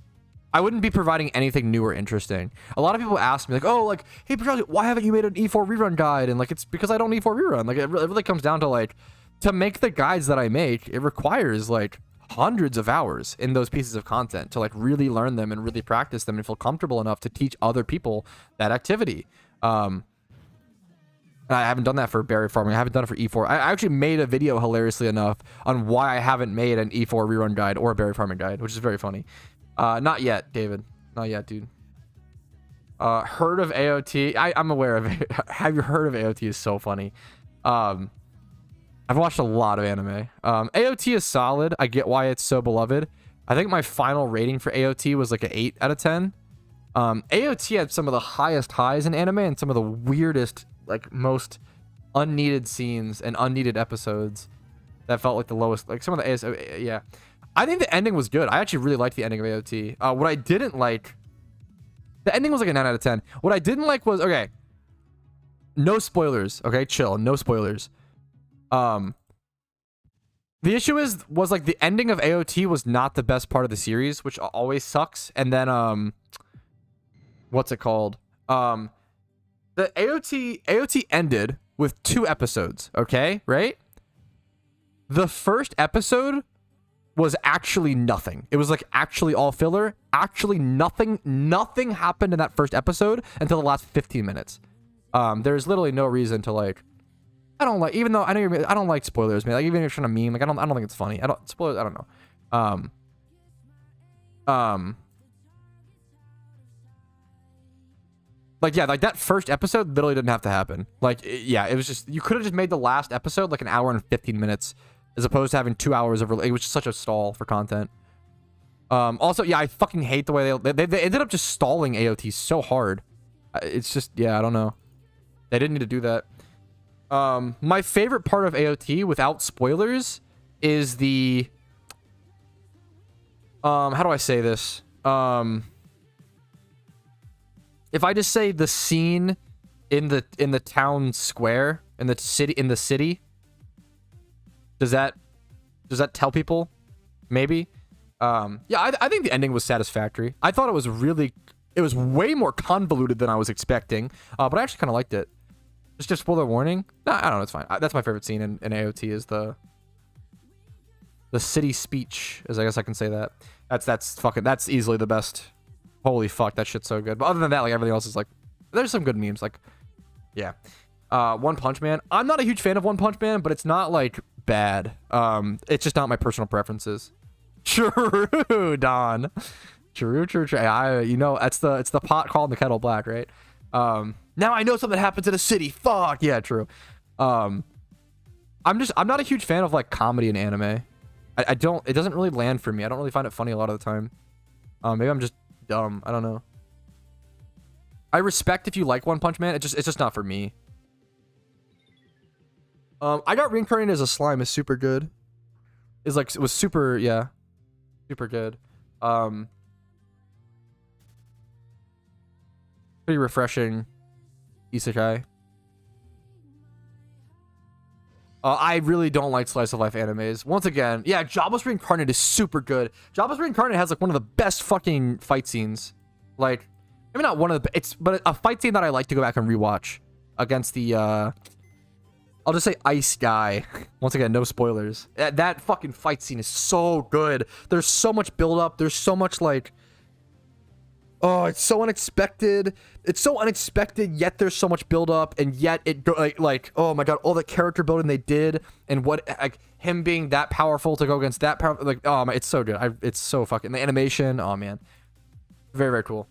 I wouldn't be providing anything new or interesting. A lot of people ask me like, oh, like, hey, Patrouski, why haven't you made an E4 rerun guide? And like, it's because I don't E4 rerun. Like, it really comes down to like, to make the guides that I make, it requires like hundreds of hours in those pieces of content to like really learn them and really practice them and feel comfortable enough to teach other people that activity. And I haven't done that for berry farming. I haven't done it for E4. I actually made a video, hilariously enough, on why I haven't made an E4 rerun guide or a berry farming guide, which is very funny. Not yet, David. Not yet, dude. Heard of AOT? I'm aware of it. Have you heard of AOT? Is so funny. I've watched a lot of anime. AOT is solid. I get why it's so beloved. I think my final rating for AOT was like an 8 out of 10. AOT had some of the highest highs in anime and some of the weirdest, like most unneeded scenes and unneeded episodes that felt like the lowest. Like some of the yeah. I think the ending was good. I actually really liked the ending of AOT. What I didn't like, the ending was like a 9 out of 10. What I didn't like was, okay, no spoilers. Okay, chill. No spoilers. The issue was like the ending of AOT was not the best part of the series, which always sucks. And then what's it called? The AOT ended with 2 episodes. Okay, right? The first episode was actually nothing. It was like actually all filler. Actually nothing happened in that first episode until the last 15 minutes. There's literally no reason to like, I don't like, even though I know I don't like spoilers, man. Like even if you're trying to meme, like I don't think it's funny. Spoilers, I don't know. Like yeah, like that first episode literally didn't have to happen. Like yeah, it was just, you could have just made the last episode like an hour and 15 minutes as opposed to having 2 hours of, it was just such a stall for content. Also, yeah, I fucking hate the way they ended up just stalling AOT so hard. It's just, yeah, I don't know. They didn't need to do that. My favorite part of AOT without spoilers is the, how do I say this? If I just say the scene in the town square, in the city, does that tell people? Maybe. Yeah, I think the ending was satisfactory. I thought it was way more convoluted than I was expecting, but I actually kind of liked it. Just spoiler warning. No, I don't know. It's fine. That's my favorite scene in AOT is the city speech, as I guess I can say that. That's easily the best. Holy fuck, that shit's so good. But other than that, like everything else is like, there's some good memes. Like, yeah. One Punch Man. I'm not a huge fan of One Punch Man, but it's not like bad. It's just not my personal preferences. True, Don. True. You know, it's the pot calling the kettle black, right? Now I know something happens in a city. Fuck yeah, true. I'm not a huge fan of like comedy in anime. It doesn't really land for me. I don't really find it funny a lot of the time. Maybe I'm just dumb. I don't know. I respect if you like One Punch Man. It's just not for me. I Got Reincarnated as a Slime is super good. It was super, yeah, super good. Pretty refreshing isekai. I really don't like slice of life animes. Once again, yeah, Jobless Reincarnated is super good. Jobless Reincarnated has like one of the best fucking fight scenes. Like, maybe not one of the, but a fight scene that I like to go back and rewatch against the I'll just say Ice Guy. Once again, no spoilers. That fucking fight scene is so good. There's so much build up. There's so much like, oh, it's so unexpected. It's so unexpected, yet there's so much build up, and yet it like oh my god, all the character building they did, and what like him being that powerful to go against that power, like oh my, it's so good. It's so fucking, the animation, oh man, very very cool.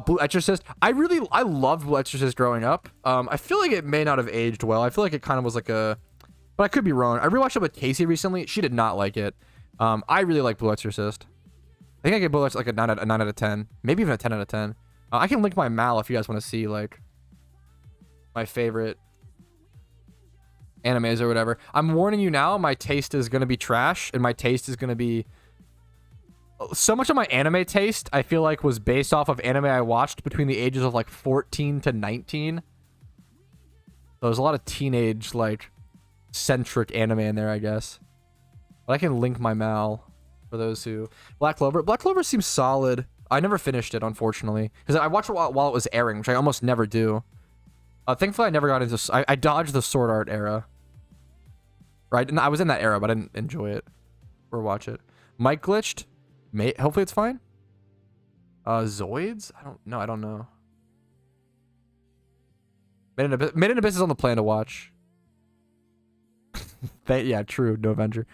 Blue Exorcist. I loved Blue Exorcist growing up. I feel like it may not have aged well. I feel like it kind of was like a, but I could be wrong. I rewatched it with Casey recently. She did not like it. I really like Blue Exorcist. I think I gave Blue Exorcist like a 9 out of 10. Maybe even a 10 out of 10. I can link my mal if you guys want to see like my favorite animes or whatever. I'm warning you now, my taste is going to be trash, and my taste is going to be, so much of my anime taste, I feel like, was based off of anime I watched between the ages of like 14 to 19. So there's a lot of teenage, like, centric anime in there, I guess. But I can link my mal for those who... Black Clover. Black Clover seems solid. I never finished it, unfortunately. Because I watched it while it was airing, which I almost never do. Thankfully, I never got into... I dodged the Sword Art era. Right? And I was in that era, but I didn't enjoy it or watch it. Mic glitched. Hopefully it's fine. Zoids? I don't know. Made in Abyss is on the plan to watch. Yeah, true. No Avenger.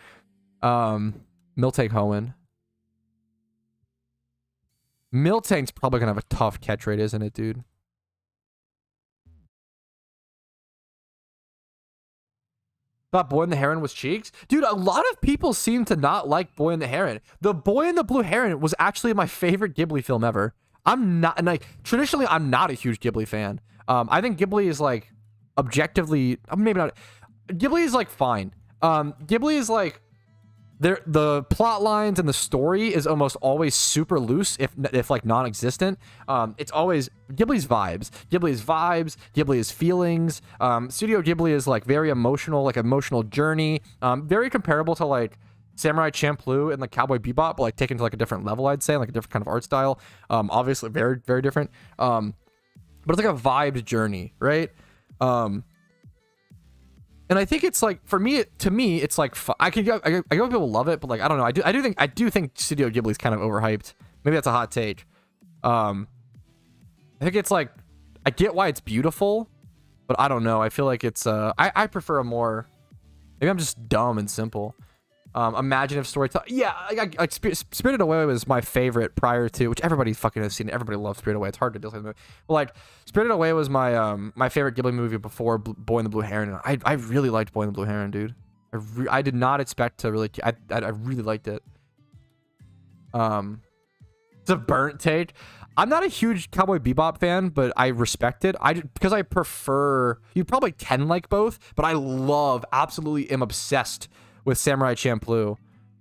Miltank Hoenn. Miltank's probably gonna have a tough catch rate, isn't it, dude? Thought Boy and the Heron was cheeks? Dude, a lot of people seem to not like Boy and the Heron. The Boy and the Blue Heron was actually my favorite Ghibli film ever. I'm not, and like traditionally, I'm not a huge Ghibli fan. I think Ghibli is like objectively, maybe not. Ghibli is like fine. Ghibli is like the plot lines and the story is almost always super loose, if like non-existent. It's always Ghibli's vibes. Ghibli's feelings. Studio Ghibli is like very emotional, like emotional journey. Very comparable to like Samurai Champloo and like Cowboy Bebop, but like taken to like a different level, I'd say, like a different kind of art style. Obviously very, very different. But it's like a vibed journey, right? And I think it's like, for me, to me, it's like, I get people love it, but like, I don't know. I do think Studio Ghibli's kind of overhyped. Maybe that's a hot take. I think it's like, I get why it's beautiful, but I don't know. I feel like it's, I prefer a more, maybe I'm just dumb and simple. Imaginative storytelling. Yeah, like Spirited Away was my favorite prior to, which everybody fucking has seen. Everybody loves Spirited Away. It's hard to dislike the movie. But like, Spirited Away was my my favorite Ghibli movie before Boy and the Blue Heron. And I really liked Boy and the Blue Heron, dude. I did not expect to really. I really liked it. It's a burnt take. I'm not a huge Cowboy Bebop fan, but I respect it. Because I prefer. You probably can like both, but I absolutely am obsessed with Samurai Champloo.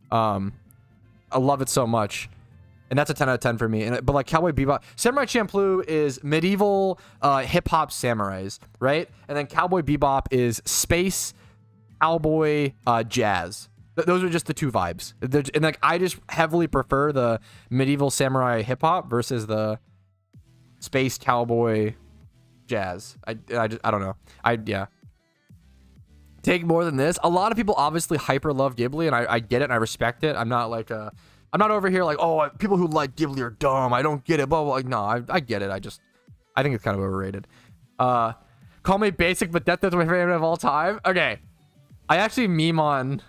I love it so much, and that's a 10 out of 10 for me. But like Cowboy Bebop, Samurai Champloo is medieval hip-hop samurais, right? And then Cowboy Bebop is space cowboy jazz. Those are just the two vibes. And like, I just heavily prefer the medieval samurai hip-hop versus the space cowboy jazz. I don't know. Yeah. Take more than this. A lot of people obviously hyper love Ghibli, and I get it and I respect it. I'm not like I'm not over here like, oh, people who like Ghibli are dumb, I don't get it, blah blah. Like, no, I get it. I think it's kind of overrated. Call me basic, but Death Note's my favorite of all time. Okay, I actually meme on.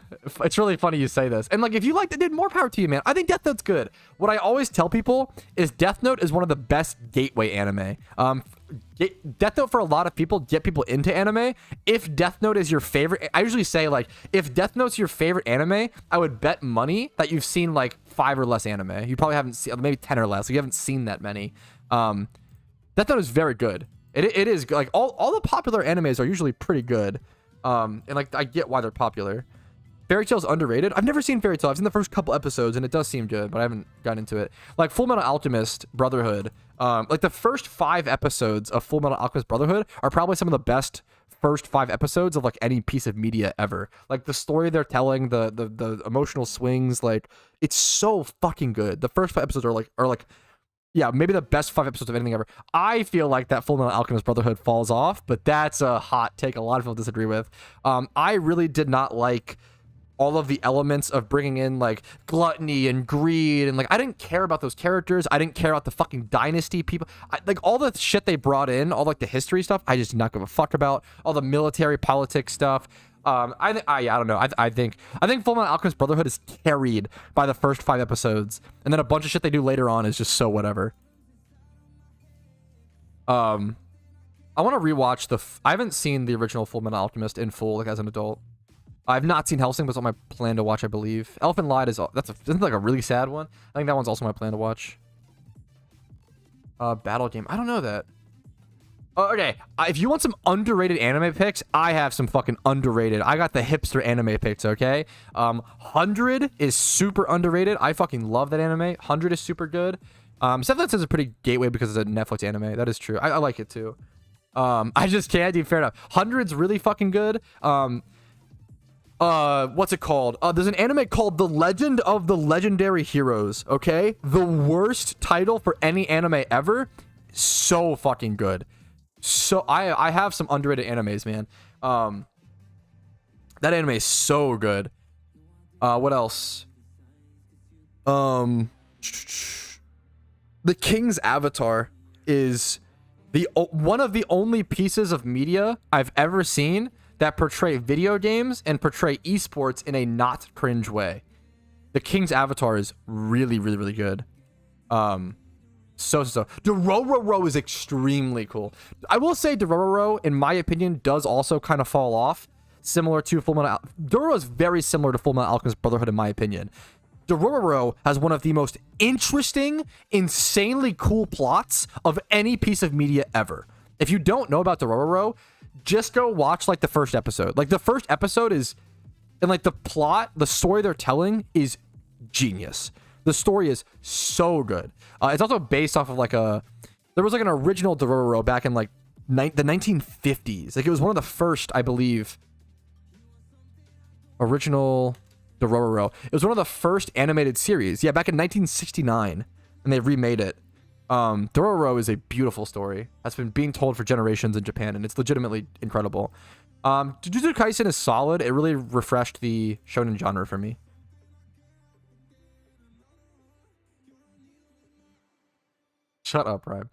It's really funny you say this, and like, if you liked it, dude, more power to you, man. I think Death Note's good. What I always tell people is Death Note is one of the best gateway anime. Death Note, for a lot of people, get people into anime. If Death Note is your favorite, I usually say like, if Death Note's your favorite anime, I would bet money that you've seen like 5 or less anime. You probably haven't seen, maybe 10 or less. So you haven't seen that many. Death Note is very good. It is like all the popular animes are usually pretty good. And like, I get why they're popular. Fairy Tail's underrated. I've never seen Fairy Tail. I've seen the first couple episodes and it does seem good, but I haven't gotten into it. Like Full Metal Alchemist Brotherhood. Like the first 5 episodes of Full Metal Alchemist Brotherhood are probably some of the best first 5 episodes of like any piece of media ever. Like the story they're telling, the emotional swings, like it's so fucking good. The first 5 episodes are like yeah, maybe the best 5 episodes of anything ever. I feel like that Full Metal Alchemist Brotherhood falls off, but that's a hot take a lot of people disagree with. I really did not like all of the elements of bringing in like gluttony and greed, and like, I didn't care about those characters. I didn't care about the fucking dynasty people. Like all the shit they brought in, all like the history stuff, I just did not give a fuck about. All the military politics stuff. I don't know. I think Full Metal Alchemist Brotherhood is carried by the first 5 episodes, and then a bunch of shit they do later on is just so whatever. I want to rewatch I haven't seen the original Full Metal Alchemist in full, like as an adult. I've not seen Hellsing, but it's on my plan to watch, I believe. Elephant Lied isn't like a really sad one. I think that one's also my plan to watch. Battle game. I don't know that. Okay, if you want some underrated anime picks, I have some fucking underrated. I got the hipster anime picks, okay? 100 is super underrated. I fucking love that anime. 100 is super good. Seven Sense is a pretty gateway because it's a Netflix anime. That is true. I like it too. I just can't, dude. Fair enough. 100's really fucking good. What's it called? There's an anime called The Legend of the Legendary Heroes, okay? The worst title for any anime ever. So fucking good. So I have some underrated animes, man. That anime is so good. What else? The King's Avatar is one of the only pieces of media I've ever seen that portray video games and portray esports in a not cringe way. The King's Avatar is really, really, really good. So. Dororo is extremely cool. I will say Dororo, in my opinion, does also kind of fall off, similar to Full Metal. Dororo is very similar to Full Metal Alchemist Brotherhood, in my opinion. Dororo has one of the most interesting, insanely cool plots of any piece of media ever. If you don't know about Dororo, just go watch like the first episode. Like the first episode is, and like the plot, the story they're telling is genius. The story is so good. It's also based off of like there was like an original Dororo back in like the 1950s. Like it was one of the first, I believe, original Dororo. It was one of the first animated series. Yeah, back in 1969, and they remade it. Dororo is a beautiful story that's been being told for generations in Japan, and it's legitimately incredible. Jujutsu Kaisen is solid. It really refreshed the shonen genre for me. Shut up, Ryan.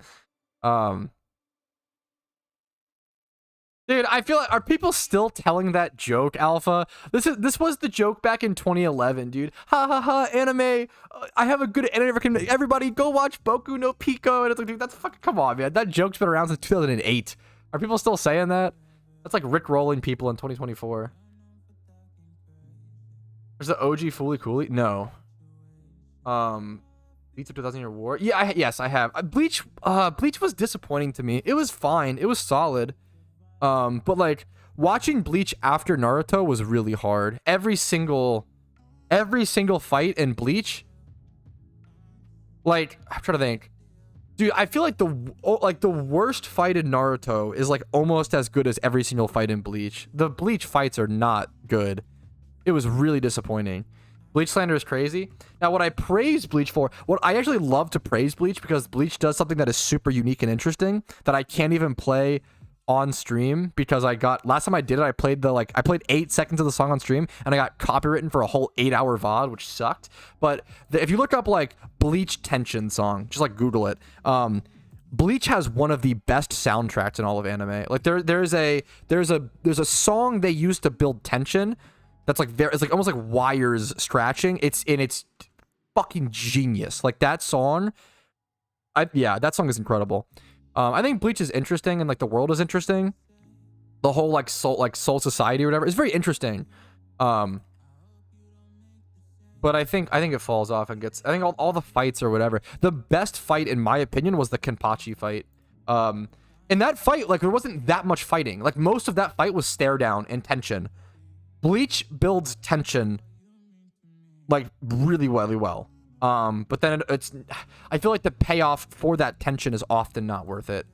Dude, I feel like, are people still telling that joke, Alpha? This was the joke back in 2011, dude. Ha ha ha, anime. I have a good anime recommendation. Everybody go watch Boku no Pico. And it's like, dude, that's fucking, come on, man. That joke's been around since 2008. Are people still saying that? That's like rickrolling people in 2024. There's the OG Fooly Cooly? No. Beats of 2000 Year War? Yeah, yes, I have. Bleach was disappointing to me. It was fine. It was solid. But like watching Bleach after Naruto was really hard. Every single fight in Bleach, like, I'm trying to think, dude, I feel like the worst fight in Naruto is like almost as good as every single fight in Bleach. The Bleach fights are not good. It was really disappointing. Bleach slander is crazy. Now, what I praise Bleach for, what I actually love to praise Bleach, because Bleach does something that is super unique and interesting that I can't even play on stream, because last time I did it, I played 8 seconds of the song on stream, and I got copywritten for a whole 8-hour VOD, which sucked. But if you look up like Bleach Tension song, just like Google it, Bleach has one of the best soundtracks in all of anime. Like there's a song they used to build tension that's like it's like almost like wires scratching. It's fucking genius. Like that song, that song is incredible. I think Bleach is interesting, and like the world is interesting. The whole like soul society or whatever is very interesting. But I think it falls off and gets. I think all the fights or whatever. The best fight in my opinion was the Kenpachi fight. In that fight, like there wasn't that much fighting. Like most of that fight was stare down and tension. Bleach builds tension like really well. But then I feel like the payoff for that tension is often not worth it,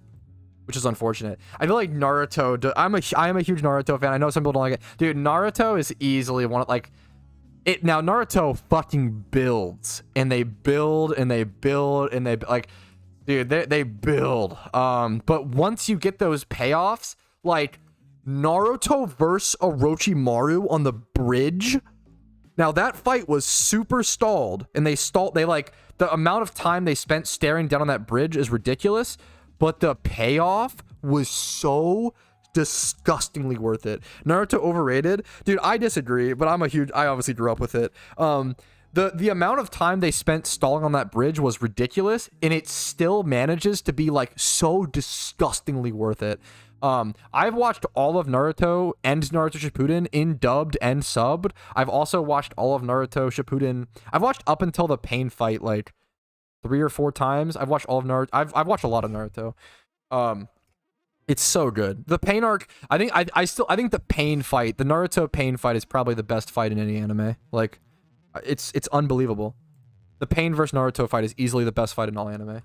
which is unfortunate. I feel like Naruto, I am a huge Naruto fan. I know some people don't like it. Dude, Naruto is easily one of now Naruto fucking builds, and they build, and they build, and they build. But once you get those payoffs, like Naruto versus Orochimaru on the bridge, now that fight was super stalled, and the amount of time they spent staring down on that bridge is ridiculous, but the payoff was so disgustingly worth it. Naruto overrated? Dude, I disagree, but I obviously grew up with it. The amount of time they spent stalling on that bridge was ridiculous, and it still manages to be like so disgustingly worth it. I've watched all of Naruto and Naruto Shippuden in dubbed and subbed. I've also watched all of Naruto Shippuden. I've watched up until the pain fight like 3 or 4 times. I've watched all of Naruto. I've watched a lot of Naruto. It's so good. The pain arc, I think the pain fight, the Naruto pain fight is probably the best fight in any anime. Like it's unbelievable. The pain versus Naruto fight is easily the best fight in all anime.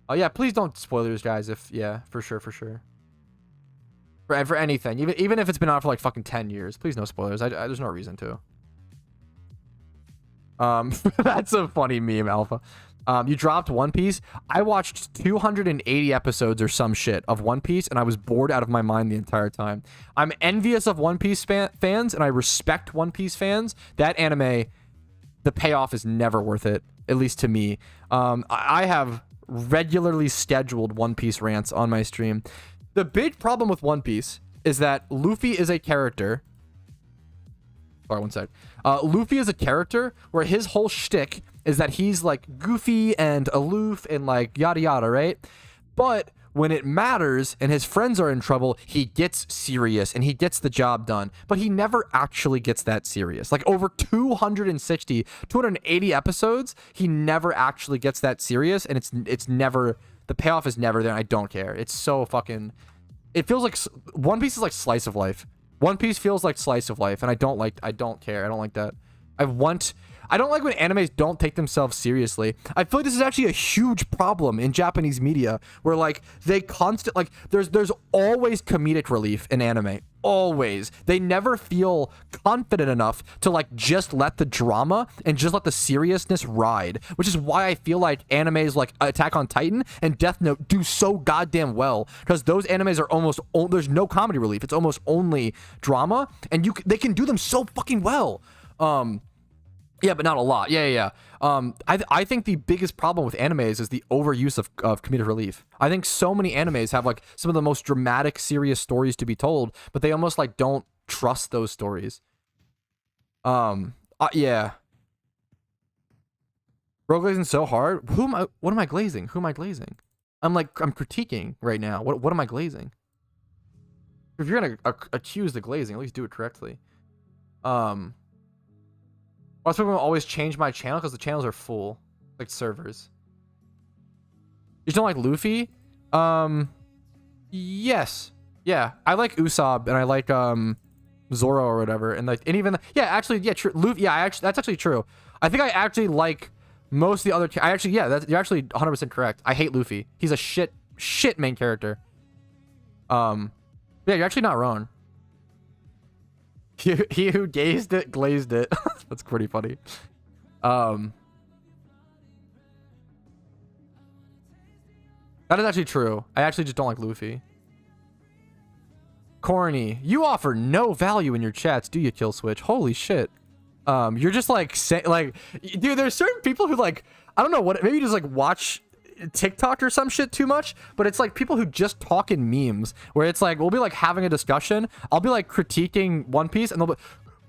Oh yeah, please don't spoilers, guys. For sure. For anything, even if it's been out for like fucking 10 years, please no spoilers. There's no reason to. That's a funny meme, Alpha. You dropped One Piece. I watched 280 episodes or some shit of One Piece, and I was bored out of my mind the entire time. I'm envious of One Piece fans, and I respect One Piece fans. That anime, the payoff is never worth it, at least to me. I have regularly scheduled One Piece rants on my stream. The big problem with One Piece is that Luffy is a character. Sorry, one sec. Luffy is a character where his whole shtick is that he's like goofy and aloof and like yada yada, right? But when it matters and his friends are in trouble, he gets serious and he gets the job done. But he never actually gets that serious. Like over 260, 280 episodes, he never actually gets that serious, and it's never, the payoff is never there, and I don't care. It's so fucking, it feels like One Piece is like slice of life. One Piece feels like slice of life, and I don't care. I don't like that. I don't like when animes don't take themselves seriously. I feel like this is actually a huge problem in Japanese media, where like they like there's always comedic relief in anime. Always. They never feel confident enough to like just let the drama and just let the seriousness ride, which is why I feel like animes like Attack on Titan and Death Note do so goddamn well, because those animes are almost there's no comedy relief. It's almost only drama, and they can do them so fucking well. Yeah, but not a lot. Yeah. I think the biggest problem with animes is the overuse of comedic relief. I think so many animes have like some of the most dramatic, serious stories to be told, but they almost like don't trust those stories. Yeah. Bro, glazing so hard. What am I glazing? Who am I glazing? I'm critiquing right now. What am I glazing? If you're gonna accuse the glazing, at least do it correctly. I was going to always change my channel because the channels are full, like servers. You don't like Luffy? Yes. Yeah, I like Usopp and I like Zoro or whatever, and like, and even true. Luffy, yeah, that's actually true. I think I actually like most of the other. You're actually 100% correct. I hate Luffy. He's a shit main character. Yeah, you're actually not wrong. He who gazed it glazed it. That's pretty funny. That is actually true. I actually just don't like Luffy. Corny, you offer no value in your chats, do you, Kill Switch? Holy shit. You're just like dude, there's certain people who like, I don't know what, maybe just like watch TikTok or some shit too much, but it's like people who just talk in memes, where it's like we'll be like having a discussion, I'll be like critiquing One Piece, and they'll be,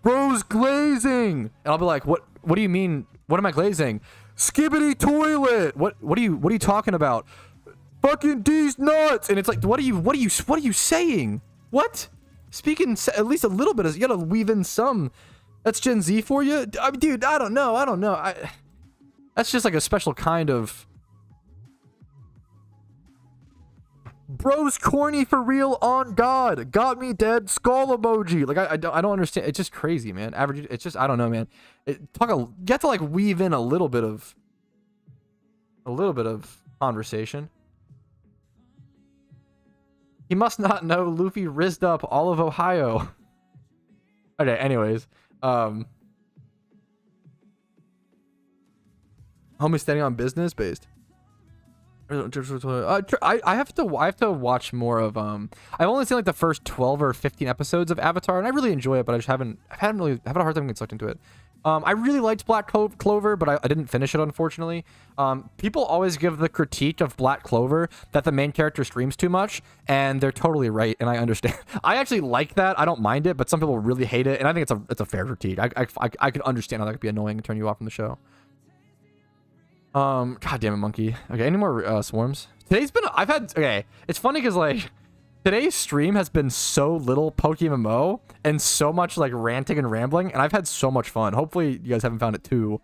bro's glazing, and I'll be like, what do you mean, what am I glazing? Skibbity toilet, what are you talking about? Fucking D's nuts. And it's like, what are you saying? What? Speaking at least a little bit, you gotta weave in some. That's Gen Z for you. I mean, dude, I don't know. That's just like a special kind of. Bro's corny for real, on God. Got me dead, skull emoji. Like, I don't understand. It's just crazy, man. Average, it's just, I don't know, man. You have to like weave in a little bit of conversation. He must not know Luffy rizzed up all of Ohio. Okay, anyways. Homie standing on business based. I have to watch more of I've only seen like the first 12 or 15 episodes of Avatar, and I really enjoy it, but I just haven't had a hard time getting sucked into it. I really liked Black Clover, but I didn't finish it, unfortunately. People always give the critique of Black Clover that the main character streams too much, and they're totally right, and I understand. I actually like that. I don't mind it, but some people really hate it, and I think it's a fair critique. I can understand how that could be annoying and turn you off from the show. God damn it, monkey. Okay, any more swarms? Today's been, okay, it's funny because like today's stream has been so little PokeMMO and so much like ranting and rambling, and I've had so much fun. Hopefully you guys haven't found it too,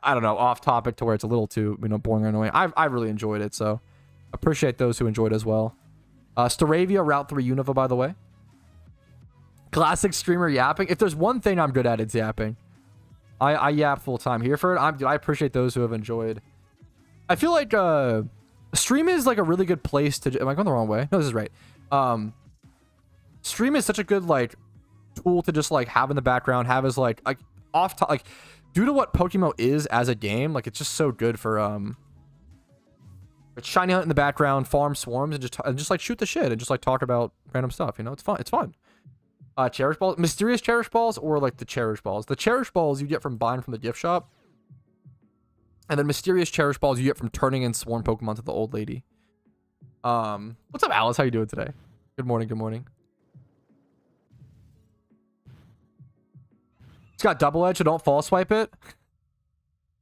I don't know, off topic to where it's a little too, boring or annoying. I really enjoyed it, so appreciate those who enjoyed as well. Staravia, Route 3 Unova, by the way. Classic streamer yapping. If there's one thing I'm good at, it's yapping. I yap full time here for it. I appreciate those who have enjoyed. I feel like stream is like a really good place to. Am I going the wrong way? No, this is right. Stream is such a good like tool to just like have in the background, have as like off top, like due to what PokeMMO is as a game, like it's just so good for shiny hunt in the background, farm swarms, and just like shoot the shit and just like talk about random stuff. It's fun. It's fun. Cherish balls, mysterious cherish balls, or like the cherish balls. The cherish balls you get from buying from the gift shop, and then mysterious cherish balls you get from turning in sworn Pokemon to the old lady. What's up, Alice? How you doing today? Good morning. Good morning. It's got double edge, so don't fall swipe it.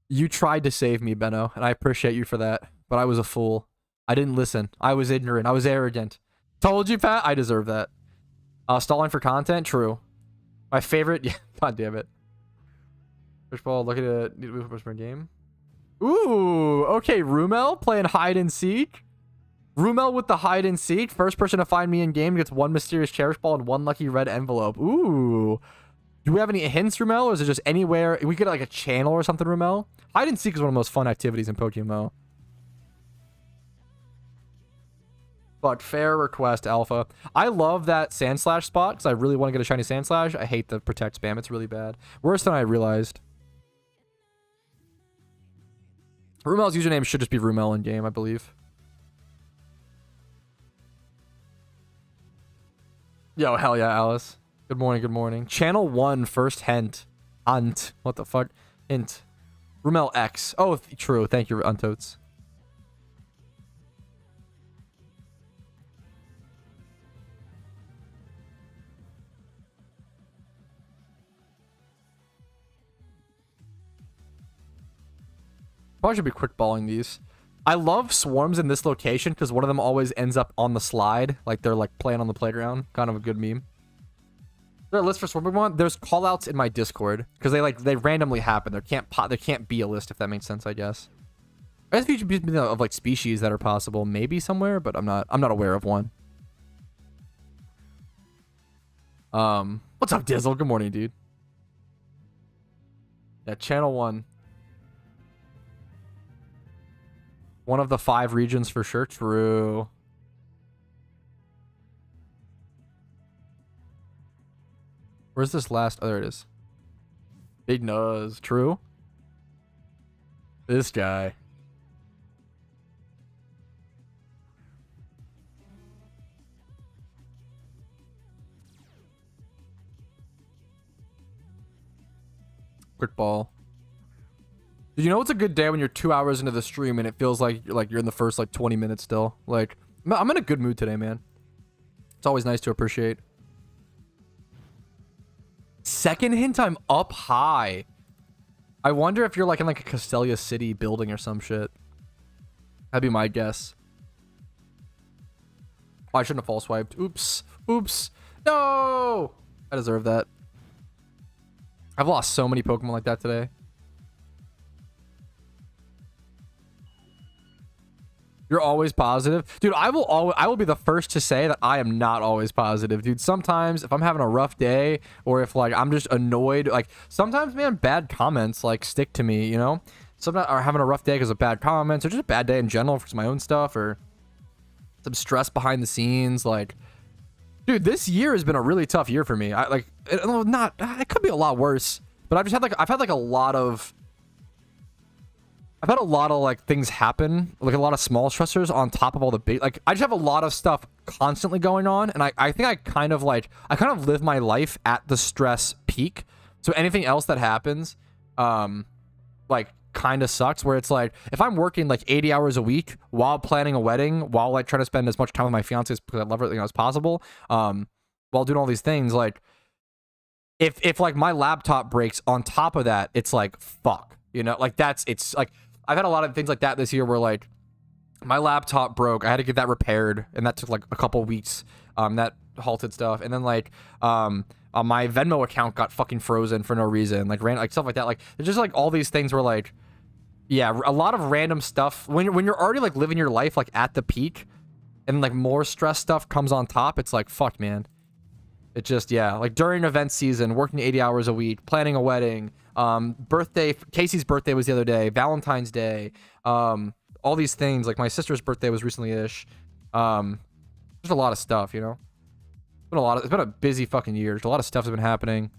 You tried to save me, Benno, and I appreciate you for that, but I was a fool. I didn't listen. I was ignorant. I was arrogant. Told you, Pat. I deserve that. Stalling for content? True. My favorite... Yeah, god damn it. First ball, look at it. Need to move push my game. Ooh, okay. Rumel playing hide and seek. Rumel with the hide and seek. First person to find me in game gets 1 mysterious cherish ball and 1 lucky red envelope. Ooh. Do we have any hints, Rumel, or is it just anywhere? We get like a channel or something, Rumel? Hide and seek is one of the most fun activities in PokeMMO. But fair request, Alpha. I love that Sand Slash spot because I really want to get a shiny Sand Slash. I hate the Protect spam. It's really bad. Worse than I realized. Rumel's username should just be Rumel in game, I believe. Yo, hell yeah, Alice. Good morning, good morning. Channel 1, first hint. Ant. What the fuck? Hint. Rumel X. Oh, true. Thank you, Untotes. Probably should be quick balling these. I love swarms in this location because one of them always ends up on the slide. Like they're like playing on the playground. Kind of a good meme. Is there a list for swarm Pokemon? There's callouts in my Discord because they randomly happen. There can't be a list if that makes sense, I guess. I guess you should be of like species that are possible, maybe somewhere, but I'm not aware of one. What's up, Dizzle? Good morning, dude. Yeah, channel 1. One of the 5 regions for sure. True. Where's this last? Oh, there it is. Big nose. True. This guy. Quick ball. You know, it's a good day when you're 2 hours into the stream and it feels like you're in the first like 20 minutes still. Like, I'm in a good mood today, man. It's always nice to appreciate. Second hint, I'm up high. I wonder if you're like in like a Castelia City building or some shit. That'd be my guess. Oh, I shouldn't have false swiped. Oops. Oops. No! I deserve that. I've lost so many Pokemon like that today. You're always positive. Dude, I will be the first to say that I am not always positive. Dude, sometimes if I'm having a rough day or if like I'm just annoyed, like sometimes, man, bad comments like stick to me, you know? Sometimes I'm having a rough day because of bad comments or just a bad day in general for my own stuff or some stress behind the scenes. Like, dude, this year has been a really tough year for me. It could be a lot worse, but I've had a lot of like things happen, like a lot of small stressors on top of all the big, like I just have a lot of stuff constantly going on. And I think I kind of live my life at the stress peak. So anything else that happens, like kind of sucks where it's like, if I'm working like 80 hours a week while planning a wedding, while like trying to spend as much time with my fiance because I love her as possible, while doing all these things, like if like my laptop breaks on top of that, it's like, fuck, you know, like it's like, I've had a lot of things like that this year where like my laptop broke. I had to get that repaired and that took like a couple weeks. That halted stuff. And then like my Venmo account got fucking frozen for no reason. Like stuff like that. Like it's just like all these things where like, yeah, a lot of random stuff when you're already like living your life like at the peak and like more stress stuff comes on top. It's like, fuck, man. It just, yeah, like during event season, working 80 hours a week, planning a wedding, birthday, Casey's birthday was the other day, Valentine's Day, all these things, like my sister's birthday was recently-ish. There's a lot of stuff, you know? It's been a busy fucking year. There's a lot of stuff that's been happening.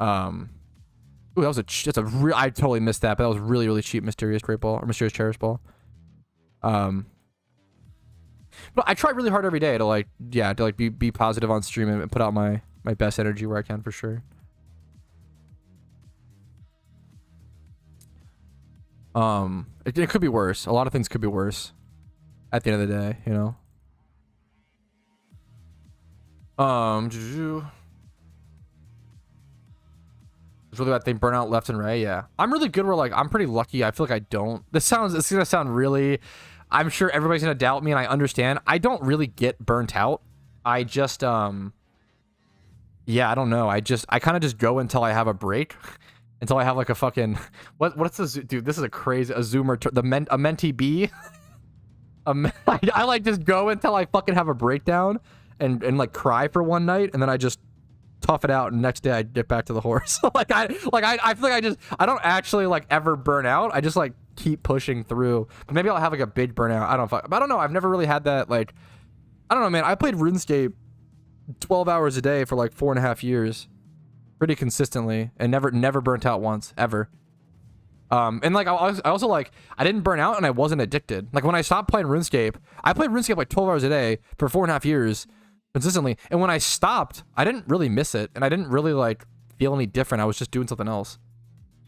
Ooh, I totally missed that, but that was really, really cheap Mysterious Great Ball, or Mysterious Cherish Ball. But I try really hard every day to like, yeah, to like be positive on stream and put out my best energy where I can for sure. It could be worse. A lot of things could be worse at the end of the day, you know? There's really bad thing, burnout left and right, yeah. I'm really good where like, I'm pretty lucky. I feel like I don't. It's gonna sound really, I'm sure everybody's gonna doubt me, and I understand. I don't really get burnt out. I just yeah, I don't know. I kind of just go until I have a break, until I have like a fucking what's this, dude? This is a crazy a zoomer a mentee B. I like just go until I fucking have a breakdown and like cry for one night, and then I just tough it out, and next day I get back to the horse. I feel like I don't actually like ever burn out. I just like keep pushing through. But maybe I'll have like a big burnout. I don't know. I've never really had that. Like, I don't know, man. I played RuneScape 12 hours a day for like 4.5 years, pretty consistently, and never burnt out once ever. And like I also like I didn't burn out, and I wasn't addicted. Like when I stopped playing RuneScape, I played RuneScape like 12 hours a day for 4.5 years consistently. And when I stopped, I didn't really miss it, and I didn't really like feel any different. I was just doing something else.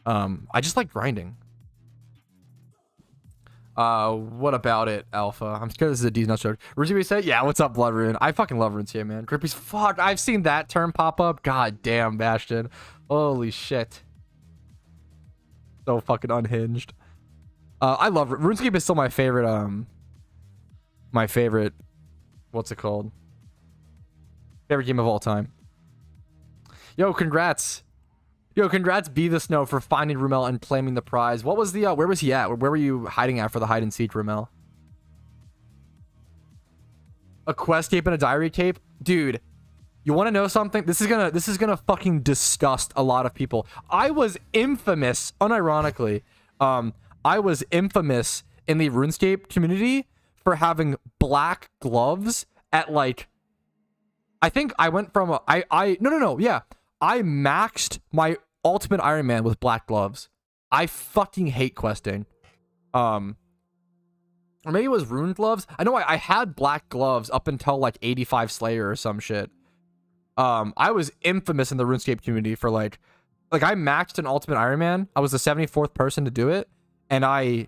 I just like grinding. What about it, Alpha? I'm scared this is a D's nut joke. RuneScape said, yeah, what's up, Bloodrune? I fucking love RuneScape, man. Grippy's fuck. I've seen that term pop up. God damn, Bastion. Holy shit. So fucking unhinged. I love RuneScape is still my favorite, what's it called? Favorite game of all time. Yo, congrats. Yo, congrats Be the Snow for finding Rumel and claiming the prize. What was the, where was he at? Where were you hiding at for the hide and seek, Rumel? A quest cape and a diary cape? Dude, you want to know something? This is gonna fucking disgust a lot of people. I was infamous, unironically, I was infamous in the RuneScape community for having black gloves at like, I think I went from no, yeah. I maxed my Ultimate Iron Man with black gloves. I fucking hate questing. Or maybe it was Rune gloves. I know I had black gloves up until like 85 Slayer or some shit. I was infamous in the RuneScape community for like I maxed an Ultimate Iron Man. I was the 74th person to do it, and I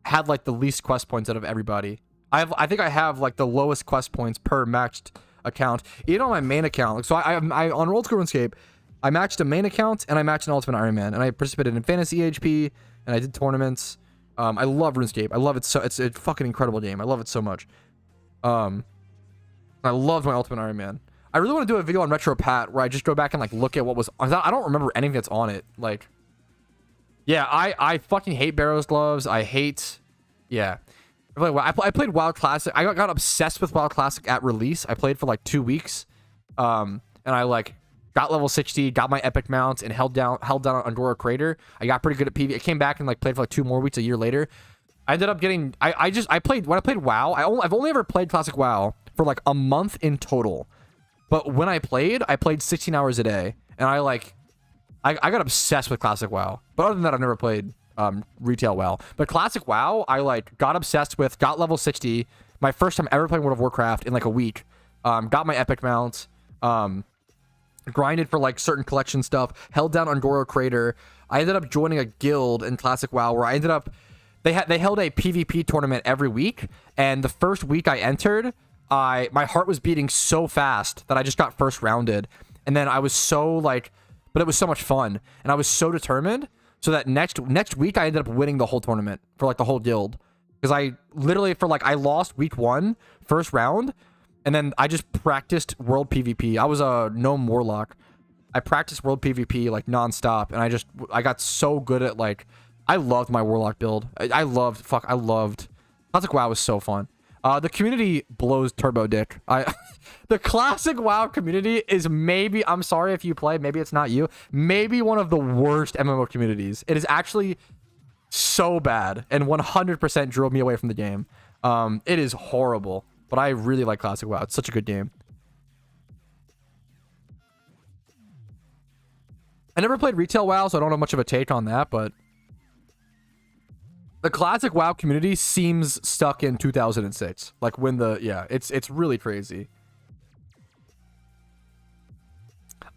had like the least quest points out of everybody. I think I have like the lowest quest points per maxed account, even on my main account. Like, so I on Old School RuneScape, I matched a main account and I matched an Ultimate Iron Man, and I participated in Fantasy HP, and I did tournaments. I love RuneScape. I love it so. It's a fucking incredible game. I love it so much. I loved my Ultimate Iron Man. I really want to do a video on Retro Pat where I just go back and like look at what was. I don't remember anything that's on it. Like, yeah, I fucking hate Barrow's gloves. I hate, yeah. I played WoW Classic. I got obsessed with WoW Classic at release. I played for like 2 weeks, and I like got level 60, got my epic mount, and held down Angora Crater. I got pretty good at PvP. I came back and like played for like 2 more weeks a year later. I ended up getting. I played when I played WoW. I've only ever played Classic WoW for like a month in total. But when I played 16 hours a day, and I got obsessed with Classic WoW. But other than that, I've never played retail WoW. But Classic WoW, I like got obsessed with, got level 60, my first time ever playing World of Warcraft in like a week. Got my epic mount, grinded for like certain collection stuff, held down Angora Crater. I ended up joining a guild in Classic WoW where I ended up, they held a PvP tournament every week, and the first week I entered, my heart was beating so fast that I just got first rounded. And then I was so like, but it was so much fun, and I was so determined, so that next week I ended up winning the whole tournament for like the whole guild, because I literally for like I lost week 1 first round, and then I just practiced world PvP. I was a gnome warlock. I practiced world PvP like nonstop, and I got so good at like, I loved my warlock build. I loved Classic WoW was so fun. The community blows turbo dick. The Classic WoW community is maybe, I'm sorry if you play, maybe it's not you, maybe one of the worst MMO communities. It is actually so bad, and 100% drove me away from the game. It is horrible, but I really like Classic WoW. It's such a good game. I never played retail WoW, so I don't have much of a take on that, but the Classic WoW community seems stuck in 2006. Like when it's really crazy.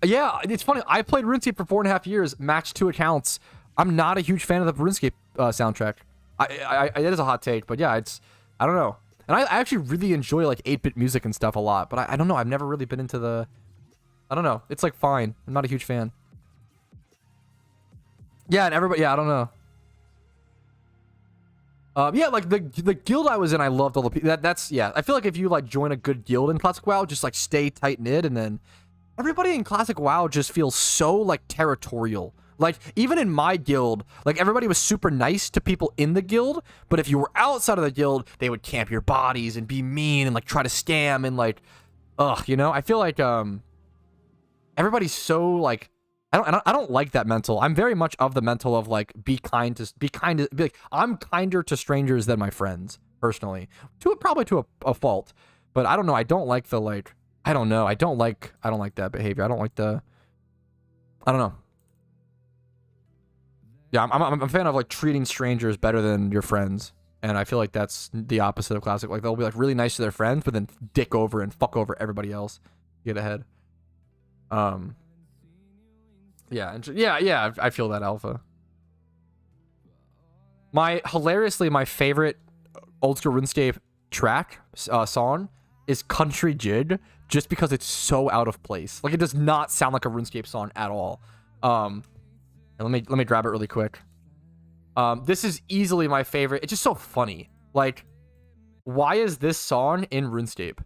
Yeah, it's funny. I played RuneScape for 4.5 years, matched 2 accounts. I'm not a huge fan of the RuneScape soundtrack. It is a hot take, but yeah, I don't know. And I actually really enjoy like 8-bit music and stuff a lot, but I don't know. I've never really been into the, I don't know. It's like fine. I'm not a huge fan. Yeah, and everybody, yeah, I don't know. Yeah, like the guild I was in, I loved all the people. That's yeah. I feel like if you like join a good guild in Classic WoW, just like stay tight knit, and then everybody in Classic WoW just feels so like territorial. Like even in my guild, like everybody was super nice to people in the guild, but if you were outside of the guild, they would camp your bodies and be mean and like try to scam and like, ugh, you know. I feel like everybody's so like. I don't like that mental. I'm very much of the mental of like be like I'm kinder to strangers than my friends personally, probably to a fault, but I don't know. I don't like the like I don't know. I don't like that behavior. I don't know. Yeah, I'm a fan of like treating strangers better than your friends, and I feel like that's the opposite of Classic. Like they'll be like really nice to their friends, but then dick over and fuck over everybody else. Get ahead. Yeah, I feel that, Alpha. Hilariously, my favorite old school RuneScape track song is Country Jig, just because it's so out of place. Like it does not sound like a RuneScape song at all. And let me grab it really quick. This is easily my favorite. It's just so funny. Like, why is this song in RuneScape?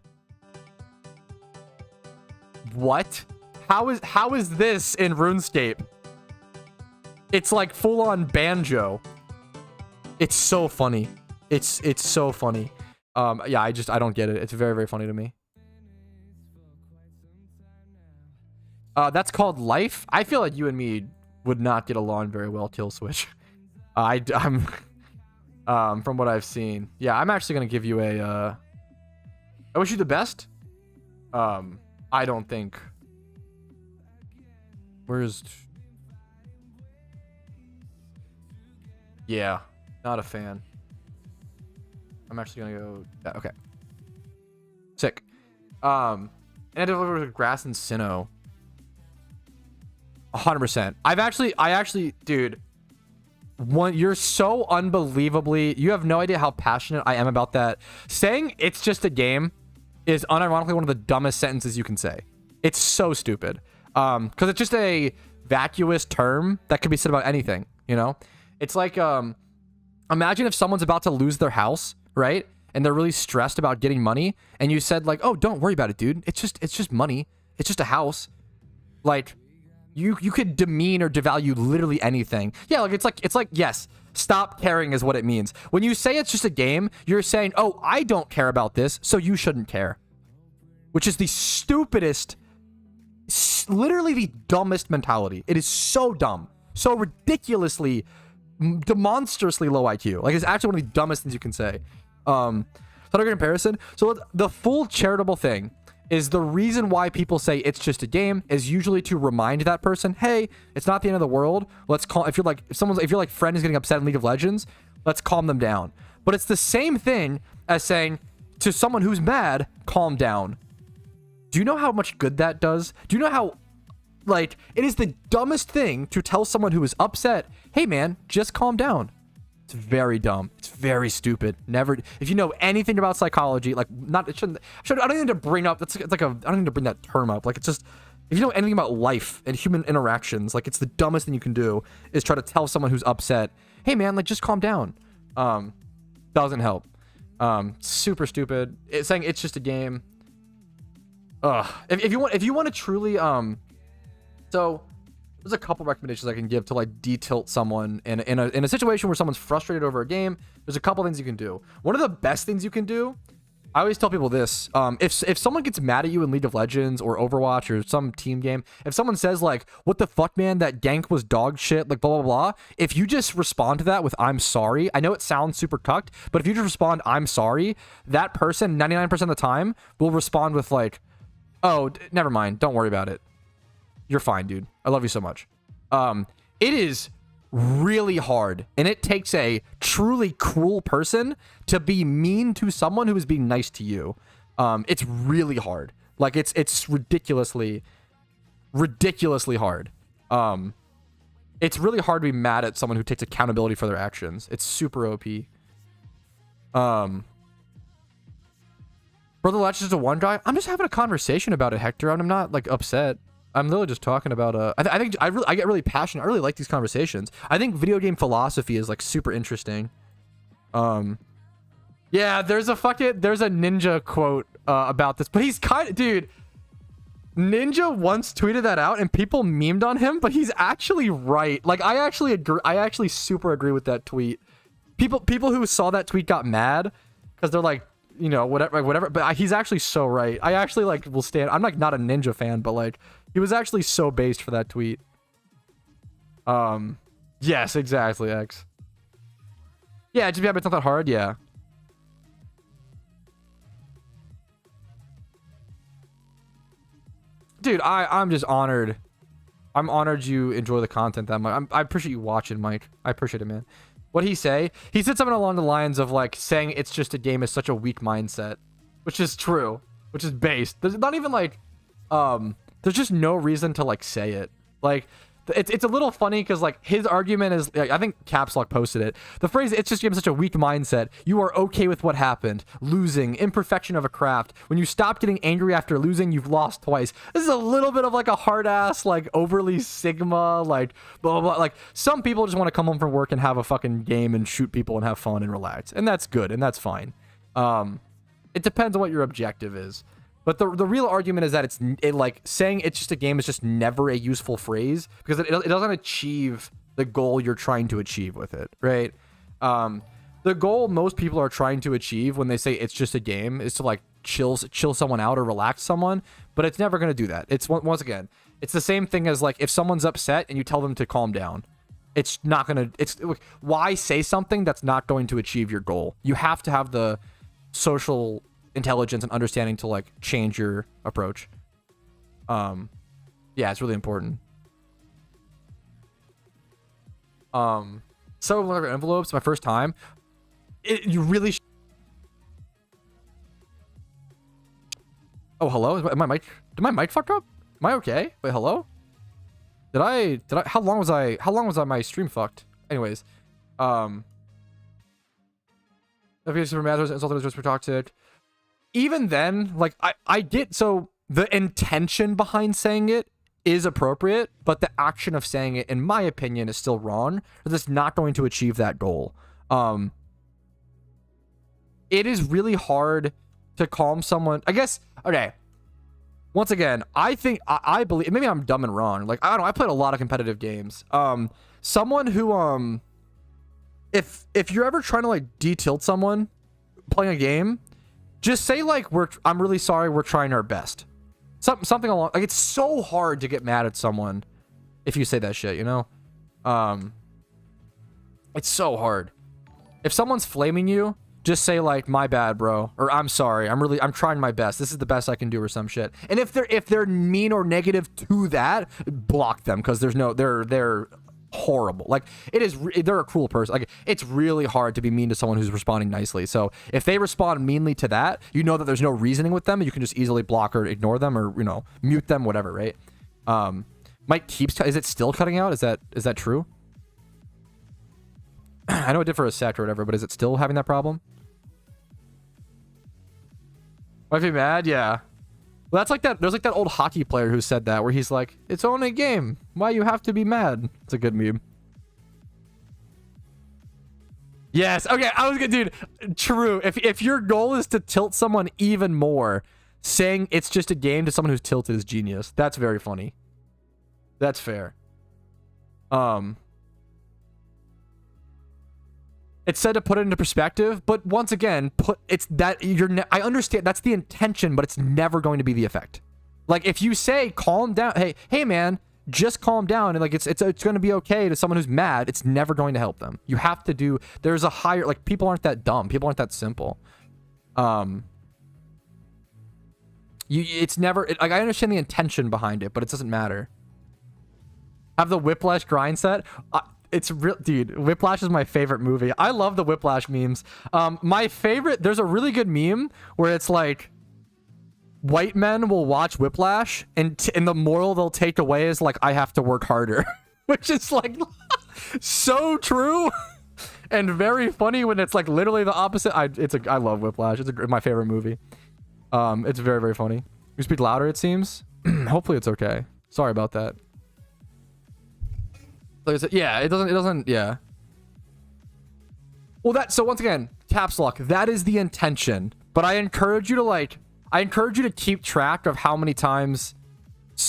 What? How is this in RuneScape? It's like full on banjo. It's so funny. It's so funny. Yeah, I don't get it. It's very, very funny to me. That's called Life. I feel like you and me would not get along very well, Kill Switch. I'm from what I've seen. Yeah, I'm actually gonna give you a I wish you the best. I don't think. Where's... Yeah, not a fan. I'm actually gonna go... Okay. Sick. And I delivered Grass and Sinnoh. 100%. I actually... Dude. You're so unbelievably... You have no idea how passionate I am about that. Saying it's just a game is unironically one of the dumbest sentences you can say. It's so stupid. Because it's just a vacuous term that could be said about anything, you know? It's like, imagine if someone's about to lose their house, right? And they're really stressed about getting money, and you said like, oh, don't worry about it, dude. It's just money. It's just a house. Like, you could demean or devalue literally anything. Yeah, like it's like, yes, stop caring is what it means. When you say it's just a game, you're saying, oh, I don't care about this, so you shouldn't care. Which is the stupidest... literally the dumbest mentality. It is so dumb, so ridiculously, demonstrously low IQ. Like it's actually one of the dumbest things you can say. Not a good comparison. So the full charitable thing is the reason why people say it's just a game is usually to remind that person, hey, it's not the end of the world. Let's call if your like friend is getting upset in League of Legends, let's calm them down. But it's the same thing as saying to someone who's mad, calm down. Do you know how much good that does? Do you know how, like, it is the dumbest thing to tell someone who is upset, hey man, just calm down. It's very dumb. It's very stupid. Never, if you know anything about psychology, like, I don't need to bring up, I don't need to bring that term up. Like, it's just, if you know anything about life and human interactions, like, it's the dumbest thing you can do is try to tell someone who's upset, hey man, like, just calm down. Doesn't help. Super stupid. It's saying it's just a game. If you want to truly so there's a couple recommendations I can give to like de-tilt someone in a situation where someone's frustrated over a game. There's a couple things you can do. One of the best things you can do, I always tell people this, if someone gets mad at you in League of Legends or Overwatch or some team game, if someone says like, what the fuck, man, that gank was dog shit, like blah blah blah, if you just respond to that with I'm sorry, I know it sounds super cucked, but if you just respond I'm sorry, that person 99% of the time will respond with like, oh, never mind. Don't worry about it. You're fine, dude. I love you so much. It is really hard, and it takes a truly cruel person to be mean to someone who is being nice to you. It's really hard. Like it's ridiculously hard. It's really hard to be mad at someone who takes accountability for their actions. It's super OP. Brother Latch is a OneDrive. I'm just having a conversation about it, Hector. I'm not like upset. I'm literally just talking about I get really passionate. I really like these conversations. I think video game philosophy is like super interesting. Yeah, there's a Ninja quote about this, but he's kind of, dude, Ninja once tweeted that out and people memed on him, but he's actually right. Like, I actually super agree with that tweet. People who saw that tweet got mad because they're like, you know, whatever, but he's actually so right. I actually like will stand. I'm like not a Ninja fan, but like he was actually so based for that tweet. Yes, exactly, X. Yeah, just it's not that hard, yeah. Dude, I'm just honored. I'm honored you enjoy the content that much. I appreciate you watching, Mike. I appreciate it, man. What'd he say? He said something along the lines of like saying it's just a game is such a weak mindset, which is true, which is based. There's not even like, there's just no reason to like say it. Like, it's a little funny because like his argument is, I think Caps Lock posted it. The phrase "it's just such a weak mindset." You are okay with what happened, losing, imperfection of a craft. When you stop getting angry after losing, you've lost twice. This is a little bit of like a hard ass, like overly Sigma, like blah blah blah. Like some people just want to come home from work and have a fucking game and shoot people and have fun and relax, and that's good and that's fine. It depends on what your objective is. But the real argument is that like saying it's just a game is just never a useful phrase because it doesn't achieve the goal you're trying to achieve with it, right? The goal most people are trying to achieve when they say it's just a game is to like chill someone out or relax someone, but it's never going to do that. It's once again, it's the same thing as like if someone's upset and you tell them to calm down. It's not going to, why say something that's not going to achieve your goal? You have to have the social intelligence and understanding to like change your approach. Yeah, it's really important. So envelopes, my first time. You really oh, hello? Did my mic fuck up? Am I okay? Wait, hello? Did I how long was my stream fucked? Anyways, if you're super mad, insulted, just toxic. Even then, like, I get, so the intention behind saying it is appropriate, but the action of saying it, in my opinion, is still wrong, because it's not going to achieve that goal. It is really hard to calm someone. I guess, okay, once again, I think, I believe, maybe I'm dumb and wrong. Like, I don't know, I played a lot of competitive games. Someone who, if you're ever trying to, like, de-tilt someone playing a game, just say like I'm really sorry, we're trying our best. Something along, like, it's so hard to get mad at someone if you say that shit, you know? It's so hard. If someone's flaming you, just say like, my bad, bro, or I'm sorry, I'm trying my best. This is the best I can do, or some shit. And if they're mean or negative to that, block them, because they're horrible. Like, they're a cruel person. Like, it's really hard to be mean to someone who's responding nicely. So if they respond meanly to that, you know that there's no reasoning with them. You can just easily block or ignore them, or, you know, mute them, whatever, right? Mike keeps, is it still cutting out? Is that true? I know it did for a sec or whatever, but is it still having that problem? Might be mad, yeah. Well, that's like that. There's like that old hockey player who said that, where he's like, "It's only a game. Why you have to be mad?" It's a good meme. Yes. Okay. I was good, dude. True. If your goal is to tilt someone even more, saying it's just a game to someone who's tilted is genius. That's very funny. That's fair. It's said to put it into perspective, but once again, I understand that's the intention, but it's never going to be the effect. Like, if you say calm down, hey man, just calm down, and like it's going to be okay to someone who's mad, it's never going to help them. You have to do, there's a higher, like, people aren't that dumb, people aren't that simple. It's never, like, I understand the intention behind it, but it doesn't matter. Have the Whiplash grind set. It's real, dude. Whiplash is my favorite movie. I love the Whiplash memes. My favorite, there's a really good meme where it's like, white men will watch Whiplash, and the moral they'll take away is like, I have to work harder, which is like so true and very funny when it's like literally the opposite. I love Whiplash. It's my favorite movie. It's very, very funny. You speak louder, it seems. Hopefully it's okay. Sorry about that. Like I said, yeah, it doesn't, yeah. So once again, caps lock, that is the intention. But I encourage you to keep track of how many times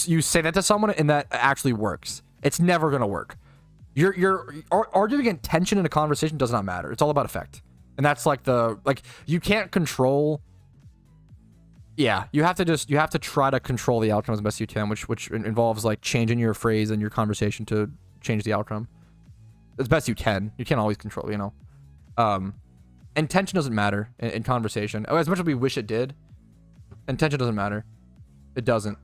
you say that to someone and that actually works. It's never going to work. You're arguing intention in a conversation does not matter. It's all about effect. And that's like you can't control. Yeah, you have to try to control the outcome as best you can, which involves like changing your phrase and your conversation to change the outcome as best you can. You can't always control, you know. Intention doesn't matter in conversation. As much as we wish it did, intention doesn't matter. It doesn't.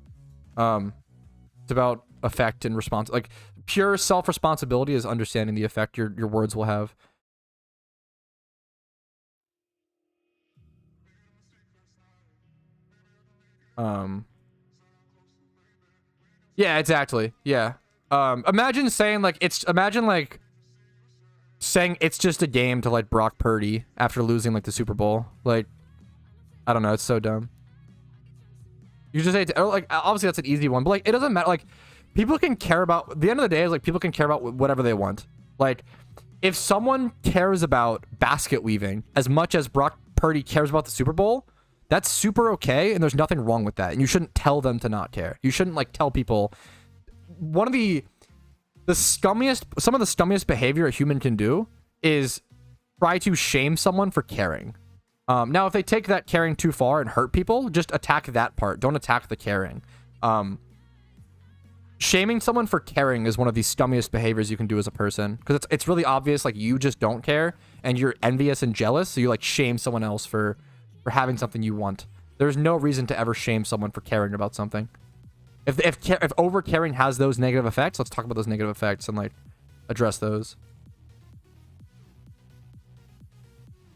It's about effect and response. Like pure self-responsibility is understanding the effect your words will have. Yeah, exactly. Yeah. Imagine saying it's just a game to like Brock Purdy after losing like the Super Bowl. Like, I don't know. It's so dumb. You just say, like, obviously that's an easy one, but like, it doesn't matter. Like, people can care about, the end of the day is like, people can care about whatever they want. Like, if someone cares about basket weaving as much as Brock Purdy cares about the Super Bowl, that's super okay, and there's nothing wrong with that. And you shouldn't tell them to not care. You shouldn't like tell people. One of some of the scummiest behavior a human can do is try to shame someone for caring. Now, if they take that caring too far and hurt people, just attack that part. Don't attack the caring. Shaming someone for caring is one of the scummiest behaviors you can do as a person, because it's really obvious like you just don't care and you're envious and jealous, so you like shame someone else for having something you want. There's no reason to ever shame someone for caring about something. If over caring has those negative effects, let's talk about those negative effects and like address those.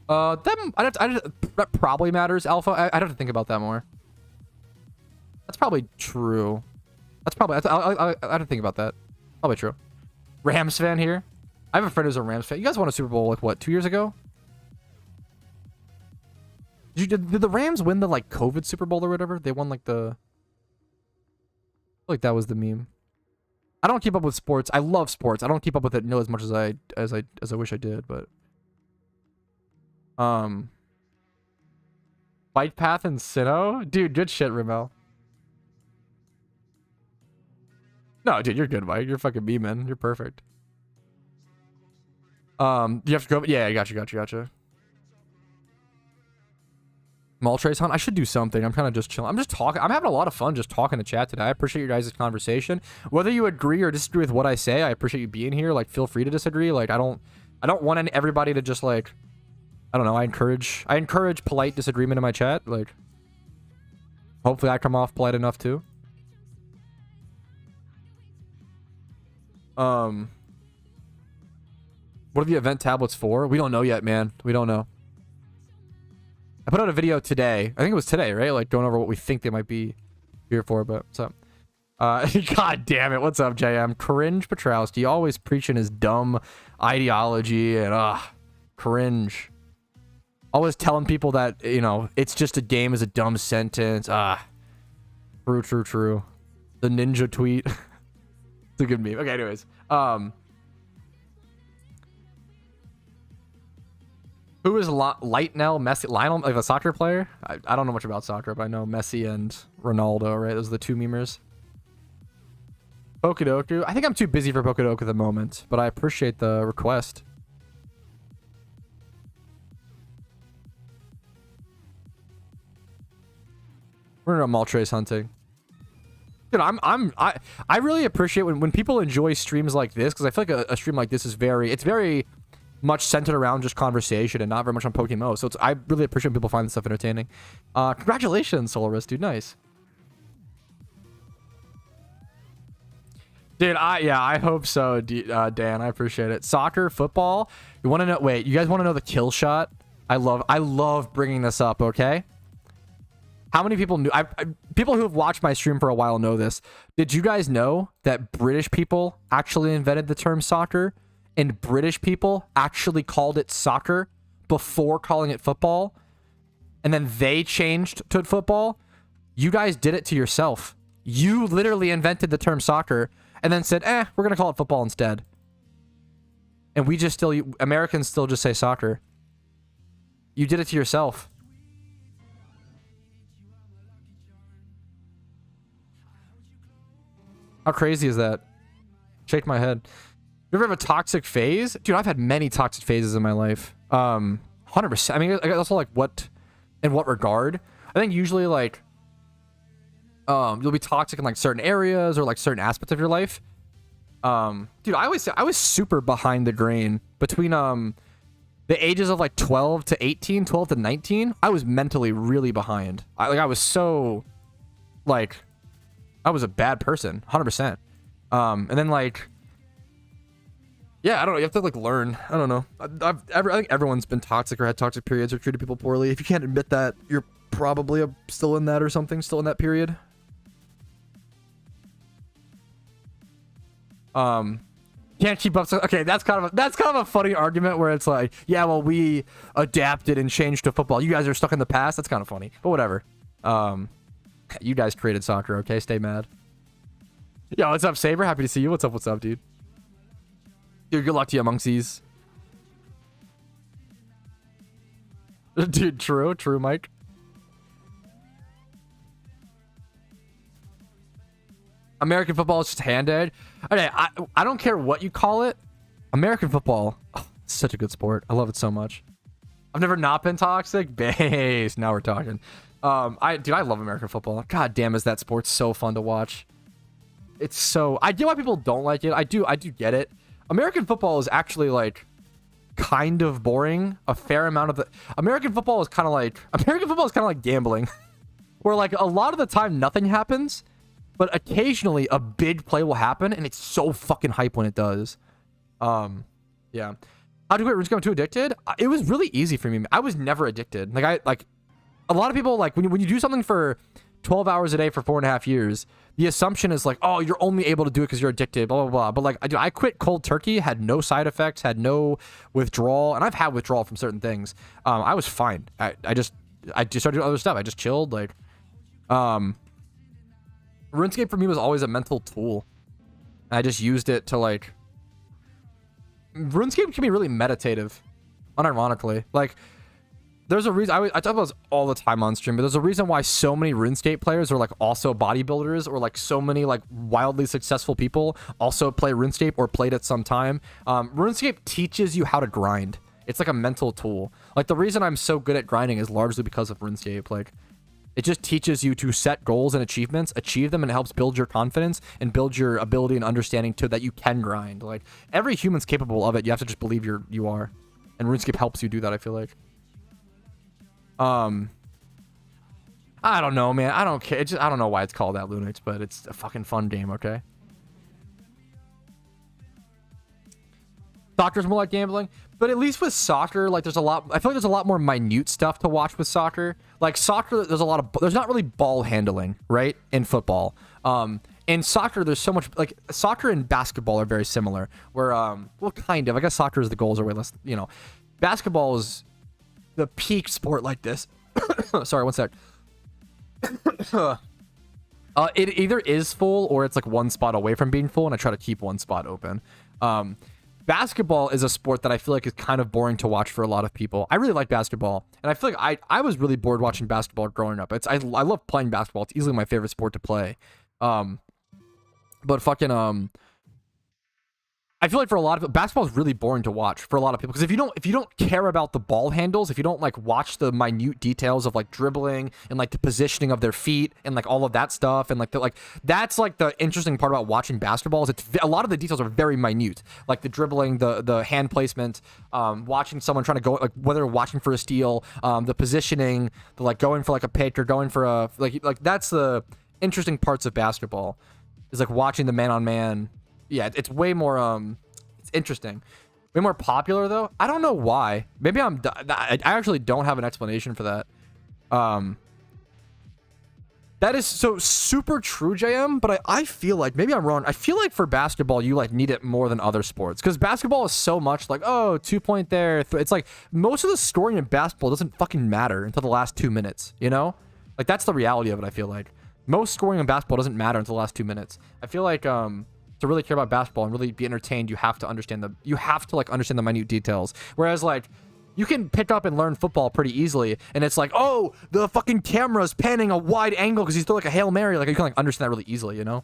That probably matters, Alpha. I'd have to think about that more. That's probably true. That's probably I have to think about that. Probably true. Rams fan here. I have a friend who's a Rams fan. You guys won a Super Bowl like what, 2 years ago? Did the Rams win the like COVID Super Bowl or whatever? They won like the. I feel like that was the meme. I don't keep up with sports. I love sports. I don't keep up with it as much as I wish I did, but. Bike Path and Sinnoh? Dude, good shit, Rimmel. No, dude, you're good, Mike. You're fucking me, man. You're perfect. You have to go. Yeah, gotcha. Moltres hunt. I should do something. I'm kind of just chilling. I'm just talking. I'm having a lot of fun just talking to chat today. I appreciate your guys' conversation. Whether you agree or disagree with what I say, I appreciate you being here. Like, feel free to disagree. Like, I don't want everybody to just like, I don't know. I encourage polite disagreement in my chat. Like, hopefully I come off polite enough too. What are the event tablets for? We don't know yet, man. We don't know. I put out a video today. I think it was today, right? Like going over what we think they might be here for, but what's up? God damn it. What's up, JM? Cringe Patrouski, always preaching his dumb ideology and cringe. Always telling people that, you know, it's just a game is a dumb sentence. True. The ninja tweet. It's a good meme. Okay, anyways. Who is Lionel Messi? Lionel, like a soccer player? I don't know much about soccer, but I know Messi and Ronaldo, right? Those are the two memers. Pokedoku. I think I'm too busy for Pokedoku at the moment, but I appreciate the request. We're going to Moltres hunting. Dude, I really appreciate when people enjoy streams like this, because I feel like a stream like this is it's very much centered around just conversation and not very much on PokeMMO. So I really appreciate when people find this stuff entertaining. Congratulations, Solaris, dude. Nice. Dude, I hope so, Dan. I appreciate it. Soccer, football. You want to know? Wait, you guys want to know the kill shot? I love bringing this up. Okay. How many people knew? People who have watched my stream for a while know this. Did you guys know that British people actually invented the term soccer, and British people actually called it soccer before calling it football, and then they changed to football? You guys did it to yourself. You literally invented the term soccer and then said, we're going to call it football instead. And we just still, Americans still just say soccer. You did it to yourself. How crazy is that? Shake my head. You ever have a toxic phase? Dude, I've had many toxic phases in my life. 100%. I mean, I guess also like what, in what regard? I think usually like, you'll be toxic in like certain areas or like certain aspects of your life. Dude, I always say I was super behind the grain between, the ages of like 12 to 18, 12 to 19. I was mentally really behind. I was so like, I was a bad person, 100%. And then like, yeah, I don't know. You have to like learn. I don't know. I think everyone's been toxic or had toxic periods or treated people poorly. If you can't admit that, you're probably still in that or something, still in that period. Can't keep up. Okay, that's kind of a funny argument where it's like, yeah, well, we adapted and changed to football. You guys are stuck in the past. That's kind of funny, but whatever. You guys created soccer. Okay, stay mad. Yo, what's up, Saber? Happy to see you. What's up, dude? Dude, good luck to you amongst these. Dude, true, Mike. American football is just hand-ed. Okay, I don't care what you call it. American football, it's such a good sport. I love it so much. I've never not been toxic. Base. Now we're talking. Dude, I love American football. God damn, is that sport so fun to watch? It's so. I get why people don't like it. I do get it. American football is actually like kind of boring. A fair amount of the American football is kind of like gambling, where like a lot of the time nothing happens, but occasionally a big play will happen, and it's so fucking hype when it does. Yeah. How'd you quit RuneScape? Too addicted? It was really easy for me. I was never addicted. Like a lot of people like when you do something for 12 hours a day for 4.5 years, the assumption is like, oh, you're only able to do it because you're addicted, blah, blah, blah. But like, I quit cold turkey, had no side effects, had no withdrawal. And I've had withdrawal from certain things. I was fine. I just started doing other stuff. I just chilled. Like, RuneScape for me was always a mental tool. I just used it to like, RuneScape can be really meditative, unironically. Like, there's a reason I talk about this all the time on stream, but there's a reason why so many RuneScape players are like also bodybuilders, or like so many like wildly successful people also play RuneScape or played it some time. RuneScape teaches you how to grind. It's like a mental tool. Like the reason I'm so good at grinding is largely because of RuneScape. Like it just teaches you to set goals and achievements, achieve them, and it helps build your confidence and build your ability and understanding to that you can grind. Like every human's capable of it. You have to just believe you are. And RuneScape helps you do that, I feel like. I don't know, man. I don't care. I don't know why it's called that, Lunix, but it's a fucking fun game, okay? Soccer's more like gambling, but at least with soccer, like there's a lot. I feel like there's a lot more minute stuff to watch with soccer. Like soccer, there's not really ball handling, right? In football, in soccer, there's so much. Like soccer and basketball are very similar. Where, well, kind of. I guess soccer is the goals are way less. You know, basketball is the peak sport like this. Sorry, one sec. It either is full or it's like one spot away from being full, and I try to keep one spot open. Basketball is a sport that I feel like is kind of boring to watch for a lot of people. I really like basketball, and I feel like I was really bored watching basketball growing up. I love playing basketball. It's easily my favorite sport to play. But fucking I feel like for a lot of basketball is really boring to watch for a lot of people, because if you don't care about the ball handles, if you don't like watch the minute details of like dribbling and like the positioning of their feet and like all of that stuff, and that's like the interesting part about watching basketball is a lot of the details are very minute, like the dribbling, the hand placement, watching someone trying to go, like whether they're watching for a steal, the positioning, the like going for like a pick or going for a like that's the interesting parts of basketball, is like watching the man-on-man. Yeah, it's way more, it's interesting. Way more popular, though. I don't know why. Maybe I actually don't have an explanation for that. That is so super true, JM, but I feel like, maybe I'm wrong. I feel like for basketball, you like need it more than other sports, because basketball is so much like, oh, 2-point there. It's like most of the scoring in basketball doesn't fucking matter until the last 2 minutes, you know? Like, that's the reality of it, I feel like. Most scoring in basketball doesn't matter until the last 2 minutes. I feel like, to really care about basketball and really be entertained, you have to understand like understand the minute details. Whereas like you can pick up and learn football pretty easily, and it's like, oh, the fucking camera's panning a wide angle because he's still like a Hail Mary. Like you can like understand that really easily, you know.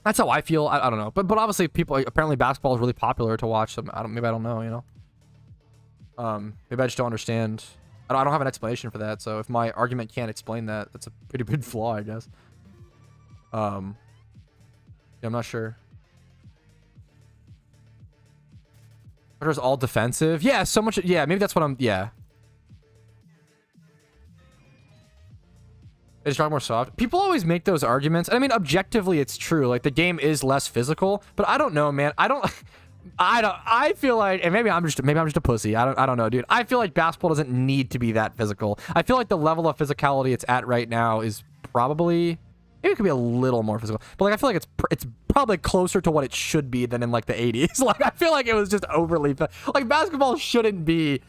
That's how I feel. I don't know, but obviously people, like, apparently basketball is really popular to watch. So maybe I don't know, you know. Maybe I just don't understand. I don't have an explanation for that. So if my argument can't explain that, that's a pretty big flaw, I guess. Yeah, I'm not sure. It was all defensive. Yeah, so much. Yeah, maybe that's what I'm. Yeah. It's more soft. People always make those arguments. I mean, objectively, it's true. Like the game is less physical, but I don't know, man. I feel like, and maybe I'm just a pussy. I don't know, dude. I feel like basketball doesn't need to be that physical. I feel like the level of physicality it's at right now is probably, maybe it could be a little more physical, but like I feel like it's probably closer to what it should be than in like the 80s. Like I feel like it was just overly like basketball shouldn't be.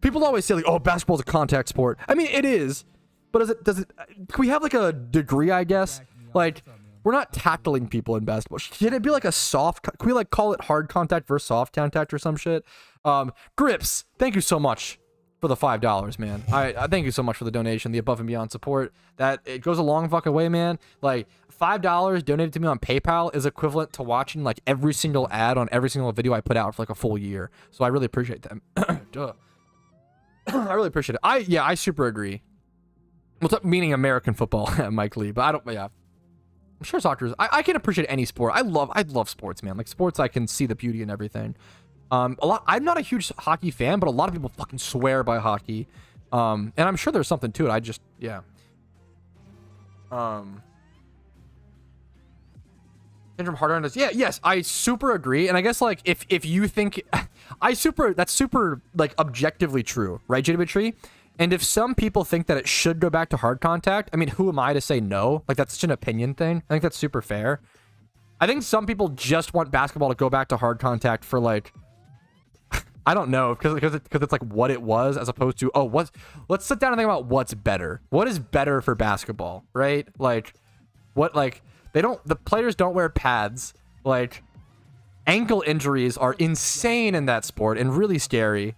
People always say like, oh, basketball's a contact sport. I mean, it is, but does it? Can we have like a degree? I guess like. We're not tackling people in basketball. Should it be like a soft? Can we like call it hard contact versus soft contact or some shit? Grips, thank you so much for the $5, man. I thank you so much for the donation, the above and beyond support. That it goes a long fucking way, man. Like $5 donated to me on PayPal is equivalent to watching like every single ad on every single video I put out for like a full year. So I really appreciate them. Duh. I really appreciate it. I super agree. What's up? Meaning American football, Mike Lee, but I don't. Yeah. I'm sure soccer is. I can appreciate any sport. I love sports, man. Like sports, I can see the beauty in everything. I'm not a huge hockey fan, but a lot of people fucking swear by hockey. And I'm sure there's something to it. I just, yeah. Syndrome Harder does. Yeah, yes, I super agree. And I guess like if you think, that's super like objectively true, right, Jitterbit? And if some people think that it should go back to hard contact, I mean, who am I to say no? Like, that's such an opinion thing. I think that's super fair. I think some people just want basketball to go back to hard contact for, like, I don't know, because it's, like, what it was, as opposed to, oh, let's sit down and think about what's better. What is better for basketball, right? Like, the players don't wear pads. Like, ankle injuries are insane in that sport and really scary.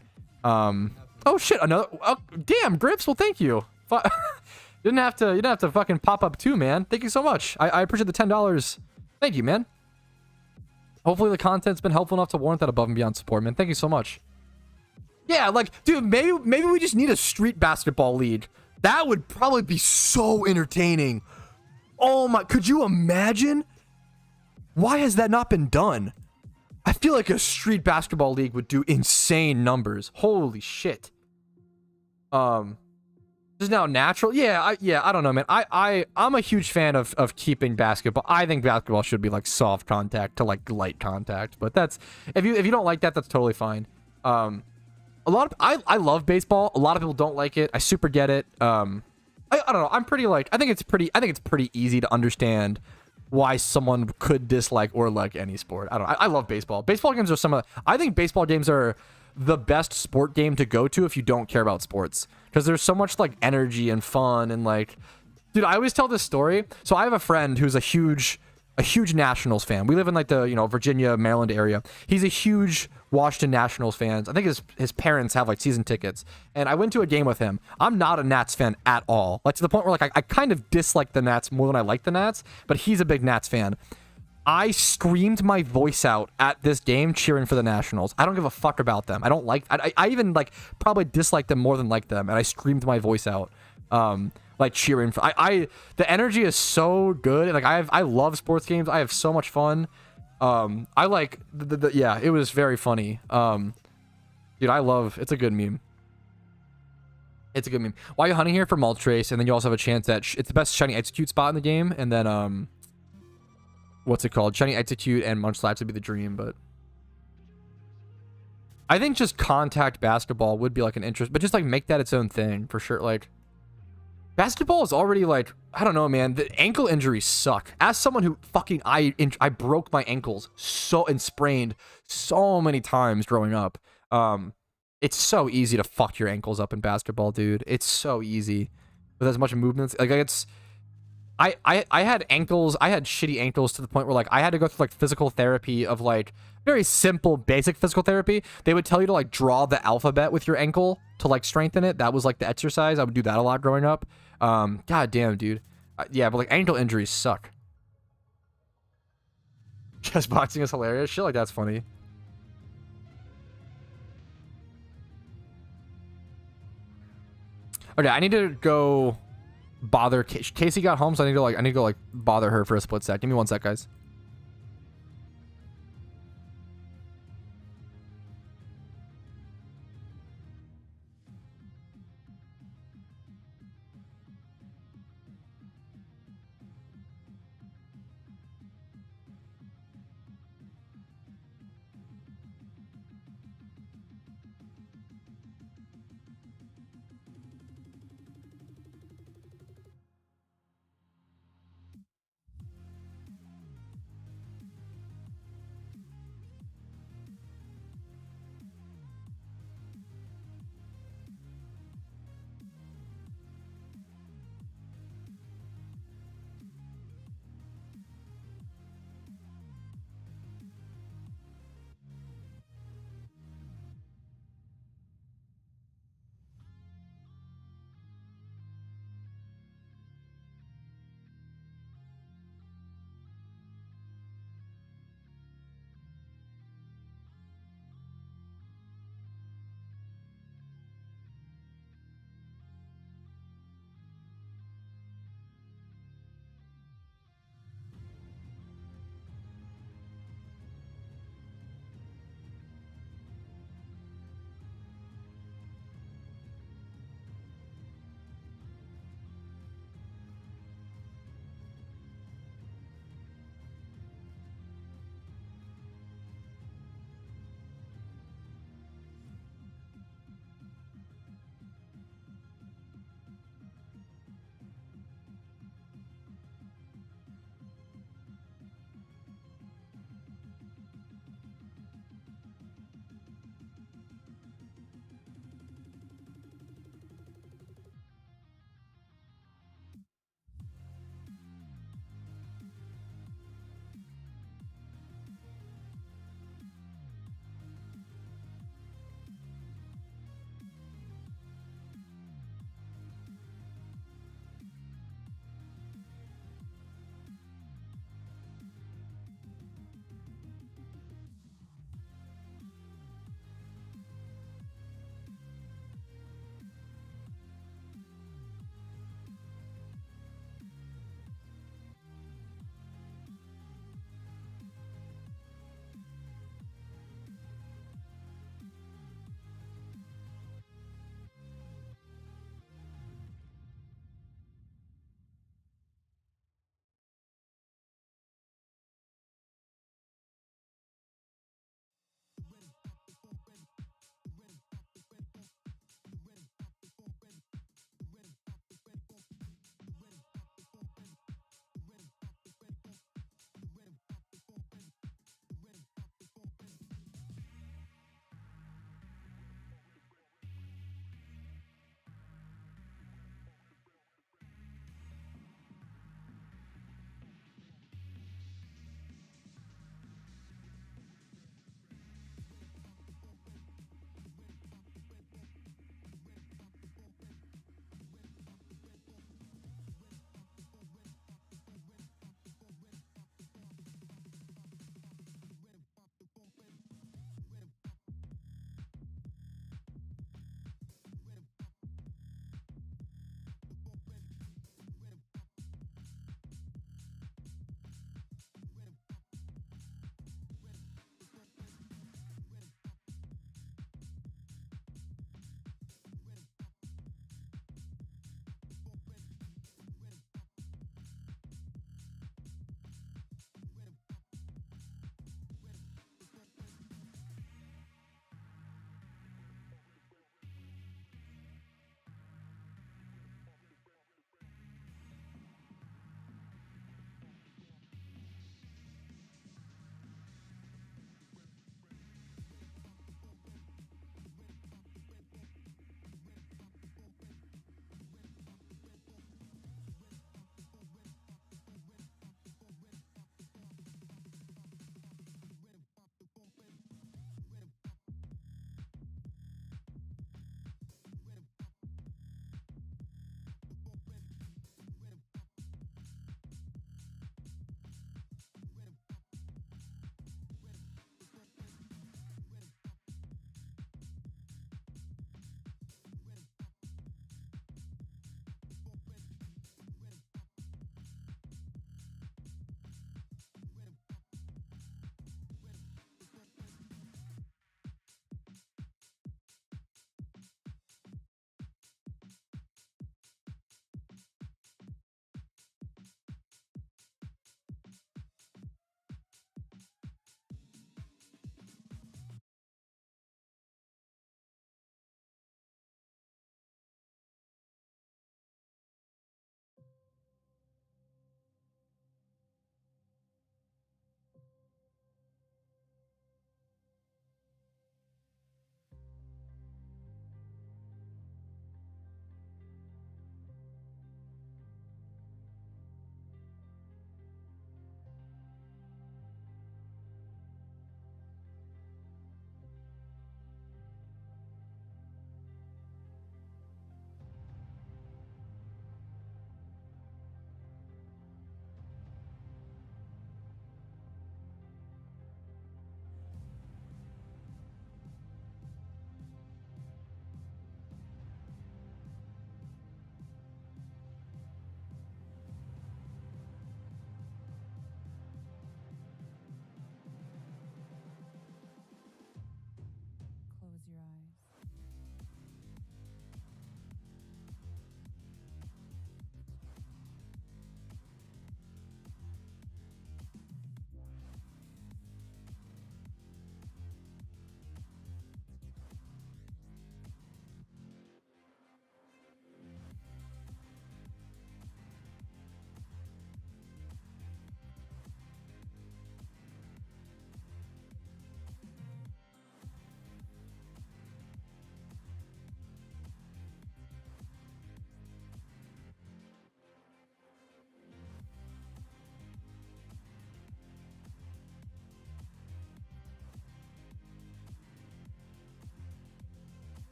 Oh shit! Another. Oh, damn, Grips. Well, thank you. You didn't have to fucking pop up too, man. Thank you so much. I appreciate the $10. Thank you, man. Hopefully the content's been helpful enough to warrant that above and beyond support, man. Thank you so much. Yeah, like, dude, maybe we just need a street basketball league. That would probably be so entertaining. Oh my! Could you imagine? Why has that not been done? I feel like a street basketball league would do insane numbers. Holy shit. Is now natural? Yeah, I don't know, man. I'm a huge fan of keeping basketball. I think basketball should be like soft contact to like light contact. But that's if you don't like that, that's totally fine. I love baseball. A lot of people don't like it. I super get it. I don't know. I'm pretty like I think it's pretty easy to understand why someone could dislike or like any sport. I love baseball. Baseball games are I think baseball games are the best sport game to go to if you don't care about sports, because there's so much like energy and fun and like, dude, I always tell this story. So I have a friend who's a huge Nationals fan. We live in like the, Virginia, Maryland area. He's a huge Washington Nationals fan. I think his parents have like season tickets. And I went to a game with him. I'm not a Nats fan at all. Like to the point where like I kind of dislike the Nats more than I like the Nats, but he's a big Nats fan. I screamed my voice out at this game cheering for the Nationals. I don't give a fuck about them. I even like probably dislike them more than like them. And I screamed my voice out. Like cheering for the energy is so good. Like I love sports games. I have so much fun. I like yeah, it was very funny. Dude, it's a good meme. It's a good meme. While you're hunting here for Moltres, and then you also have a chance at it's the best shiny execute spot in the game, and then what's it called? Shiny execute and Munchlax would be the dream, but I think just contact basketball would be like an interest, but just like make that its own thing for sure. Like basketball is already like, I don't know, man. The ankle injuries suck. As someone who fucking I broke my ankles and sprained so many times growing up. It's so easy to fuck your ankles up in basketball, dude. It's so easy with as much movements. Like I had ankles. I had shitty ankles to the point where like I had to go through like physical therapy of like very simple, basic physical therapy. They would tell you to like draw the alphabet with your ankle to like strengthen it. That was like the exercise. I would do that a lot growing up. God damn, dude. Yeah, but like ankle injuries suck. Chess boxing is hilarious. Shit like that's funny. Okay, I need to go bother Casey got home, so I need to go like bother her for a split sec. Give me one sec, guys.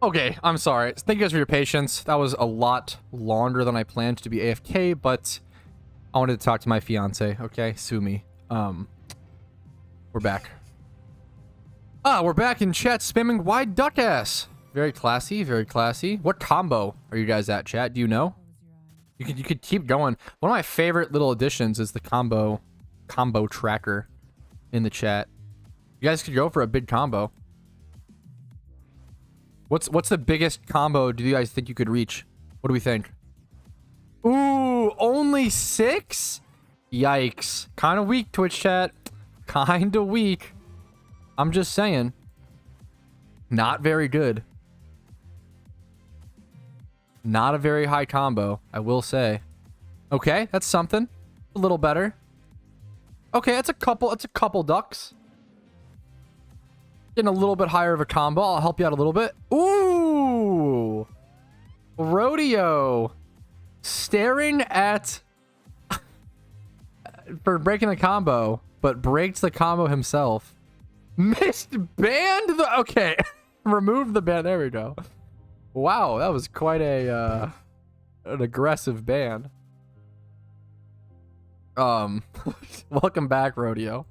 Okay, I'm sorry. Thank you guys for your patience. That was a lot longer than I planned to be AFK, but I wanted to talk to my fiance. Okay, sue me. We're back. We're back in chat spamming wide duck ass. Very classy, very classy. What combo are you guys at, chat? Do you know? You could keep going. One of my favorite little additions is the combo tracker in the chat. You guys could go for a big combo. What's the biggest combo do you guys think you could reach? What do we think? Ooh, only 6? Yikes. Kind of weak, Twitch chat. Kind of weak. I'm just saying. Not very good. Not a very high combo, I will say. Okay, that's something. A little better. Okay, it's a couple ducks. Getting a little bit higher of a combo. I'll help you out a little bit. Ooh! Rodeo. Staring at... for breaking the combo, but breaks the combo himself. Missed banned the... Okay. Remove the ban. There we go. Wow, that was quite an aggressive ban. Welcome back, Rodeo.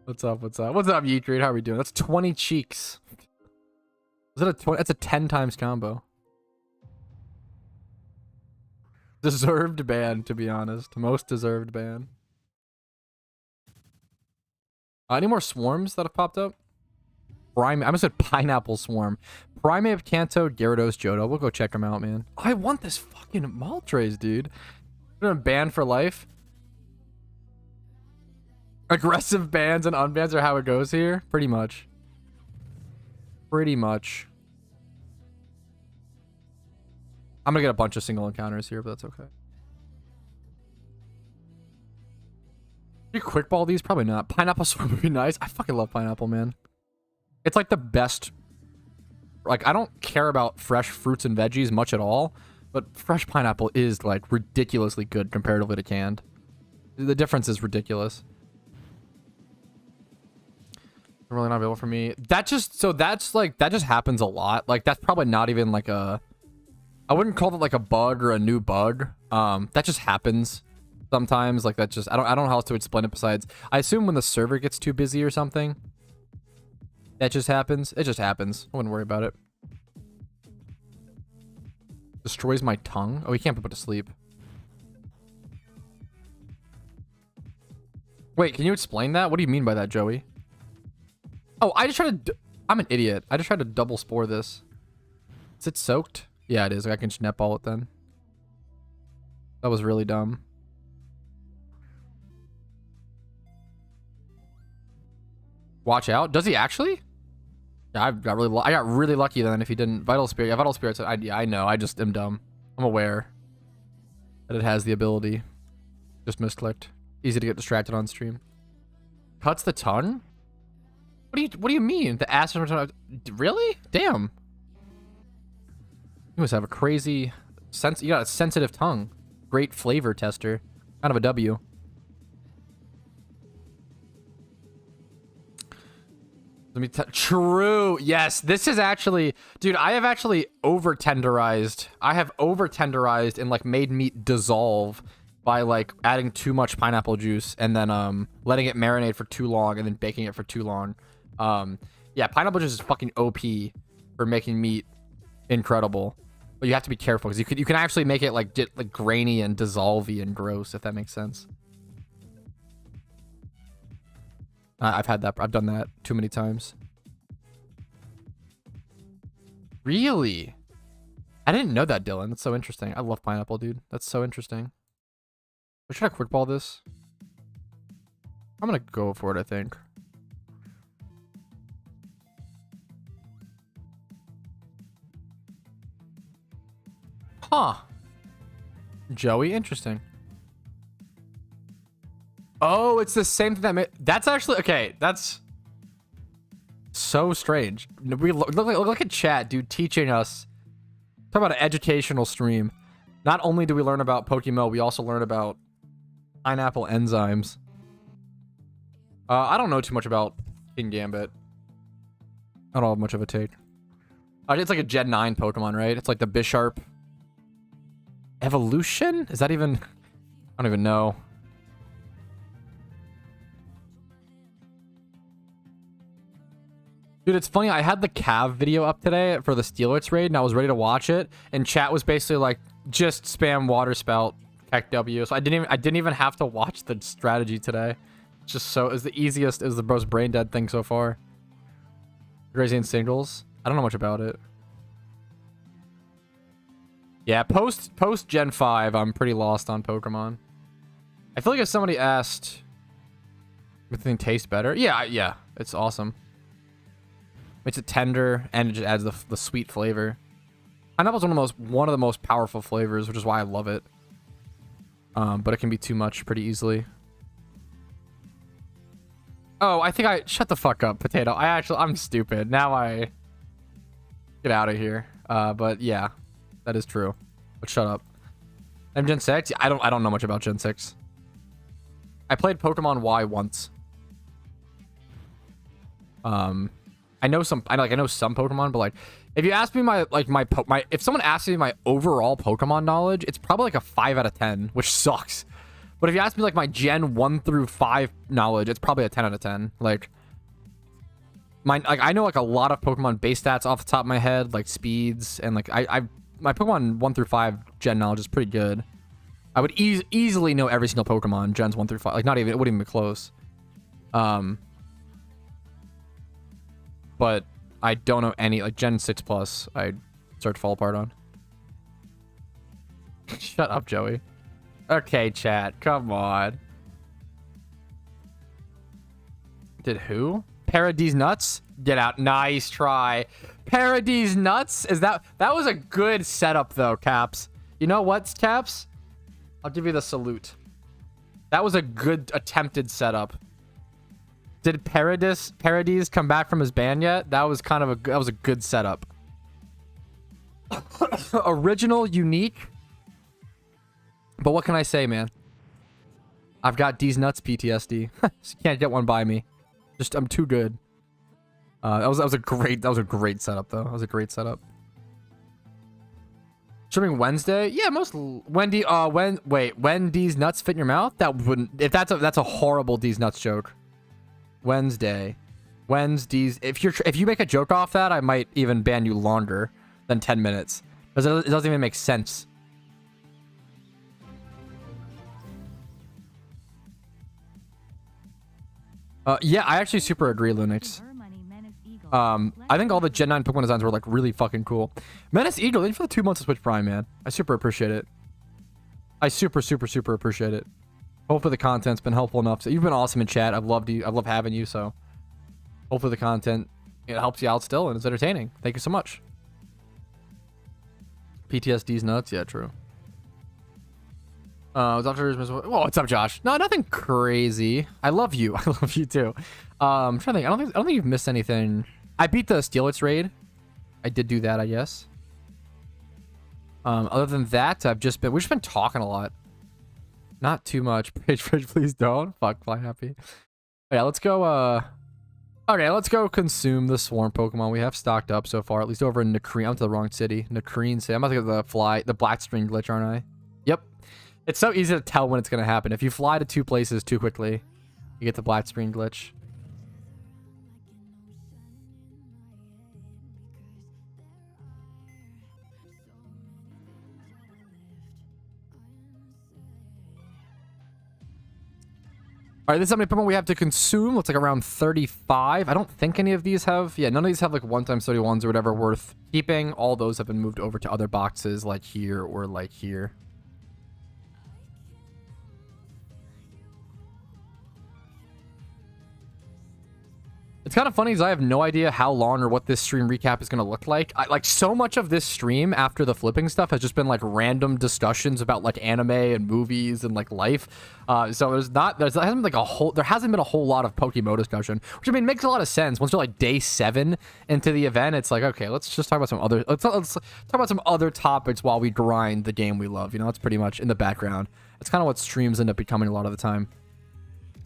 What's up? What's up? What's up, Yeet Reed? How are we doing? That's 20 cheeks. Is that a 20? That's a 10 times combo. Deserved ban, to be honest. Most deserved ban. Any more swarms that have popped up? I almost said Pineapple Swarm. Primate, Kanto, Gyarados, Johto. We'll go check them out, man. I want this fucking Moltres, dude. We're gonna ban for life. Aggressive bans and unbans are how it goes here. Pretty much. Pretty much. I'm gonna get a bunch of single encounters here, but that's okay. You quick ball these? Probably not. Pineapple Swarm would be nice. I fucking love pineapple, man. It's like the best. Like, I don't care about fresh fruits and veggies much at all, but fresh pineapple is like ridiculously good comparatively to canned. The difference is ridiculous. Really not available for me. That just, so that's like, that just happens a lot. Like, that's probably not even like a, I wouldn't call it like a bug or a new bug. That just happens sometimes. Like, that just, I don't know how else to explain it besides, I assume when the server gets too busy or something, that just happens. It just happens. I wouldn't worry about it. Destroys my tongue. Oh, he can't put it to sleep. Wait, can you explain that? What do you mean by that, Joey? Oh, I just tried to... I'm an idiot. I just tried to double spore this. Is it soaked? Yeah, it is. I can netball it then. That was really dumb. Watch out. Does he actually? Yeah, I got really lucky then if he didn't. Vital Spirit. Yeah, Vital Spirit's... yeah, I know. I just am dumb. I'm aware that it has the ability. Just misclicked. Easy to get distracted on stream. Cuts the tongue? What do you mean? The ass really? Damn. You must have a crazy you got a sensitive tongue. Great flavor tester. Kind of a W. Let me true. Yes, this is actually, dude, I have actually over tenderized. I have over tenderized and like made meat dissolve by like adding too much pineapple juice and then letting it marinate for too long and then baking it for too long. Yeah, pineapple juice is fucking OP for making meat incredible, but you have to be careful because you can actually make it like get like grainy and dissolvey and gross, if that makes sense. I've had that. I've done that too many times. Really? I didn't know that, Dylan. That's so interesting. I love pineapple, dude. That's so interesting. Or should I quick ball this? I'm gonna go for it, I think. Huh. Joey, interesting. Oh, it's the same thing that made... That's actually... Okay, that's so strange. We look at chat, dude, teaching us. Talk about an educational stream. Not only do we learn about PokeMMO, we also learn about pineapple enzymes. I don't know too much about King Gambit. I don't have much of a take. It's like a Gen 9 Pokemon, right? It's like the Bisharp Evolution? Is that even... I don't even know. Dude, it's funny. I had the Cav video up today for the Steelix raid, and I was ready to watch it. And chat was basically like, just spam Water Spout, Tech W. So I didn't even have to watch the strategy today. It's just so... It's the easiest, is the most brain dead thing so far. Grazing singles. I don't know much about it. Yeah, post Gen 5, I'm pretty lost on Pokemon. I feel like if somebody asked, would the thing taste better? Yeah, it's awesome. Makes it tender, and it just adds the sweet flavor. Pineapple's one of the most powerful flavors, which is why I love it. But it can be too much pretty easily. Oh, I think shut the fuck up, Potato. I'm stupid. Now I get out of here. But yeah, that is true. But shut up. I'm Gen 6. I don't know much about Gen 6. I played Pokemon Y once. I know some Pokemon, but like, if you ask me if someone asks me my overall Pokemon knowledge, it's probably like a 5 out of 10, which sucks. But if you ask me like my Gen 1 through 5 knowledge, it's probably a 10 out of 10. Like, I know like a lot of Pokemon base stats off the top of my head, like speeds, and like my Pokemon 1 through 5 Gen knowledge is pretty good. I would easily know every single Pokemon Gens 1 through 5. Like, it wouldn't even be close. But I don't know any, like Gen 6 plus, I start to fall apart on. Shut up, Joey. Okay, chat, come on. Did who? Paradise Nuts? Get out. Nice try. Paradise Nuts? That was a good setup though, Caps. You know what, Caps? I'll give you the salute. That was a good attempted setup. Did Paradise come back from his ban yet? That was a good setup. Original, unique. But what can I say, man? I've got D's nuts PTSD. So you can't get one by me. I'm too good. That was a great setup though. That was a great setup. Streaming Wednesday? Yeah, when D's nuts fit in your mouth? That wouldn't, if that's a horrible D's nuts joke. Wednesday. Wednesdays. If you make a joke off that, I might even ban you longer than 10 minutes. Because it doesn't even make sense. Yeah, I actually super agree, Linux. I think all the Gen 9 Pokemon designs were like really fucking cool. Menace Eagle, thank you for the 2 months of Switch Prime, man. I super appreciate it. I super appreciate it. Hopefully the content's been helpful enough. So you've been awesome in chat. I've loved you. I've loved having you. So hopefully the content, it helps you out still and it's entertaining. Thank you so much. PTSD's nuts. Yeah, true. What's up, Josh? No, nothing crazy. I love you. I love you too. I'm trying to think. I don't think you've missed anything. I beat the Steelix raid. I did do that, I guess. Other than that, we've just been talking a lot. Not too much. Page, please don't. Fuck, fly happy. Yeah, let's go. Okay, let's go consume the swarm Pokemon we have stocked up so far. At least over in Nakreen. I'm to the wrong city. Nakreen City. I'm about to get the black string glitch, aren't I? Yep. It's so easy to tell when it's going to happen. If you fly to 2 places too quickly, you get the black screen glitch. All right, this is how many Pokemon we have to consume. Looks like around 35. I don't think any of these have... Yeah, none of these have like 1x31s or whatever worth keeping. All those have been moved over to other boxes like here or like here. It's kind of funny because I have no idea how long or what this stream recap is going to look like. Like so much of this stream after the flipping stuff has just been like random discussions about like anime and movies and like life. So there hasn't been a whole lot of PokeMMO discussion, which I mean makes a lot of sense. Once you're like day 7 into the event, it's like, okay, let's just talk about some other let's talk about some other topics while we grind the game we love. You know, it's pretty much in the background. It's kind of what streams end up becoming a lot of the time.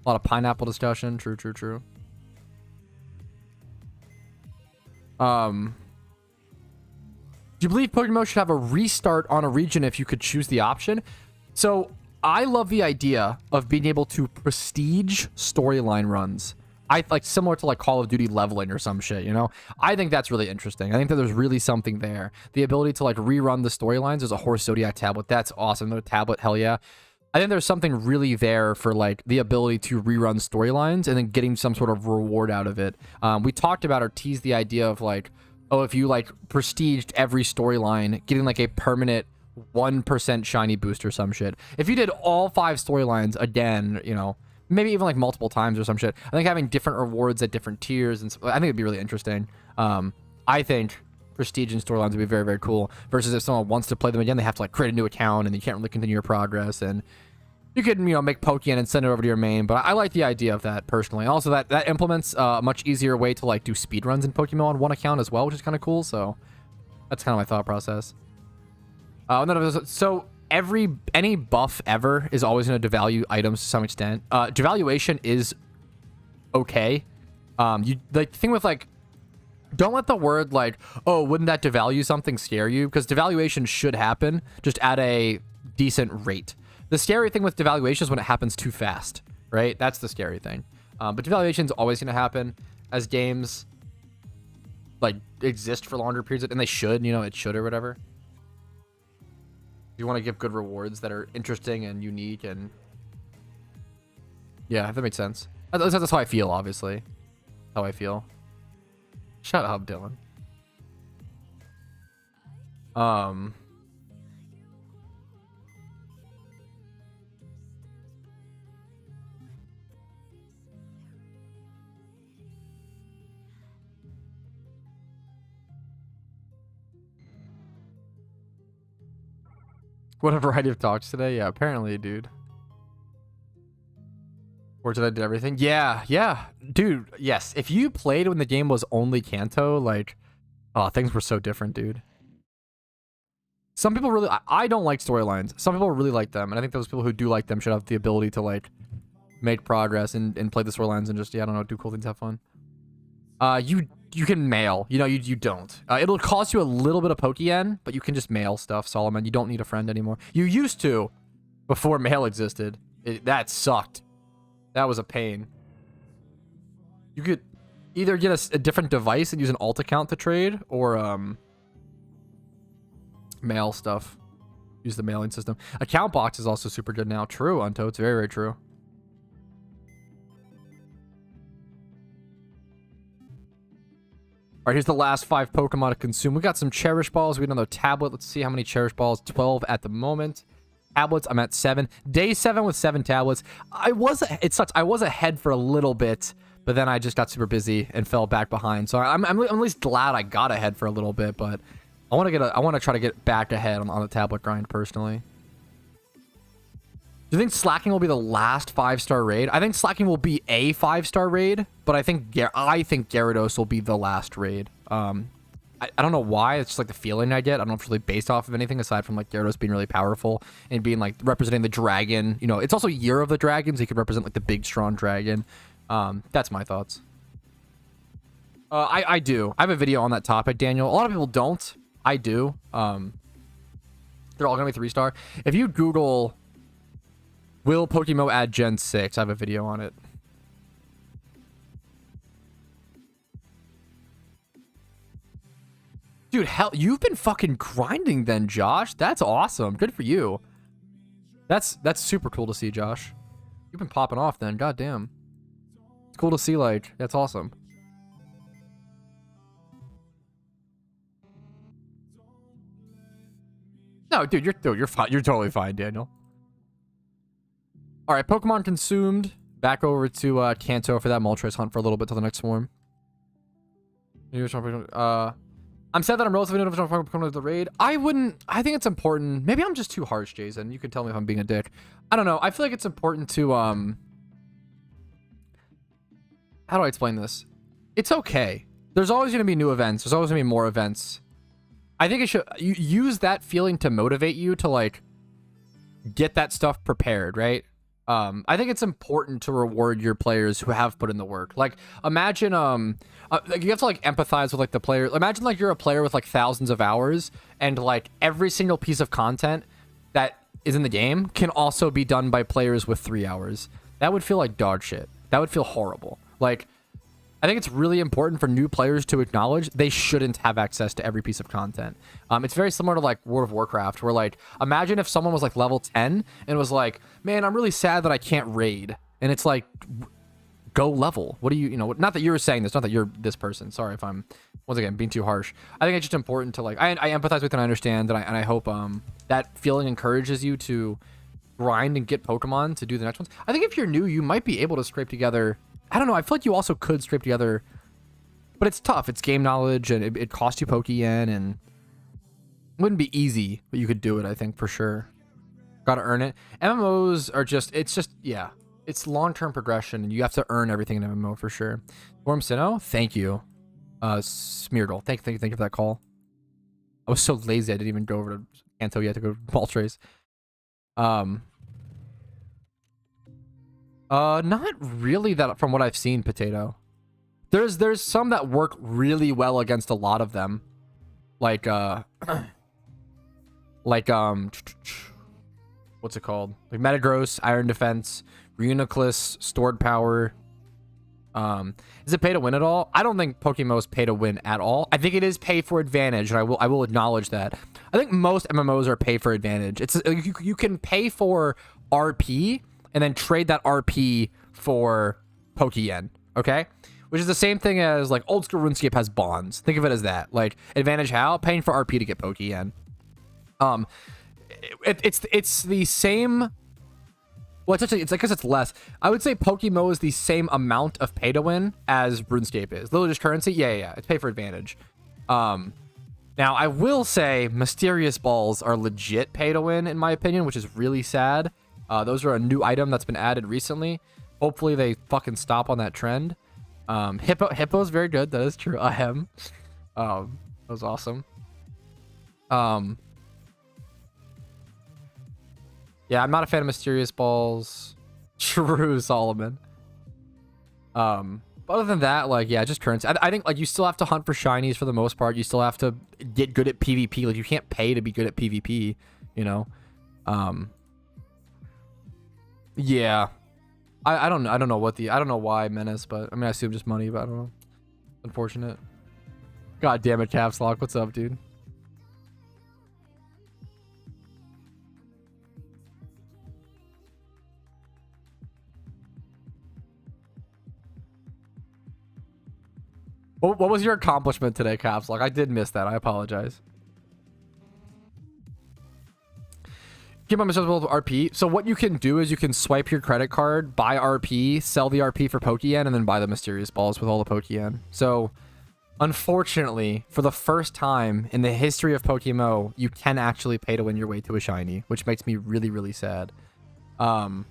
A lot of pineapple discussion. True. Do you believe PokeMMO should have a restart on a region if you could choose the option? So I love the idea of being able to prestige storyline runs. I like similar to like Call of Duty leveling or some shit, you know? I think that's really interesting. I think that there's really something there. The ability to like rerun the storylines. There's a Horse Zodiac tablet. That's awesome. The tablet, hell yeah. I think there's something really there for like the ability to rerun storylines and then getting some sort of reward out of it. We talked about or teased the idea of like, oh, if you like prestiged every storyline, getting like a permanent 1% shiny boost or some shit. If you did all 5 storylines again, you know, maybe even like multiple times or some shit, I think having different rewards at different tiers, and I think it'd be really interesting. I think prestige and storylines would be very, very cool. Versus if someone wants to play them again, they have to like create a new account and you can't really continue your progress. And you could, you know, make Pokeyen and send it over to your main, but I like the idea of that personally. Also, that implements a much easier way to like do speedruns in Pokemon on one account as well, which is kind of cool. So that's kind of my thought process. So any buff ever is always going to devalue items to some extent. Devaluation is okay. The thing with like, don't let the word like, oh, wouldn't that devalue something scare you? Because devaluation should happen, just at a decent rate. The scary thing with devaluation is when it happens too fast, right? That's the scary thing. But devaluation is always going to happen as games like exist for longer periods, and they should, you know, it should or whatever. You want to give good rewards that are interesting and unique, and yeah, that makes sense. That's how I feel, obviously. How I feel. Shut up, Dylan. What a variety of talks today. Yeah, apparently, dude. Or did I do everything? Yeah. Dude, yes. If you played when the game was only Kanto, like, oh, things were so different, dude. Some people really... I don't like storylines. Some people really like them, and I think those people who do like them should have the ability to, like, make progress and play the storylines and just, yeah, I don't know, do cool things, have fun. You can mail. You know, you don't. It'll cost you a little bit of Pokeyen, but you can just mail stuff, Solomon. You don't need a friend anymore. You used to before mail existed. That sucked. That was a pain. You could either get a different device and use an alt account to trade, or mail stuff. Use the mailing system. Account box is also super good now. True, Unto. It's very, very true. All right, here's the last 5 Pokemon to consume. We got some Cherish Balls. We got another tablet. Let's see how many Cherish Balls. 12 at the moment. Tablets, I'm at 7. Day 7 with 7 tablets. It sucks. I was ahead for a little bit, but then I just got super busy and fell back behind. So I'm at least glad I got ahead for a little bit, but I want to try to get back ahead on the tablet grind personally. Do you think Slacking will be the last 5-star raid? I think Slacking will be a 5-star raid, but I think Gyarados will be the last raid. I don't know why. It's just like the feeling I get. I don't know if it's really based off of anything aside from like Gyarados being really powerful and being like representing the dragon. You know, it's also Year of the Dragon, so he could represent like the big, strong dragon. That's my thoughts. I do. I have a video on that topic, Daniel. A lot of people don't. I do. They're all gonna be 3-star. If you Google... Will PokeMMO add Gen 6? I have a video on it. Dude, hell, you've been fucking grinding then, Josh. That's awesome. Good for you. That's super cool to see, Josh. You've been popping off then. God damn. It's cool to see, like, that's awesome. No, dude, you're fine. You're totally fine, Daniel. All right, Pokemon consumed. Back over to Kanto for that Moltres hunt for a little bit till the next swarm. I'm sad that I'm relatively new to Pokemon to the raid. I think it's important. Maybe I'm just too harsh, Jason. You can tell me if I'm being a dick. I don't know. I feel like it's important to how do I explain this? It's okay. There's always going to be new events. There's always going to be more events. I think it should use that feeling to motivate you to like get that stuff prepared, right? I think it's important to reward your players who have put in the work. Like, imagine, like you have to like empathize with like the player. Imagine like you're a player with like thousands of hours, and like every single piece of content that is in the game can also be done by players with 3 hours. That would feel like dog shit. That would feel horrible. Like, I think it's really important for new players to acknowledge they shouldn't have access to every piece of content. It's very similar to like World of Warcraft, where like, imagine if someone was like level 10 and was like, man, I'm really sad that I can't raid. And it's like, go level. What do you, not that you were saying this, not that you're this person. Sorry if I'm, once again, being too harsh. I think it's just important to like, I empathize with and I understand, and I hope that feeling encourages you to grind and get Pokemon to do the next ones. I think if you're new, you might be able to scrape together, I don't know, I feel like you also could scrape together, but it's tough. It's game knowledge, and it costs you Pokeyen, and it wouldn't be easy, but you could do it, I think, for sure. Gotta earn it. MMOs are just, yeah. It's long-term progression, and you have to earn everything in MMO for sure. Worm Sinnoh, thank you. Smeardle, thank you for that call. I was so lazy, I didn't even go over to Kanto yet to go to Moltres. Not really that from what I've seen, Potato. There's some that work really well against a lot of them. Like, what's it called? Like Metagross, Iron Defense, Reuniclus, Stored Power. Is it pay to win at all? I don't think PokeMMO is pay to win at all. I think it is pay for advantage, and I will acknowledge that. I think most MMOs are pay for advantage. It's you can pay for RP and then trade that RP for Pokeyen, okay? Which is the same thing as like old school RuneScape has bonds. Think of it as that. Like advantage how? Paying for RP to get Pokeyen. It's the same. Well, it's actually, it's because it's less. I would say PokeMMO is the same amount of pay to win as RuneScape is. Little just currency, yeah. It's pay for advantage. Now I will say Mysterious Balls are legit pay to win in my opinion, which is really sad. Those are a new item that's been added recently. Hopefully they fucking stop on that trend. Hippo's very good. That is true. Ahem. That was awesome. Yeah, I'm not a fan of Mysterious Balls. True, Solomon. But other than that, like, yeah, just currency. I think, like, you still have to hunt for shinies for the most part. You still have to get good at PvP. Like, you can't pay to be good at PvP, you know? Yeah. I don't know what I don't know why Menace, but, I mean, I assume just money, but I don't know. Unfortunate. God damn it, Caps Lock. What's up, dude? What was your accomplishment today, Caps Lock? I did miss that. I apologize. Keep on myself with RP. So what you can do is you can swipe your credit card, buy RP, sell the RP for Pokeyen, and then buy the Mysterious Balls with all the Pokeyen. So, unfortunately, for the first time in the history of PokeMMO, you can actually pay to win your way to a shiny, which makes me really, really sad. Now,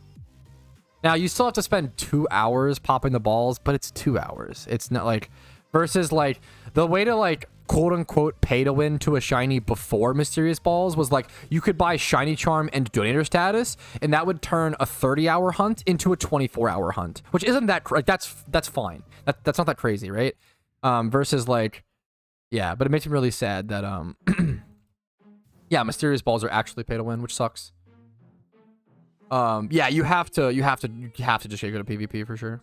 you still have to spend 2 hours popping the balls, but it's 2 hours. It's not like... Versus, like, the way to, like, quote-unquote pay to win to a shiny before Mysterious Balls was, like, you could buy Shiny Charm and Donator status, and that would turn a 30-hour hunt into a 24-hour hunt. Which isn't that... Like, that's fine. That's not that crazy, right? Versus, like... Yeah, but it makes me really sad that, yeah, Mysterious Balls are actually pay to win, which sucks. Yeah, you have to just get good at PvP for sure.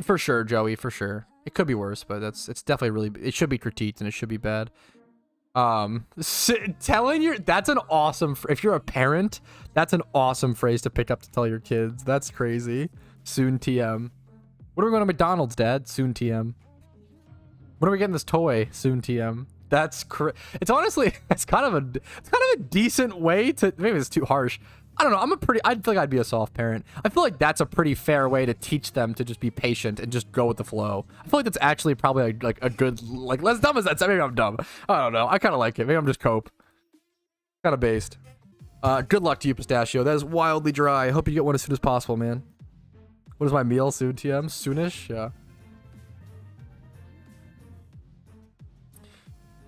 For sure, Joey, for sure. It could be worse, but it's definitely really... It should be critiqued and it should be bad. Telling your... That's an awesome... If you're a parent, that's an awesome phrase to pick up to tell your kids. That's crazy. Soon TM. When are we going to McDonald's, Dad? Soon TM. When are we getting this toy? Soon TM. That's it's honestly... It's kind of a decent way to... Maybe it's too harsh. I don't know. I'd feel like I'd be a soft parent. I feel like that's a pretty fair way to teach them to just be patient and just go with the flow. I feel like that's actually probably like a good, like, less dumb as that. Maybe I'm dumb. I don't know. I kind of like it. Maybe I'm just cope. Kind of based. Good luck to you, Pistachio. That is wildly dry. I hope you get one as soon as possible, man. What is my meal? Soon, TM? Soonish? Yeah.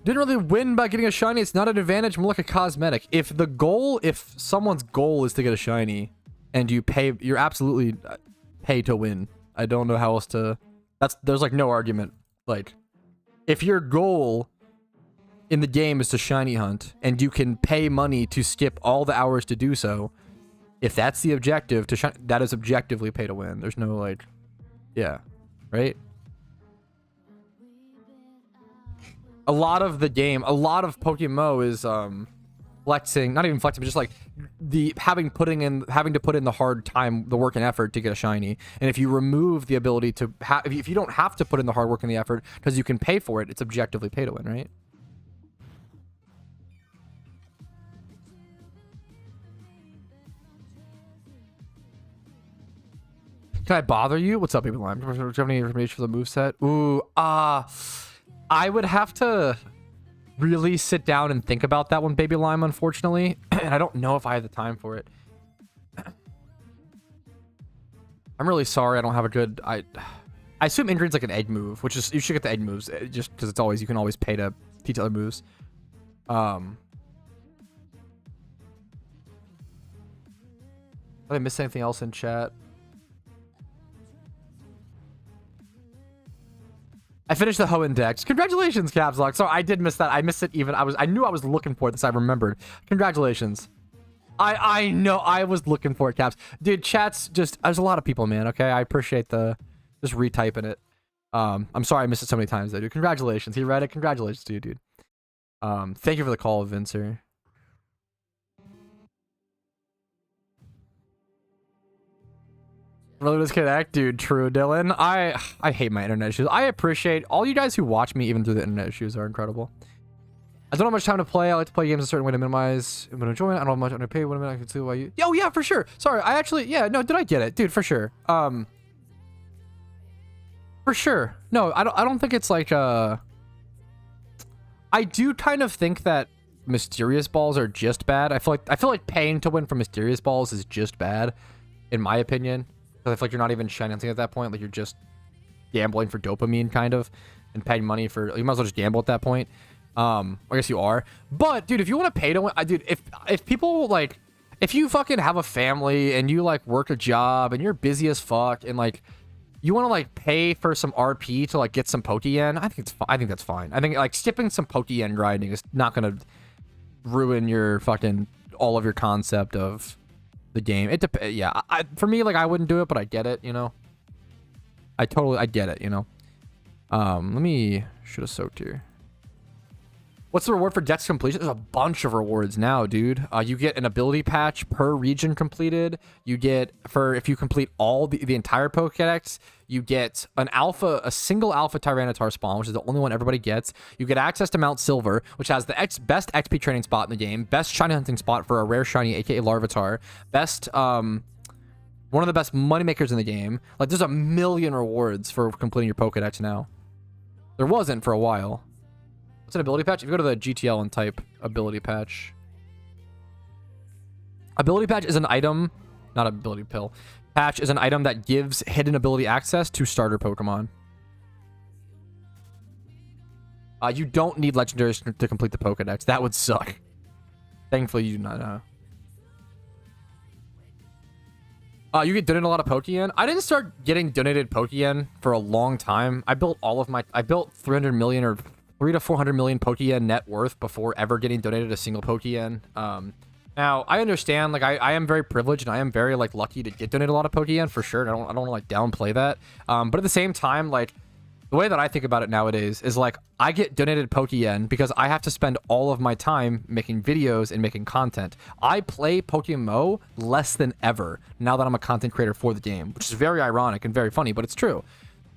Didn't really win by getting a shiny. It's not an advantage, more like a cosmetic. If someone's goal is to get a shiny, and you're absolutely pay to win. I don't know how else to, there's like no argument. Like, if your goal in the game is to shiny hunt, and you can pay money to skip all the hours to do so, if that's the objective, that is objectively pay to win. There's no like, yeah, right? A lot of the game, a lot of PokeMMO is flexing, not even flexing, but just like having to put in the hard time, the work and effort to get a shiny. And if you remove the ability to if you don't have to put in the hard work and the effort because you can pay for it, it's objectively pay to win, right? Can I bother you? What's up, Baby Lime? Do you have any information for the moveset? Ooh, I would have to really sit down and think about that one, Baby Lime, unfortunately. And I don't know if I have the time for it. I'm really sorry I don't have a good... I assume Ingrid's like an egg move, which is... You should get the egg moves, just because it's always... You can always pay to teach other moves. Did I miss anything else in chat? I finished the Ho Index. Congratulations, Caps Lock. So I did miss that. I missed it even. I knew I was looking for this. I remembered. Congratulations. I know I was looking for it, Caps. Dude, chat's just... There's a lot of people, man, okay? I appreciate the... Just retyping it. I'm sorry I missed it so many times, though, dude. Congratulations. He read it. Congratulations to you, dude. Thank you for the call, Vincer. Really disconnect, dude. True, Dylan. I hate my internet issues. I appreciate all you guys who watch me even through the internet issues are incredible. I don't have much time to play. I like to play games a certain way to minimize enjoyment. I don't have much on to pay. What a minute I can see why you... Oh yeah, for sure. Sorry, I actually... Yeah, no, did I get it, dude? For sure. For sure. No, I don't think it's like I do kind of think that mysterious balls are just bad. I feel like paying to win from mysterious balls is just bad, in my opinion. Because I feel like you're not even shining anything at that point. Like, you're just gambling for dopamine, kind of, and paying money for... You might as well just gamble at that point. I guess you are. But, dude, if you want to pay to win... Dude, if people, like... If you fucking have a family, and you, like, work a job, and you're busy as fuck, and, like... You want to, like, pay for some RP to, like, get some Pokeyen? I think that's fine. I think, like, skipping some Pokeyen grinding is not gonna ruin your fucking... All of your concept of... the game. It depends. Yeah, for me, like, I wouldn't do it, but I get it, you know. I get it, you know. Let me... Should have soaked here. What's the reward for Dex completion? There's a bunch of rewards now, dude. You get an ability patch per region completed. You get, if you complete all the entire Pokédex, you get a single alpha Tyranitar spawn, which is the only one everybody gets. You get access to Mount Silver, which has the best XP training spot in the game, best shiny hunting spot for a rare shiny, aka Larvitar, best, one of the best moneymakers in the game. Like, there's a million rewards for completing your Pokédex now. There wasn't for a while. What's an ability patch? If you go to the GTL and type ability patch. Ability patch is an item, not ability pill. Patch is an item that gives hidden ability access to starter Pokemon. You don't need legendaries to complete the Pokedex. That would suck. Thankfully, you do not know. You get donated a lot of Pokeyen. I didn't start getting donated Pokeyen for a long time. I built 300 million or 300 to 400 million Pokeyen net worth before ever getting donated a single Pokeyen. Now, I understand, like, I am very privileged, and I am very, like, lucky to get donated a lot of Pokeyen, for sure, and I don't want to, like, downplay that. But at the same time, like, the way that I think about it nowadays is, like, I get donated Pokeyen because I have to spend all of my time making videos and making content. I play PokeMMO less than ever now that I'm a content creator for the game, which is very ironic and very funny, but it's true.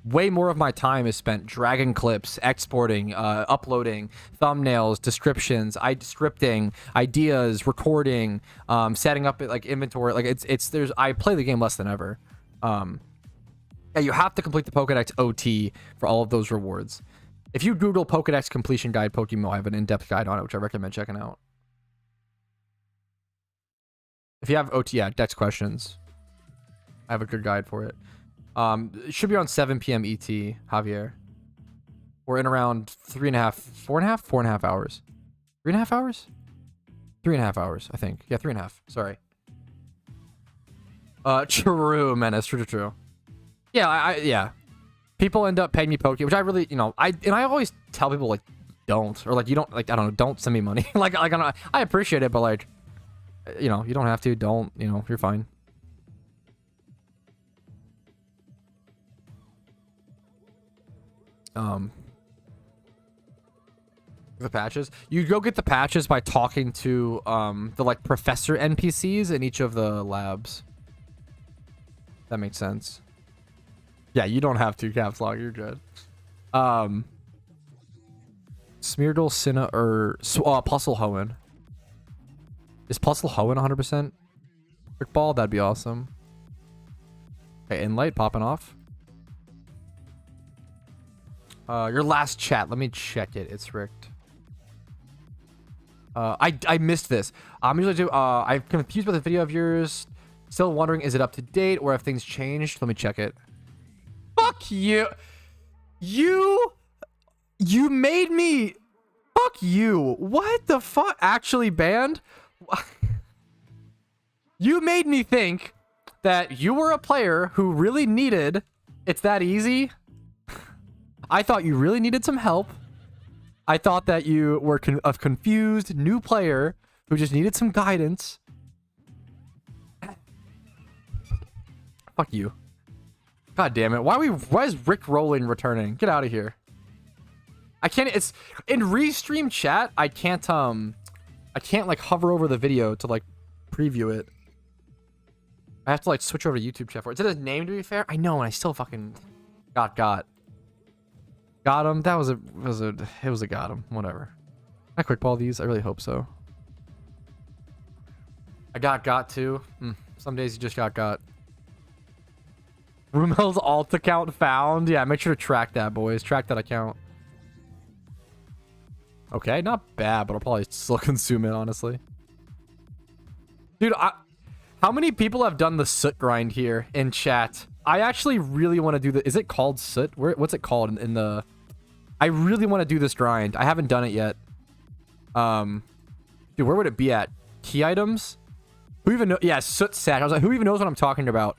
Way more of my time is spent dragging clips, exporting, uploading, thumbnails, descriptions, scripting, ideas, recording, setting up like inventory. Like I play the game less than ever. Yeah, you have to complete the Pokedex OT for all of those rewards. If you Google Pokedex completion guide PokeMMO, I have an in-depth guide on it, which I recommend checking out. If you have OT, yeah, Dex questions, I have a good guide for it. It should be around 7 p.m. ET, Javier. We're in around 4.5 hours. 3.5 hours? 3.5 hours, I think. Yeah, 3.5. Sorry. True, Menace. True. Yeah, yeah. People end up paying me Poke, which I really, you know, I always tell people like, don't, or like you don't, like, I don't know, don't send me money. like I appreciate it, but like, you know, you don't have to. Don't, you know, you're fine. The patches. You go get the patches by talking to the like professor NPCs in each of the labs. That makes sense. Yeah, you don't have to caps lock. You're good. Smeardle, Cinna, or Pusselhoen. Is Pusselhoen 100% Brick Ball? That'd be awesome. Okay, Inlight popping off. Your last chat. Let me check it. It's rigged. I missed this. I'm confused by the video of yours. Still wondering, is it up to date or have things changed? Let me check it. Fuck you. You made me. Fuck you. What the fuck? Actually banned? You made me think that you were a player who really needed. It's that easy. I thought you really needed some help. I thought that you were a confused new player who just needed some guidance. Fuck you. God damn it. Why is Rick Rolling returning? Get out of here. I can't, it's in restream chat. I can't like hover over the video to like preview it. I have to like switch over to YouTube chat for it. Is it his name, to be fair? I know, and I still fucking got him. That was a got him. Whatever. Can I quick ball these? I really hope so. I got too. Some days you just got. Rumel's alt account found. Yeah, make sure to track that, boys. Track that account. Okay, not bad, but I'll probably still consume it, honestly. Dude, how many people have done the soot grind here in chat? I actually really want to do the... Is it called soot? What's it called in the... I really want to do this grind. I haven't done it yet. Dude, where would it be at? Key items? Who even know? Yeah, soot sack. I was like, who even knows what I'm talking about?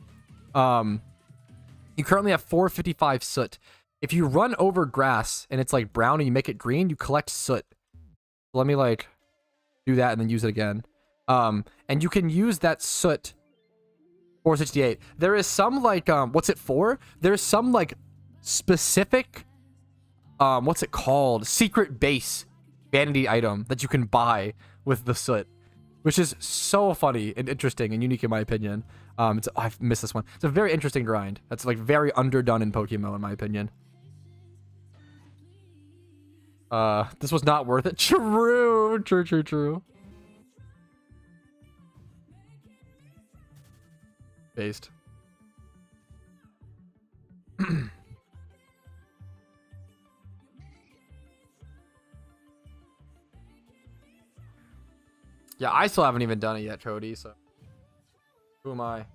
You currently have 455 soot. If you run over grass and it's like brown and you make it green, you collect soot. Let me like do that and then use it again. And you can use that soot. 468. There is some like what's it for? There's some like specific what's it called? Secret base vanity item that you can buy with the soot, which is so funny and interesting and unique in my opinion. I've missed this one. It's a very interesting grind. That's like very underdone in PokeMMO in my opinion. This was not worth it. True. Based. Yeah, I still haven't even done it yet, Cody, so who am I?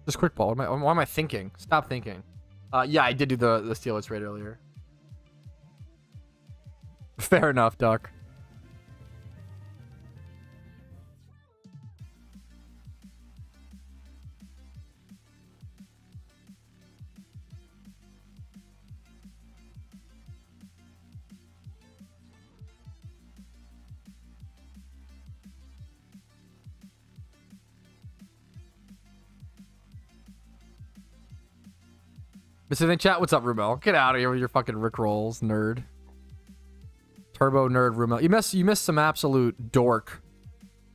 Just quick ball. Why am I thinking? Stop thinking. Yeah, I did do the Steelix raid earlier. Fair enough, Duck. Mr. in chat, what's up, Rumel? Get out of here with your fucking Rickrolls, nerd. Turbo nerd Rumel. You missed some absolute dork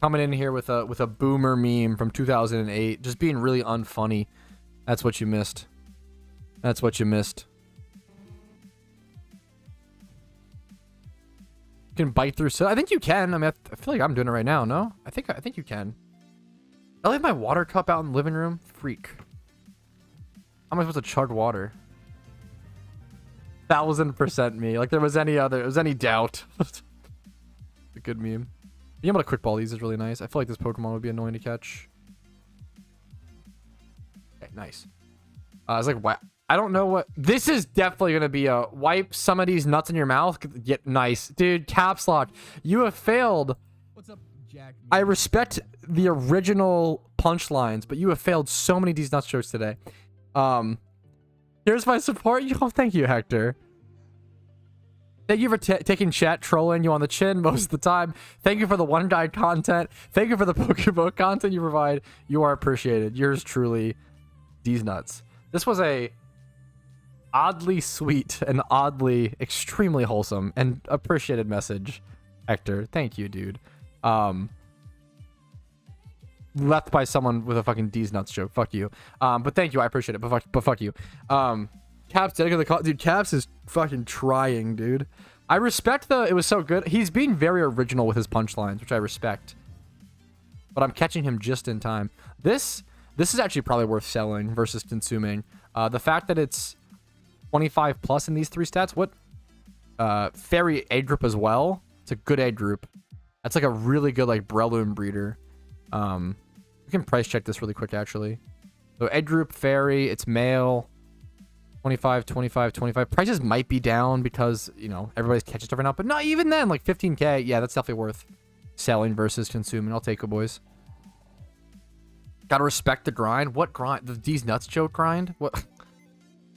coming in here with a boomer meme from 2008, just being really unfunny. That's what you missed. That's what you missed. You can bite through. So I think you can. I mean, I feel like I'm doing it right now. No, I think you can. I leave my water cup out in the living room. Freak. How am I supposed to chug water? 1000% me. Like there was any doubt. A good meme. Being able to quick ball these is really nice. I feel like this Pokemon would be annoying to catch. Okay, nice. It's like I don't know what... This is definitely going to be a wipe some of these nuts in your mouth. Get nice. Dude, caps lock. You have failed. What's up, Jack? I respect the original punchlines, but you have failed so many of these nut jokes today. Here's my support. Oh, thank you, Hector. Thank you for taking chat trolling you on the chin most of the time. Thank you for the one guide content. Thank you for the PokeMMO content you provide. You are appreciated. Yours truly, these nuts. This was a oddly sweet and oddly extremely wholesome and appreciated message, Hector. Thank you, dude. Left by someone with a fucking D's nuts joke. Fuck you. But thank you. I appreciate it. But fuck you. Caps dedicated the call. Dude, Caps is fucking trying, dude. I respect it was so good. He's being very original with his punchlines, which I respect. But I'm catching him just in time. This is actually probably worth selling versus consuming. The fact that it's 25 plus in these 3 stats. What? Fairy egg group as well. It's a good egg group. That's like a really good like Breloom breeder. We can price check this really quick actually. So egg group fairy, it's male. 25, 25, 25. Prices might be down because, you know, everybody's catching stuff right now. But no, even then, like 15K, yeah, that's definitely worth selling versus consuming. I'll take it, boys. Gotta respect the grind. What grind? The D's nuts joke grind? What?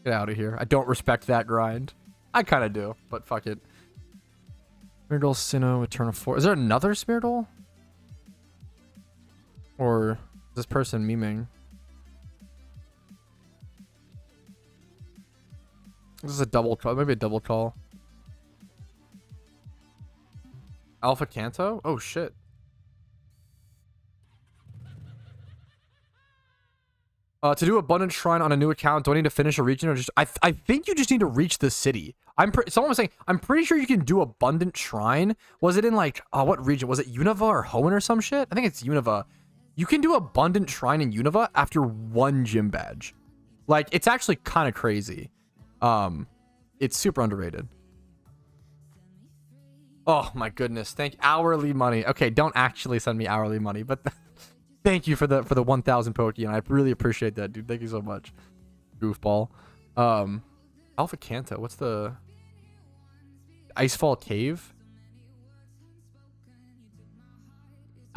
Get out of here. I don't respect that grind. I kind of do, but fuck it. Smeargle, Sinnoh, Eternal Force. Is there another Smeargle? Or is this person memeing? This is a double call. Maybe a double call. Alpha Kanto? Oh, shit. To do Abundant Shrine on a new account, do I need to finish a region or just... I think you just need to reach the city. Someone was saying, I'm pretty sure you can do Abundant Shrine. Was it in like... what region? Was it Unova or Hoenn or some shit? I think it's Unova. You can do Abundant Shrine in Unova after 1 gym badge. Like, it's actually kind of crazy. It's super underrated. Oh my goodness. Hourly money. Okay, don't actually send me hourly money, but thank you for the 1,000 Pokeyen. I really appreciate that, dude. Thank you so much. Goofball. Alpha Kanto. What's the Icefall Cave?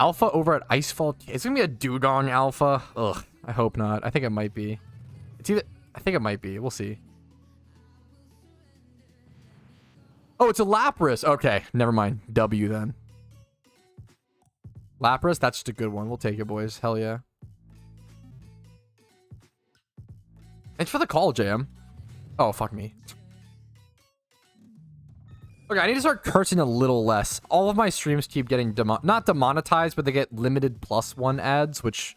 Alpha over at Icefall Cave. It's gonna be a Dugong Alpha. Ugh. I hope not. I think it might be. It's either. I think it might be. We'll see. Oh, it's a Lapras. Okay, never mind. W then. Lapras, that's just a good one. We'll take it, boys. Hell yeah. Thanks for the call, JM. Oh, fuck me. Okay, I need to start cursing a little less. All of my streams keep getting not demonetized, but they get limited +1 ads, which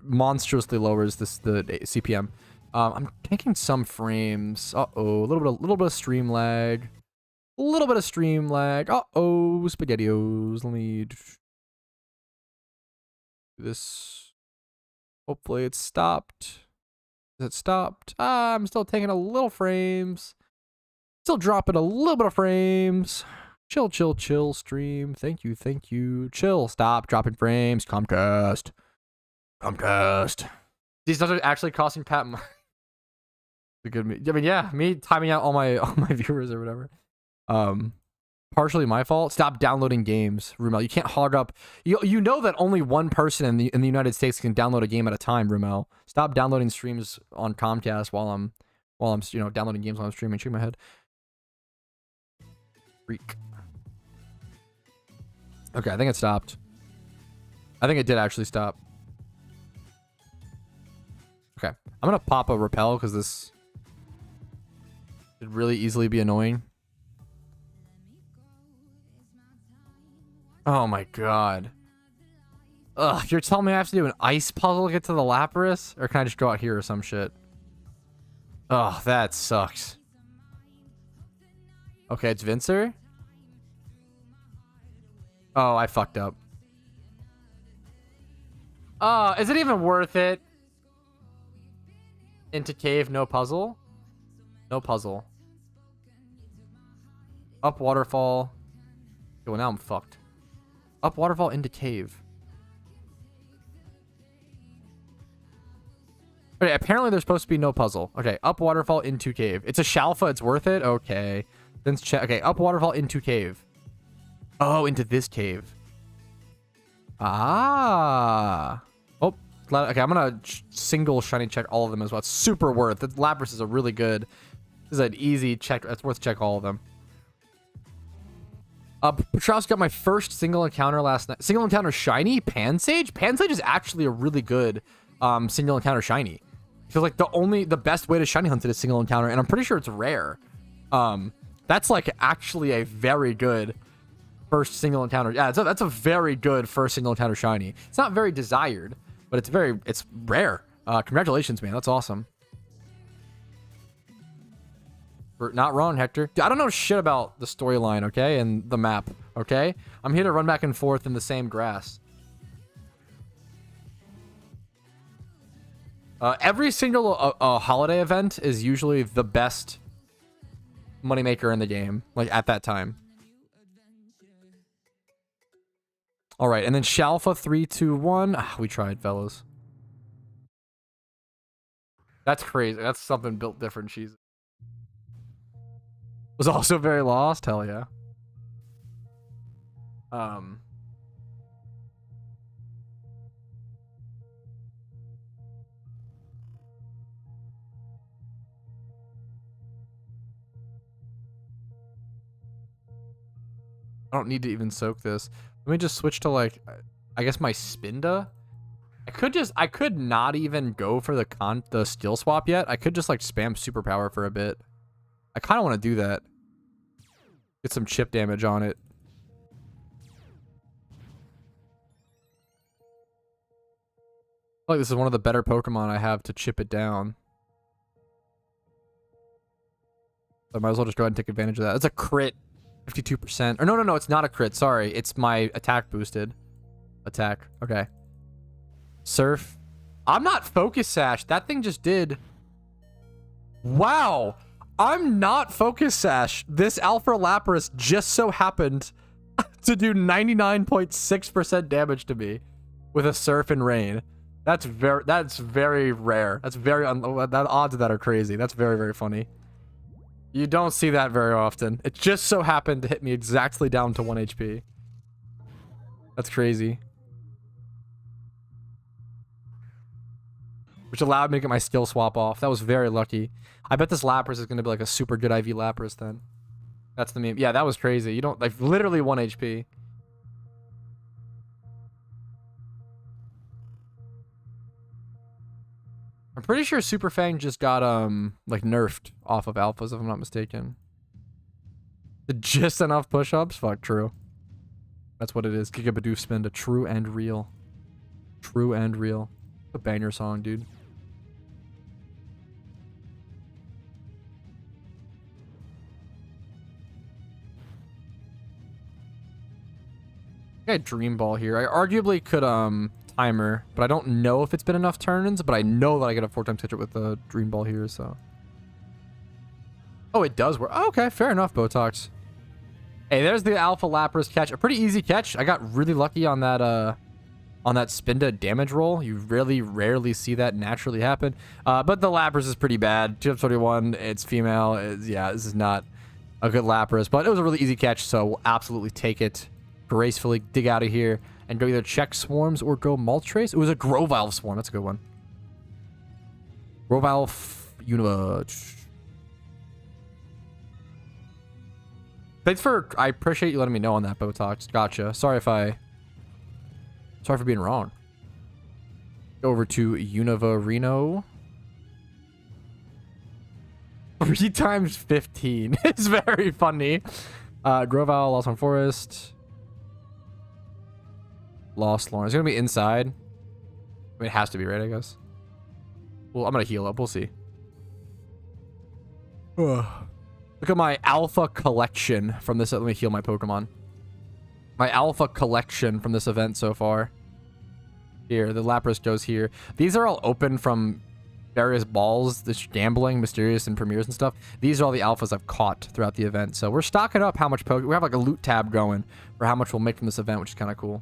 monstrously lowers the CPM. I'm taking some frames. Uh-oh, a little bit of stream lag. A little bit of stream lag. Uh-oh, SpaghettiOs. Let me do this. Hopefully it's stopped. Is it stopped? I'm still taking a little frames. Still dropping a little bit of frames. Chill, chill, chill, stream. Thank you, thank you. Chill, stop dropping frames. Comcast. Comcast. These are actually costing Pat a good I mean, yeah, me timing out all my viewers or whatever. Partially my fault. Stop downloading games, Rumel. You can't hog up. You know that only one person in the United States can download a game at a time, Rumel. Stop downloading streams on Comcast while I'm downloading games while I'm streaming. Shake my head. Freak. Okay, I think it stopped. I think it did actually stop. Okay, I'm gonna pop a repel because this could really easily be annoying. Oh my god. Ugh, you're telling me I have to do an ice puzzle to get to the Lapras? Or can I just go out here or some shit? Oh, that sucks. Okay, it's Vincer. Oh, I fucked up. Oh, is it even worth it? Into cave, no puzzle? No puzzle. Up waterfall. Okay, well, now I'm fucked. Up waterfall into cave. Okay, apparently there's supposed to be no puzzle. Okay, up waterfall, into cave. It's a Shalfa, it's worth it? Okay. Then check. Okay, up waterfall, into cave. Oh, into this cave. Ah. Oh, okay, I'm gonna single shiny check all of them as well. It's super worth. The Lapras is a really good... This is an easy check. It's worth check all of them. Patrouski got my first single encounter last night. Single encounter shiny? Pansage? Pansage is actually a really good single encounter shiny. Feels like the best way to shiny hunt it is single encounter, and I'm pretty sure it's rare. That's like actually a very good first single encounter. Yeah, that's a very good first single encounter shiny. It's not very desired, but it's rare. Congratulations, man. That's awesome. We're not wrong, Hector. Dude, I don't know shit about the storyline, okay, and the map, okay? I'm here to run back and forth in the same grass. Every single holiday event is usually the best moneymaker in the game, like at that time. All right, and then Shalfa 3, 2, 1. Ah, we tried, fellas. That's crazy. That's something built different. She's was also very lost. Hell yeah. I don't need to even soak this. Let me just switch to, like, I guess my Spinda. I could not even go for the skill swap yet. I could just, like, spam superpower for a bit. I kind of want to do that. Get some chip damage on it. I feel like this is one of the better Pokemon I have to chip it down. So I might as well just go ahead and take advantage of that. It's a crit. 52%. Or no, it's not a crit. Sorry. It's my attack boosted. Attack. Okay. Surf. I'm not Focus Sash. That thing just did. Wow. I'm not Focus Sash. This Alpha Lapras just so happened to do 99.6% damage to me with a Surf and Rain. That's very rare. That's very the odds of that are crazy. That's very, very funny. You don't see that very often. It just so happened to hit me exactly down to 1 HP. That's crazy. Which allowed me to get my skill swap off. That was very lucky. I bet this Lapras is going to be like a super good IV Lapras then. That's the meme. Yeah, that was crazy. You don't... Like, literally 1 HP. I'm pretty sure Super Fang just got, like, nerfed off of alphas, if I'm not mistaken. Just enough push-ups? Fuck, true. That's what it is. Gigabadoo spin to true and real. True and real. A banger song, dude. I got Dream Ball here. I arguably could, timer, but I don't know if it's been enough turns, but I know that I get a 4-time hit with the Dream Ball here, so. Oh, it does work. Oh, okay, fair enough, Botox. Hey, there's the Alpha Lapras catch. A pretty easy catch. I got really lucky on that Spinda damage roll. You really rarely see that naturally happen. But the Lapras is pretty bad. 221, it's female. Yeah, this is not a good Lapras, but it was a really easy catch, so we'll absolutely take it. Gracefully dig out of here and go either check swarms or go Moltres. It was a Grovyle swarm. That's a good one. Grovyle Univa. Thanks for... I appreciate you letting me know on that, Botox. Gotcha. Sorry for being wrong. Go over to Univa Reno. 3 times 15. It's very funny. Grovyle, Lost on Forest. Lost Lawrence. It's going to be inside. I mean, it has to be, right, I guess. Well, I'm going to heal up. We'll see. Ugh. Look at my alpha collection from this. Let me heal my Pokemon. My alpha collection from this event so far. Here, the Lapras goes here. These are all open from various balls, this gambling, mysterious, and premieres and stuff. These are all the alphas I've caught throughout the event. So we're stocking up how much Pokemon. We have like a loot tab going for how much we'll make from this event, which is kind of cool.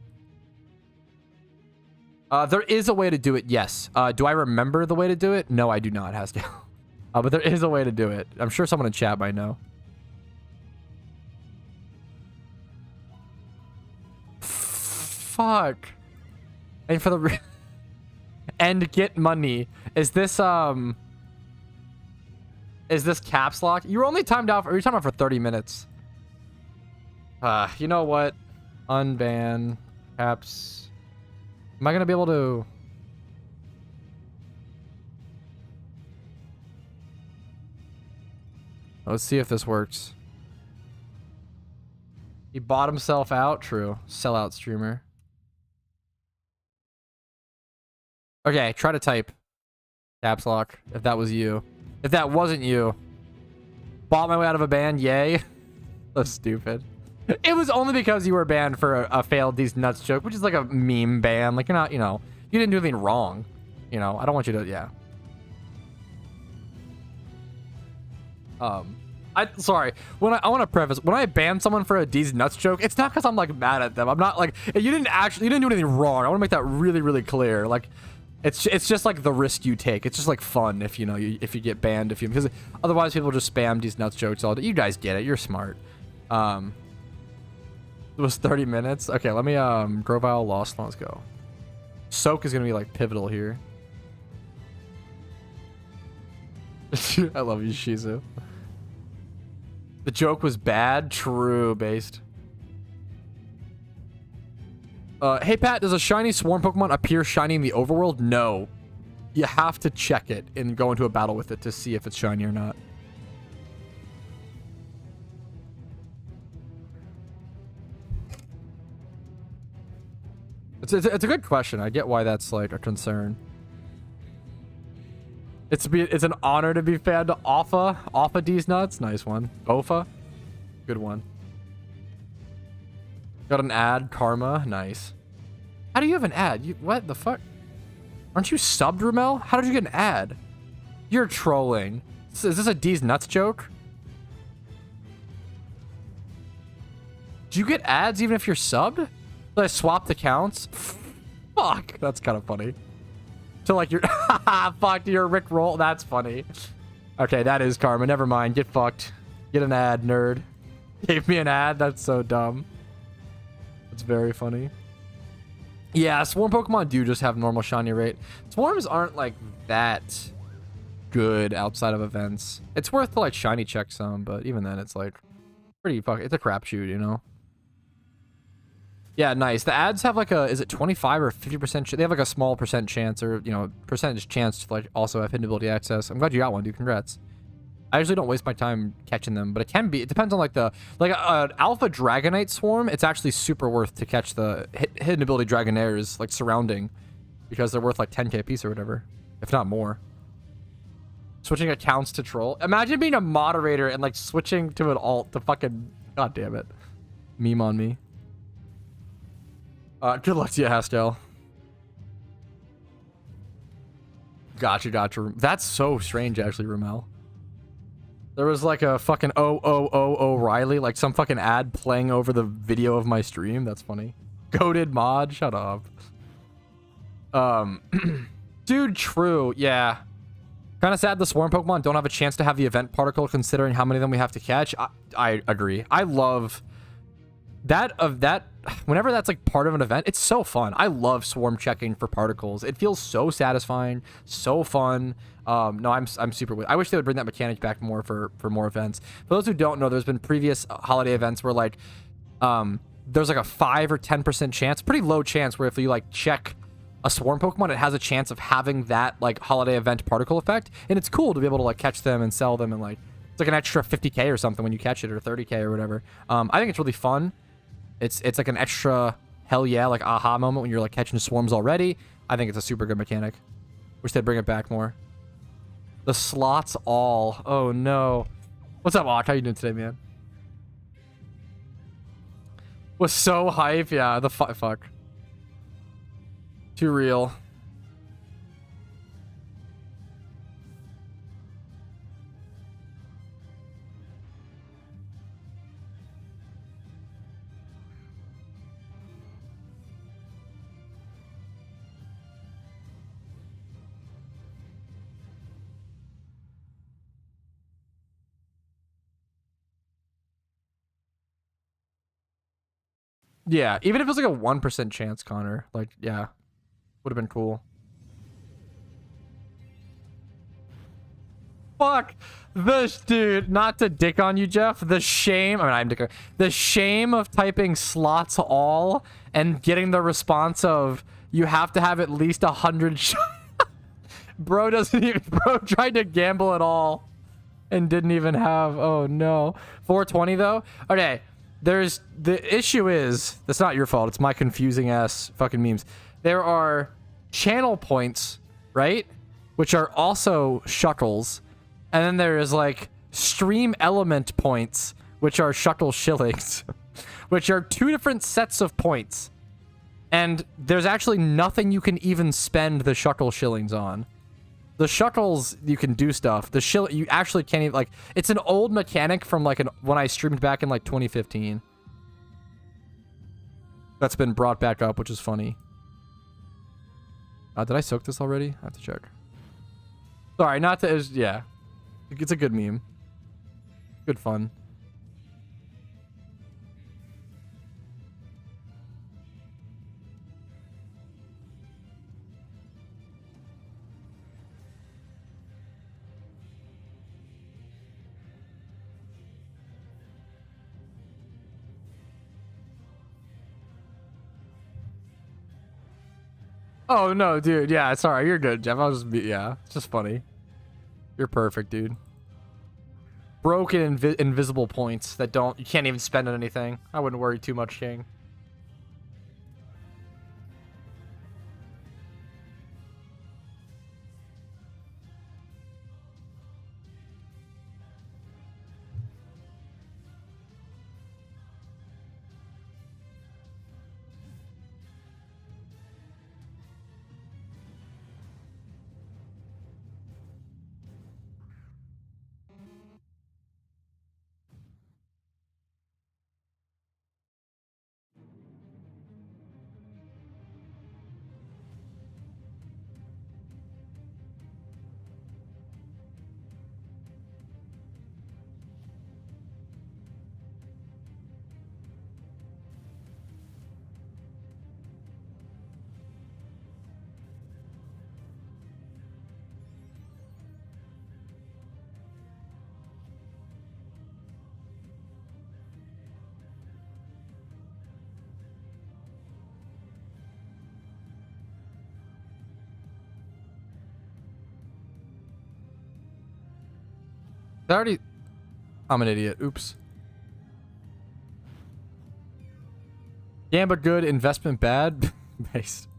There is a way to do it, yes. Do I remember the way to do it? No, I do not, Haskell. But there is a way to do it. I'm sure someone in chat might know. Fuck. And for the... and get money. Is this caps lock? You were only timed out for 30 minutes. You know what? Unban caps. Am I gonna be able to? Let's see if this works. He bought himself out. True. Sellout streamer. Okay, try to type caps lock if that was you. If that wasn't you, bought my way out of a ban. Yay. So stupid. It was only because you were banned for a failed these nuts joke, which is like a meme ban. Like, you're not, you know, you didn't do anything wrong. You know, I don't want you to, yeah. Sorry. I want to preface, when I ban someone for a D's nuts joke, it's not because I'm like mad at them. I'm not like, you didn't do anything wrong. I want to make that really, really clear. Like, it's just like the risk you take. It's just like fun if, you know, if you get banned, because otherwise people just spam these nuts jokes all day. You guys get it. You're smart. It was 30 minutes. Okay, let me, Grovile lost. Let's go. Soak is going to be like pivotal here. I love you, Shizu. The joke was bad. True, based. Hey, Pat, does a shiny swarm Pokemon appear shiny in the overworld? No. You have to check it and go into a battle with it to see if it's shiny or not. It's a good question. I get why that's like a concern. It's an honor to be fanned to Alpha D's nuts. Nice one. Bofa. Good one. Got an ad. Karma. Nice. How do you have an ad? What the fuck? Aren't you subbed, Rumel? How did you get an ad? You're trolling. Is this a D's nuts joke? Do you get ads even if you're subbed? Did I swap the accounts? Fuck. That's kind of funny. So like you're fuck, you're Rick Roll. That's funny. Okay, that is karma. Never mind. Get fucked. Get an ad, nerd. Gave me an ad. That's so dumb. That's very funny. Yeah, swarm Pokemon do just have normal shiny rate. Swarms aren't like that good outside of events. It's worth to like shiny check some, but even then it's like pretty fuck. It's a crapshoot, you know. Yeah, nice. The ads have like a, is it 25 or 50%? They have like a small percent chance, or, you know, percentage chance to like also have hidden ability access. I'm glad you got one, dude. Congrats. I usually don't waste my time catching them, but it can be. It depends on like the, like Alpha Dragonite Swarm. It's actually super worth to catch the hidden ability Dragonairs like surrounding, because they're worth like 10k a piece or whatever, if not more. Switching accounts to troll. Imagine being a moderator and like switching to an alt to fucking, god damn it. Meme on me. Good luck to you, Haskell. Gotcha. That's so strange, actually, Ramel. There was like a fucking O'Reilly, like some fucking ad playing over the video of my stream. That's funny. Goated mod, shut up. Dude, true, yeah. Kind of sad the swarm Pokemon don't have a chance to have the event particle, considering how many of them we have to catch. I agree. I love that whenever that's like part of an event, it's so fun. I love swarm checking for particles. It feels so satisfying, so fun. No, I'm super with. I wish they would bring that mechanic back more for more events. For those who don't know, there's been previous holiday events where like there's like a 5 or 10% chance, pretty low chance, where if you like check a swarm Pokemon, it has a chance of having that like holiday event particle effect, and it's cool to be able to like catch them and sell them, and like it's like an extra 50k or something when you catch it, or 30k or whatever. I think it's really fun. It's like an extra hell yeah, like aha moment when you're like catching swarms already. I think it's a super good mechanic. Wish they'd bring it back more. The slots all. Oh no. What's up, Ock? How you doing today, man? Was so hype. Yeah, the fuck. Too real. Yeah, even if it was like a 1% chance, Connor. Like, yeah. Would have been cool. Fuck this, dude. Not to dick on you, Jeff. The shame. I mean, I'm dicking. The shame of typing slots all and getting the response of you have to have at least 100. Bro doesn't even. Bro tried to gamble at all and didn't even have. Oh no. 420 though. Okay. There's the issue is that's not your fault. It's my confusing ass fucking memes. There are channel points, right? Which are also shuckles. And then there is like stream element points, which are shuckle shillings, which are 2 different sets of points. And there's actually nothing you can even spend the shuckle shillings on. The shuckles, you can do stuff. The shill, you actually can't even, like, it's an old mechanic from like when I streamed back in like 2015. That's been brought back up, which is funny. Did I soak this already? I have to check. Sorry, not to, yeah. It's a good meme. Good fun. Oh, no, dude. Yeah, sorry. You're good, Jeff. I'll just be, yeah. It's just funny. You're perfect, dude. Broken invisible points that you can't even spend on anything. I wouldn't worry too much, King. I'm an idiot. Oops. Gamba good, investment bad. Based.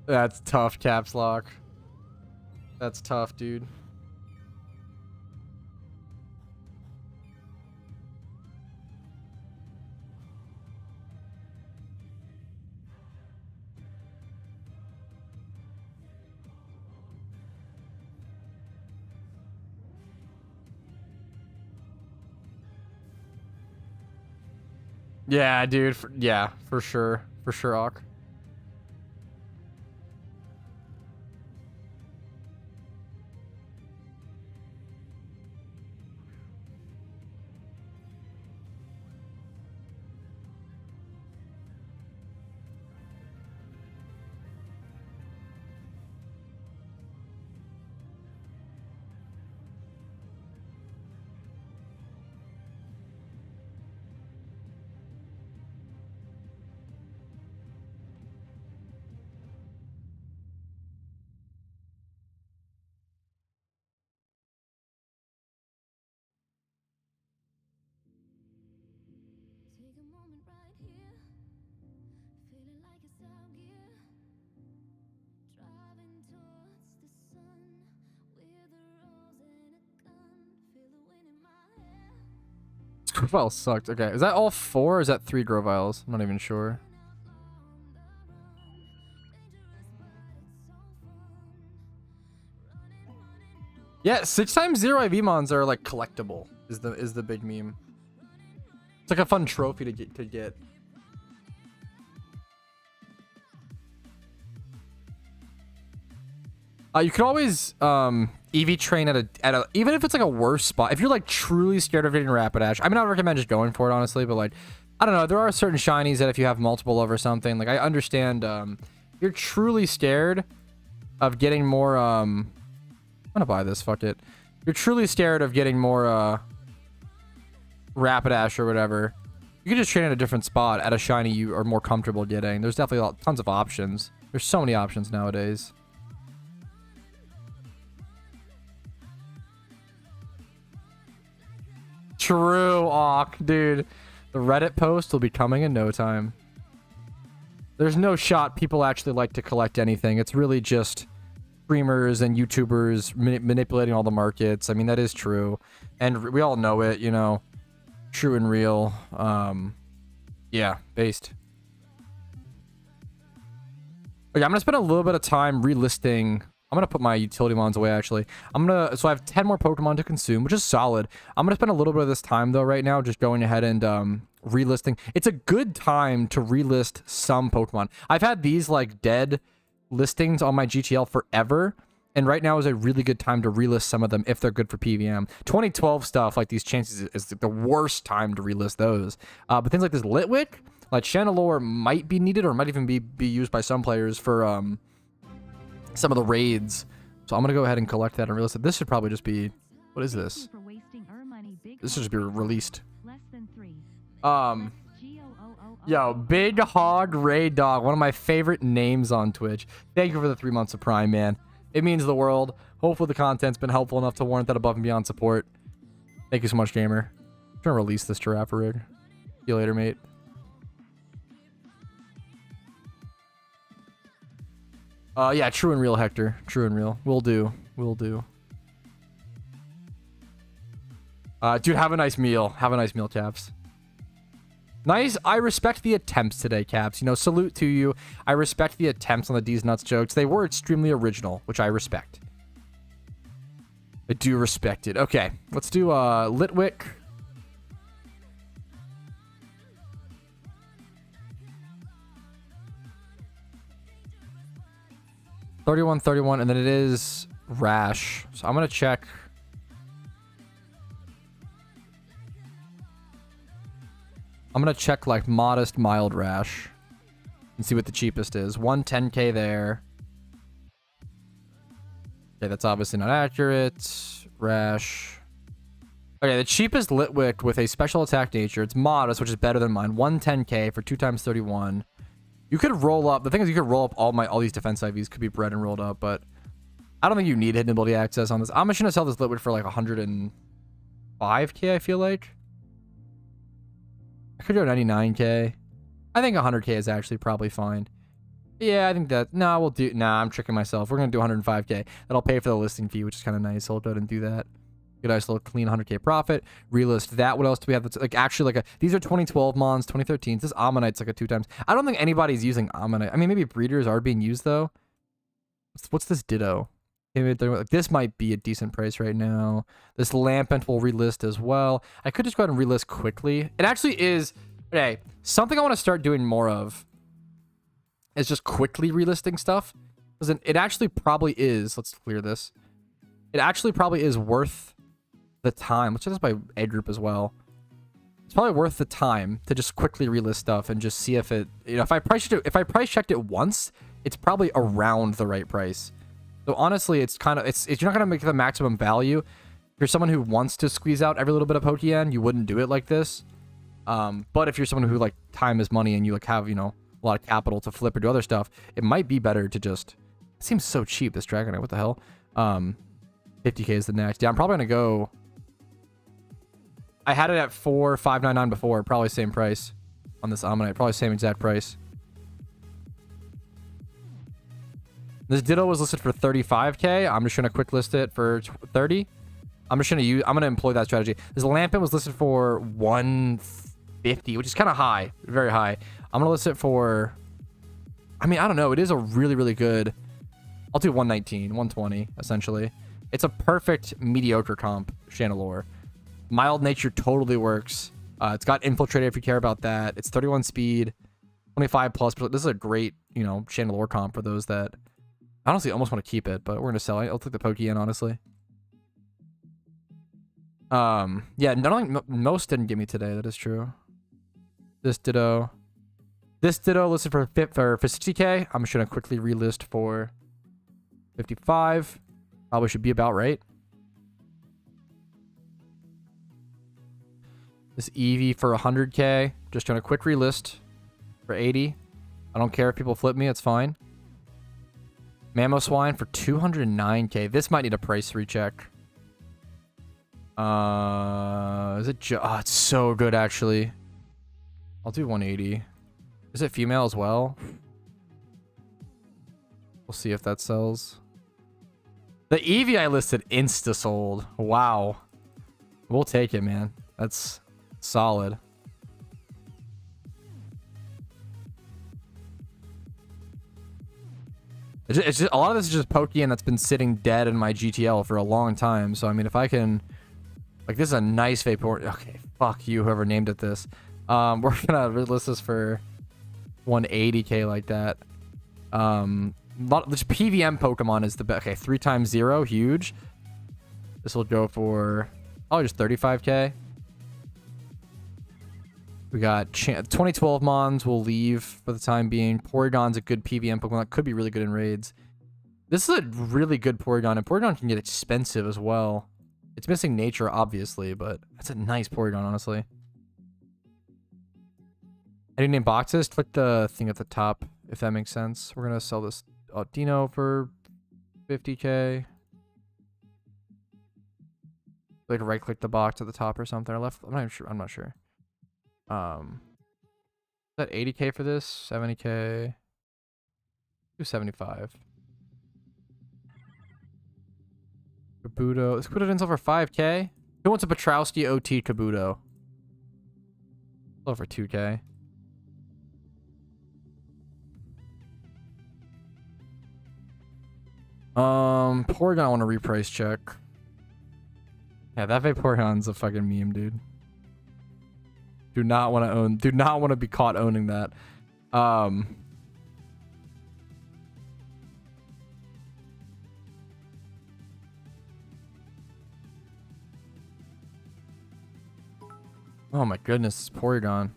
That's tough, caps lock. That's tough, dude. Yeah, dude. Yeah, for sure. For sure, Awk. Grovile sucked. Okay, is that all 4 or is that 3 Groviles? I'm not even sure. Yeah, 6x 0 IV mons are like collectible. Is the big meme. It's like a fun trophy to get. You could always EV train at a even if it's like a worse spot. If you're like truly scared of getting Rapidash, I mean, I would recommend just going for it honestly, but like I don't know. There are certain shinies that if you have multiple of or something, like I understand. You're truly scared of getting more. I'm gonna buy this. Fuck it. You're truly scared of getting more Rapidash or whatever. You can just train at a different spot at a shiny you are more comfortable getting. There's definitely tons of options. There's so many options nowadays. True, Auk, dude. The Reddit post will be coming in no time. There's no shot people actually like to collect anything. It's really just streamers and YouTubers manipulating all the markets. I mean, that is true. And we all know it, you know. True and real. Yeah, based. Okay, I'm gonna spend a little bit of time relisting. I'm gonna put my utility mons away, actually. So I have 10 more Pokemon to consume, which is solid. I'm gonna spend a little bit of this time, though, right now, just going ahead and relisting. It's a good time to relist some Pokemon. I've had these, like, dead listings on my GTL forever, and right now is a really good time to relist some of them if they're good for PVM. 2012 stuff, like these chances, is the worst time to relist those. But things like this Litwick, like Chandelure might be needed or might even be used by some players for some of the raids. So I'm going to go ahead and collect that and relist it. This should probably just be... What is this? This should just be released. Yo, Big Hog Raid Dog, one of my favorite names on Twitch. Thank you for the 3 months of Prime, man. It means the world. Hopefully the content's been helpful enough to warrant that above and beyond support. Thank you so much, gamer. I'm trying to release this giraffe rig. See you later, mate. Yeah, true and real, Hector. True and real. Will do. Will do. Dude, have a nice meal. Have a nice meal, Caps. Nice. I respect the attempts today, Caps. You know, salute to you. I respect the attempts on the D's Nuts jokes. They were extremely original, which I respect. I do respect it. Okay, let's do Litwick. $31.31, and then it is Rash. So I'm gonna check. I'm gonna check like modest mild Rash and see what the cheapest is. 110k there. Okay, that's obviously not accurate. Rash. Okay, the cheapest Litwick with a special attack nature. It's modest, which is better than mine. 110k for 2 times 31. You could roll up. The thing is, you could roll up all these defense IVs could be bred and rolled up, but I don't think you need hidden ability access on this. I'm just gonna sell this Litwick for like 105k. I feel like. I could go 99k. I think 100k is actually probably fine. Yeah, I think that... Nah, we'll do... Nah, I'm tricking myself. We're going to do 105k. That'll pay for the listing fee, which is kind of nice. So I'll go ahead and do that. Get a nice little clean 100k profit. Relist that. What else do we have? That's like actually like a... These are 2012 mons, 2013. This Ammonite's like a 2 times. I don't think anybody's using Ammonite. I mean, maybe breeders are being used, though. What's this Ditto? This might be a decent price right now. This Lampent will relist as well. I could just go ahead and relist quickly. It actually is... Okay, something I want to start doing more of is just quickly relisting stuff. Because it actually probably is... Let's clear this. It actually probably is worth the time. Let's check this by A group as well. It's probably worth the time to just quickly relist stuff and just see if it... You know, if I price checked it once, it's probably around the right price. So honestly, it's kind of, you're not going to make the maximum value. If you're someone who wants to squeeze out every little bit of Pokeyen, you wouldn't do it like this. But if you're someone who like time is money and you like have, you know, a lot of capital to flip or do other stuff, it might be better to just, it seems so cheap, this Dragonite, what the hell? 50k is the next. Yeah, I'm probably going to go, I had it at 4,599 before, probably same price on this Ammonite, probably same exact price. This Ditto was listed for 35k. I'm just gonna quick list it for 30. I'm gonna employ that strategy. This Lampent was listed for 150, which is kind of high, very high. I'm gonna list it for, I mean, I don't know. It is a really, really good. I'll do 119, 120, essentially. It's a perfect mediocre comp, Chandelure. Mild nature totally works. It's got Infiltrator if you care about that. It's 31 speed, 25 plus. This is a great, you know, Chandelure comp for those that... I honestly almost want to keep it, but we're going to sell it. I'll take the Pokeyen, honestly. Yeah, I don't think most didn't give me today. That is true. This ditto. This ditto listed for 60k. I'm just gonna quickly relist for 55. Probably should be about right. This Eevee for 100k. Just gonna quick relist for 80. I don't care if people flip me. It's fine. Mamoswine for 209k. This might need a price recheck. Is it? Oh, it's so good actually. I'll do 180. Is it female as well? We'll see if that sells. The Eevee I listed insta sold. Wow. We'll take it, man. That's solid. It's just a lot of this is just Pokeyen that's been sitting dead in my GTL for a long time. So I mean, if I can, like, this is a nice Vapor. Okay, fuck you, whoever named it this. We're gonna relist this for 180k like that. This PVM Pokemon is the best. Okay, 3 times 0, huge. This will go for just 35k. We got 2012 Mons will leave for the time being. Porygon's a good PVM Pokemon that could be really good in raids. This is a really good Porygon, and Porygon can get expensive as well. It's missing nature, obviously, but that's a nice Porygon, honestly. Any name boxes? Click the thing at the top, if that makes sense. We're gonna sell this Dino for 50k. Like right-click the box at the top or something. Or left. I'm not even sure. I'm not sure. Is that 80k for this? 70k. 275. Kabuto. This Kabuto didn't sell for 5k. Who wants a Patrouski OT Kabuto? Sell for 2k. Porygon I want to reprice check. Yeah, that Vaporeon's a fucking meme, dude. Do not want to own, do not want to be caught owning that. Oh my goodness, it's Porygon.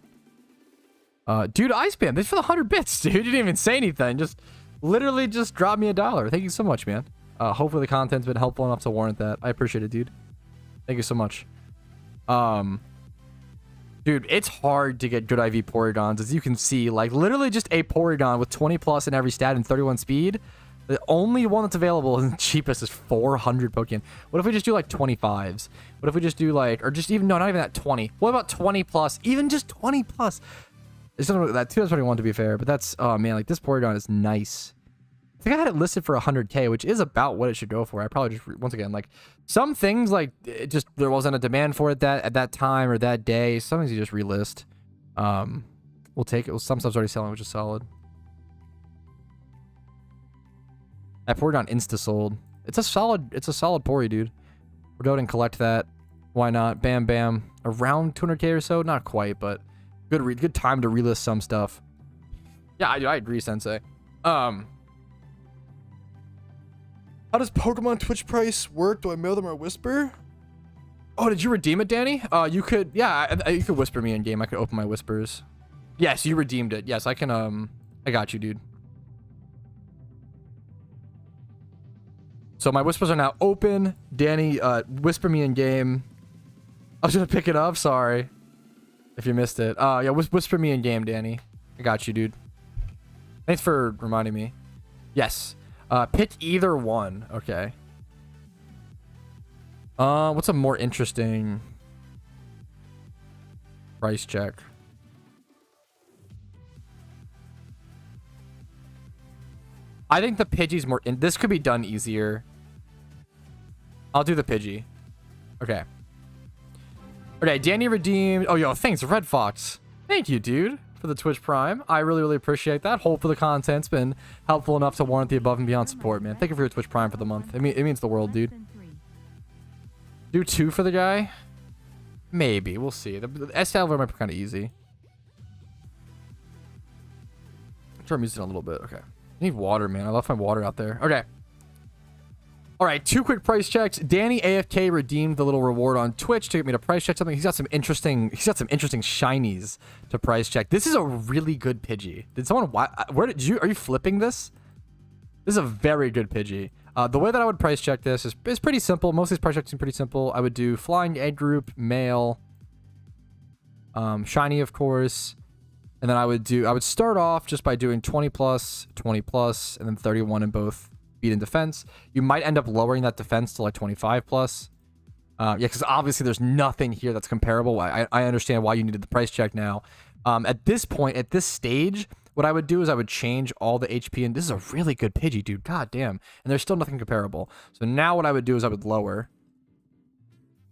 Dude, Ice Band, thanks for the 100 bits, dude. You didn't even say anything. Just literally just drop me $1. Thank you so much, man. Hopefully the content's been helpful enough to warrant that. I appreciate it, dude. Thank you so much. Dude, it's hard to get good IV Porygons, as you can see. Like, literally just a Porygon with 20 plus in every stat and 31 speed. The only one that's available and cheapest is 400 Pokemon. What if we just do like 25s? What if we just do like, or just even, no, not even that 20. What about 20 plus? Even just 20 plus. It's not that 2021 to be fair, but that's, oh man, like this Porygon is nice. I think I had it listed for 100k, which is about what it should go for. I probably just, once again, like some things, like it just, there wasn't a demand for it at that time or that day. Some things you just relist. We'll take it. Some stuff's already selling, which is solid. That Porygon insta sold. It's a solid Pory, dude. We'll go ahead and collect that. Why not? Bam, bam. Around 200k or so. Not quite, but good time to relist some stuff. Yeah, I agree, Sensei. How does Pokemon Twitch price work? Do I mail them or whisper? Oh, did you redeem it, Danny? You could, yeah, you could whisper me in game. I could open my whispers. Yes, you redeemed it. Yes, I can, I got you, dude. So my whispers are now open. Danny, whisper me in game. I was gonna pick it up. Sorry if you missed it. Yeah, whisper me in game, Danny. I got you, dude. Thanks for reminding me. Yes. Pick either one. Okay. What's a more interesting price check? I think the Pidgey's more this could be done easier. I'll do the Pidgey. Okay. Okay, Danny redeemed. Oh, yo, thanks, Red Fox. Thank you, dude, for the Twitch Prime. I really, really appreciate that. Hopefully the content's been helpful enough to warrant the above and beyond support, man. Thank you for your Twitch Prime for the month. It means the world, dude. Do 2 for the guy? Maybe. We'll see. The S-Style might be kind of easy. I'm sure I'm using it a little bit. Okay. I need water, man. I left my water out there. Okay. All right, 2 quick price checks. Danny AFK redeemed the little reward on Twitch to get me to price check something. He's got some interesting shinies to price check. This is a really good Pidgey. Did someone are you flipping this? This is a very good Pidgey. The way that I would price check this is pretty simple. Most of these price checks are pretty simple. I would do flying egg group, male, shiny of course, and then I would start off just by doing 20 plus, 20 plus, and then 31 in both speed and defense. You might end up lowering that defense to like 25 plus. Yeah, because obviously there's nothing here that's comparable. I understand why you needed the price check now. At this point, at this stage, what I would do is I would change all the HP, and this is a really good Pidgey, dude. God damn. And there's still nothing comparable. So now what I would do is I would lower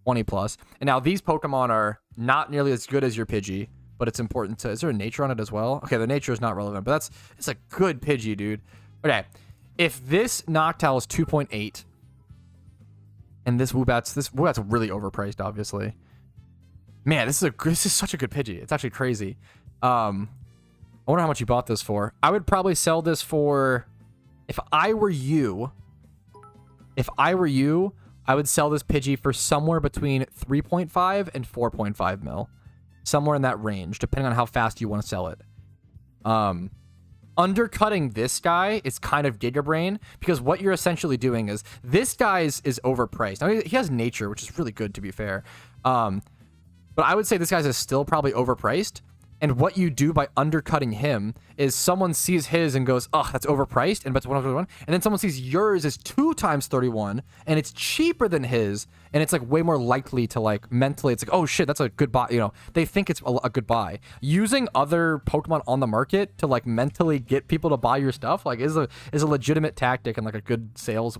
20 plus. And now these Pokemon are not nearly as good as your Pidgey, but it's important to... Is there a nature on it as well? Okay, the nature is not relevant, but it's a good Pidgey, dude. Okay. If this Noctowl is 2.8, and this Woobat's really overpriced, obviously. Man, this is such a good Pidgey. It's actually crazy. I wonder how much you bought this for. I would probably sell this for, if I were you, I would sell this Pidgey for somewhere between 3.5 and 4.5 mil. Somewhere in that range, depending on how fast you want to sell it. Undercutting this guy is kind of Giga Brain, because what you're essentially doing is this guy is overpriced. Now, he has nature, which is really good, to be fair. But I would say this guy's is still probably overpriced. And what you do by undercutting him is someone sees his and goes, oh, that's overpriced, and bets 131. And then someone sees yours is 2 times 31, and it's cheaper than his, and it's like way more likely to like mentally, it's like, oh shit, that's a good buy. You know, they think it's a good buy. Using other Pokemon on the market to like mentally get people to buy your stuff, like is a legitimate tactic and like a good sales,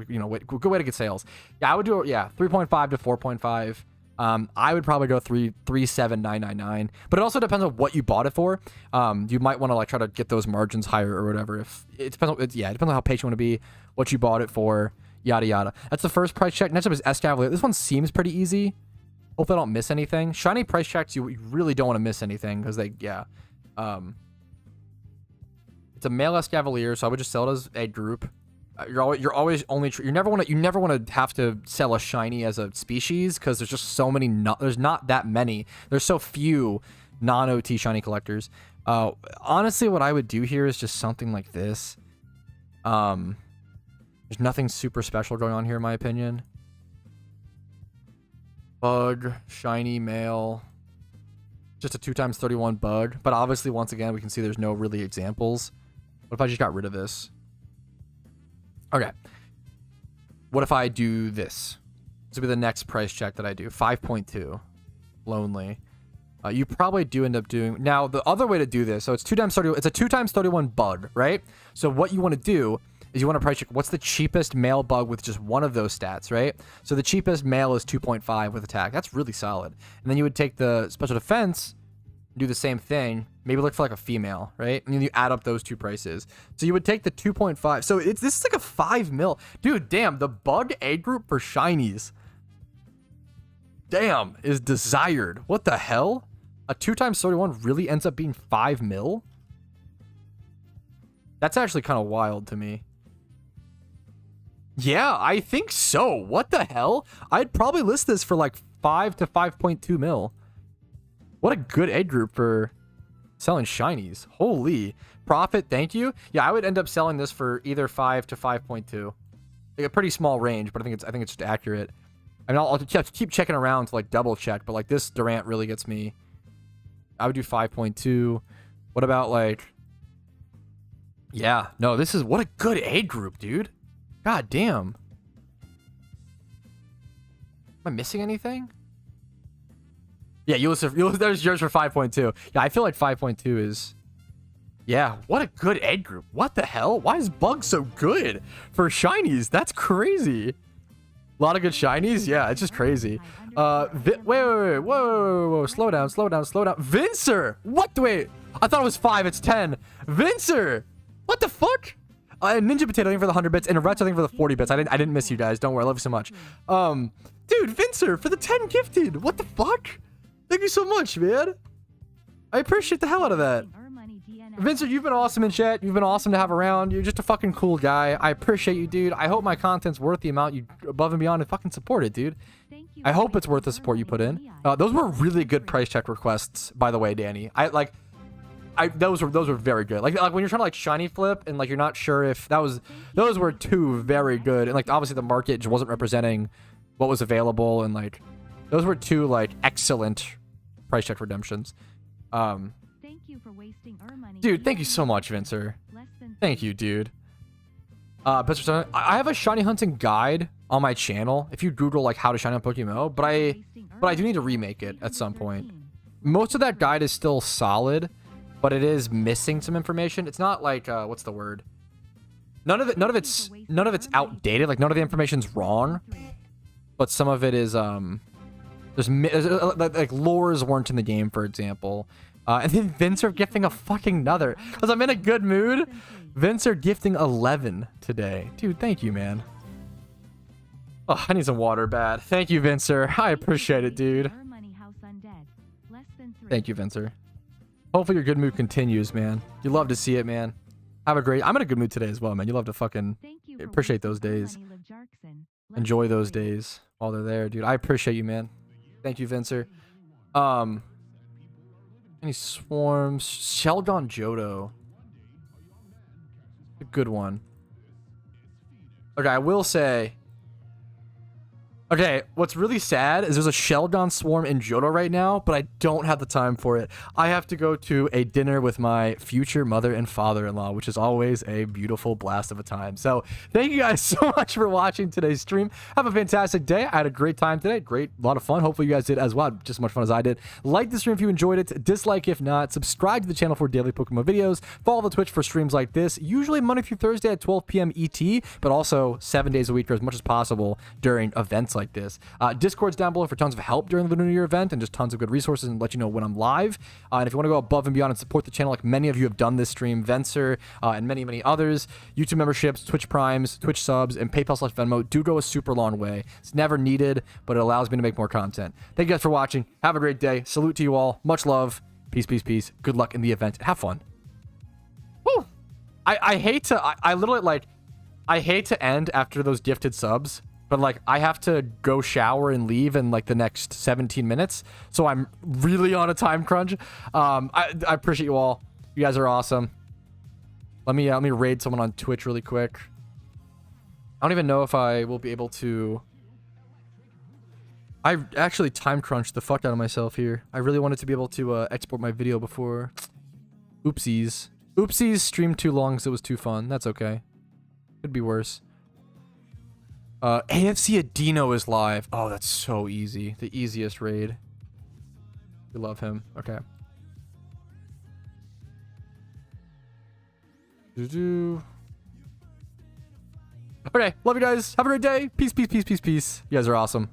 you know, good way to get sales. Yeah, I would do it. Yeah, 3.5 to 4.5. I would probably go 3.7999, but it also depends on what you bought it for. You might want to like try to get those margins higher or whatever. If it depends on, it depends on how patient you want to be, what you bought it for, yada yada. That's the first price check. Next up is Escavalier. This one seems pretty easy. Hope I don't miss anything. Shiny price checks, you really don't want to miss anything because they, yeah. It's a male Escavalier, so I would just sell it as a group. You never want to have to sell a shiny as a species because there's just so many. There's not that many. There's so few non-OT shiny collectors. Honestly, what I would do here is just something like this. There's nothing super special going on here, in my opinion. Bug, shiny, male. Just a 2 times 31 bug. But obviously, once again, we can see there's no really examples. What if I just got rid of this? Okay. What if I do this? This will be the next price check that I do. 5.2. Lonely. You probably do end up doing... Now, the other way to do this, so it's 2 times 31... It's a 2 times 31 bug, right? So what you want to do is you want to price check what's the cheapest male bug with just one of those stats, right? So the cheapest male is 2.5 with attack. That's really solid. And then you would take the special defense, do the same thing, maybe look for like a female, right? And then you add up those two prices. So you would take the 2.5. So this is like a 5 mil. Dude, damn, the bug A group for shinies, damn, is desired. What the hell? A 2 times 31 really ends up being 5 mil? That's actually kind of wild to me. Yeah, I think so. What the hell? I'd probably list this for like 5 to 5.2 mil. What a good egg group for selling shinies. Holy profit. Thank you. Yeah, I would end up selling this for either 5 to 5.2. Like a pretty small range, but I think it's just accurate. I mean, I'll keep checking around to like double check, but like this Durant really gets me. I would do 5.2. What about like... Yeah, no, this is... What a good egg group, dude. God damn. Am I missing anything? Yeah, there's yours for 5.2. Yeah, I feel like 5.2 is... Yeah, what a good egg group. What the hell? Why is Bug so good for shinies? That's crazy. A lot of good shinies? Yeah, it's just crazy. Wait, whoa. Slow down. Vincer! What? Wait, I thought it was 5. It's 10. Vincer! What the fuck? Ninja Potato, I think for the 100 bits, and Retz, I think for the 40 bits. I didn't miss you guys. Don't worry, I love you so much. Dude, Vincer for the 10 gifted. What the fuck? Thank you so much, man. I appreciate the hell out of that. Vincent, you've been awesome in chat. You've been awesome to have around. You're just a fucking cool guy. I appreciate you, dude. I hope my content's worth the amount you above and beyond and fucking support it, dude. I hope it's worth the support you put in. Those were really good price check requests, by the way, Danny. Those were very good. Like when you're trying to like shiny flip and like you're not sure if those were two very good. And like obviously the market just wasn't representing what was available, and like those were two like excellent price check redemptions. Dude, thank you so much, Vincer. Thank you, dude. I have a shiny hunting guide on my channel. If you Google like how to shiny on PokeMMO, but I do need to remake it at some point. Most of that guide is still solid, but it is missing some information. It's not like what's the word? None of it's outdated. Like none of the information's wrong, but some of it is there's like lures weren't in the game, for example. And then Vincer gifting a fucking another. Because I'm in a good mood. Vincer gifting 11 today. Dude, thank you, man. Oh, I need some water bad. Thank you, Vincer. I appreciate it, dude. Thank you, Vincer. Hopefully your good mood continues, man. You love to see it, man. Have a great... I'm in a good mood today as well, man. You love to fucking... appreciate those days. Enjoy those days while they're there, dude. I appreciate you, man. Thank you, Vincer. Any swarms? Sheldon Johto. A good one. Okay, I will say... Okay, what's really sad is there's a Sheldon swarm in Johto right now, but I don't have the time for it. I have to go to a dinner with my future mother and father-in-law, which is always a beautiful blast of a time. So thank you guys so much for watching today's stream. Have a fantastic day. I had a great time today. A lot of fun. Hopefully you guys did as well. Just as much fun as I did. Like the stream if you enjoyed it. Dislike if not. Subscribe to the channel for daily PokeMMO videos. Follow the Twitch for streams like this. Usually Monday through Thursday at 12 p.m. ET, but also 7 days a week for as much as possible during events like this. Discord's down below for tons of help during the New Year event and just tons of good resources and let you know when I'm live. And if you want to go above and beyond and support the channel like many of you have done this stream, Vencer and many others, YouTube memberships, Twitch Primes, Twitch subs, and PayPal/Venmo do go a super long way. It's never needed, but it allows me to make more content. Thank you guys for watching. Have a great day. Salute to you all. Much love. Peace, peace, peace. Good luck in the event. Have fun. Woo! I hate to... I literally, like... I hate to end after those gifted subs, but like I have to go shower and leave in like the next 17 minutes. So I'm really on a time crunch. I appreciate you all. You guys are awesome. Let me raid someone on Twitch really quick. I don't even know if I will be able to. I actually time crunched the fuck out of myself here. I really wanted to be able to export my video before. Oopsies. Oopsies streamed too long because it was too fun. That's okay. Could be worse. AFC Adino is live. Oh, that's so easy. The easiest raid. We love him. Okay. Okay, love you guys. Have a great day. Peace, peace, peace, peace, peace. You guys are awesome.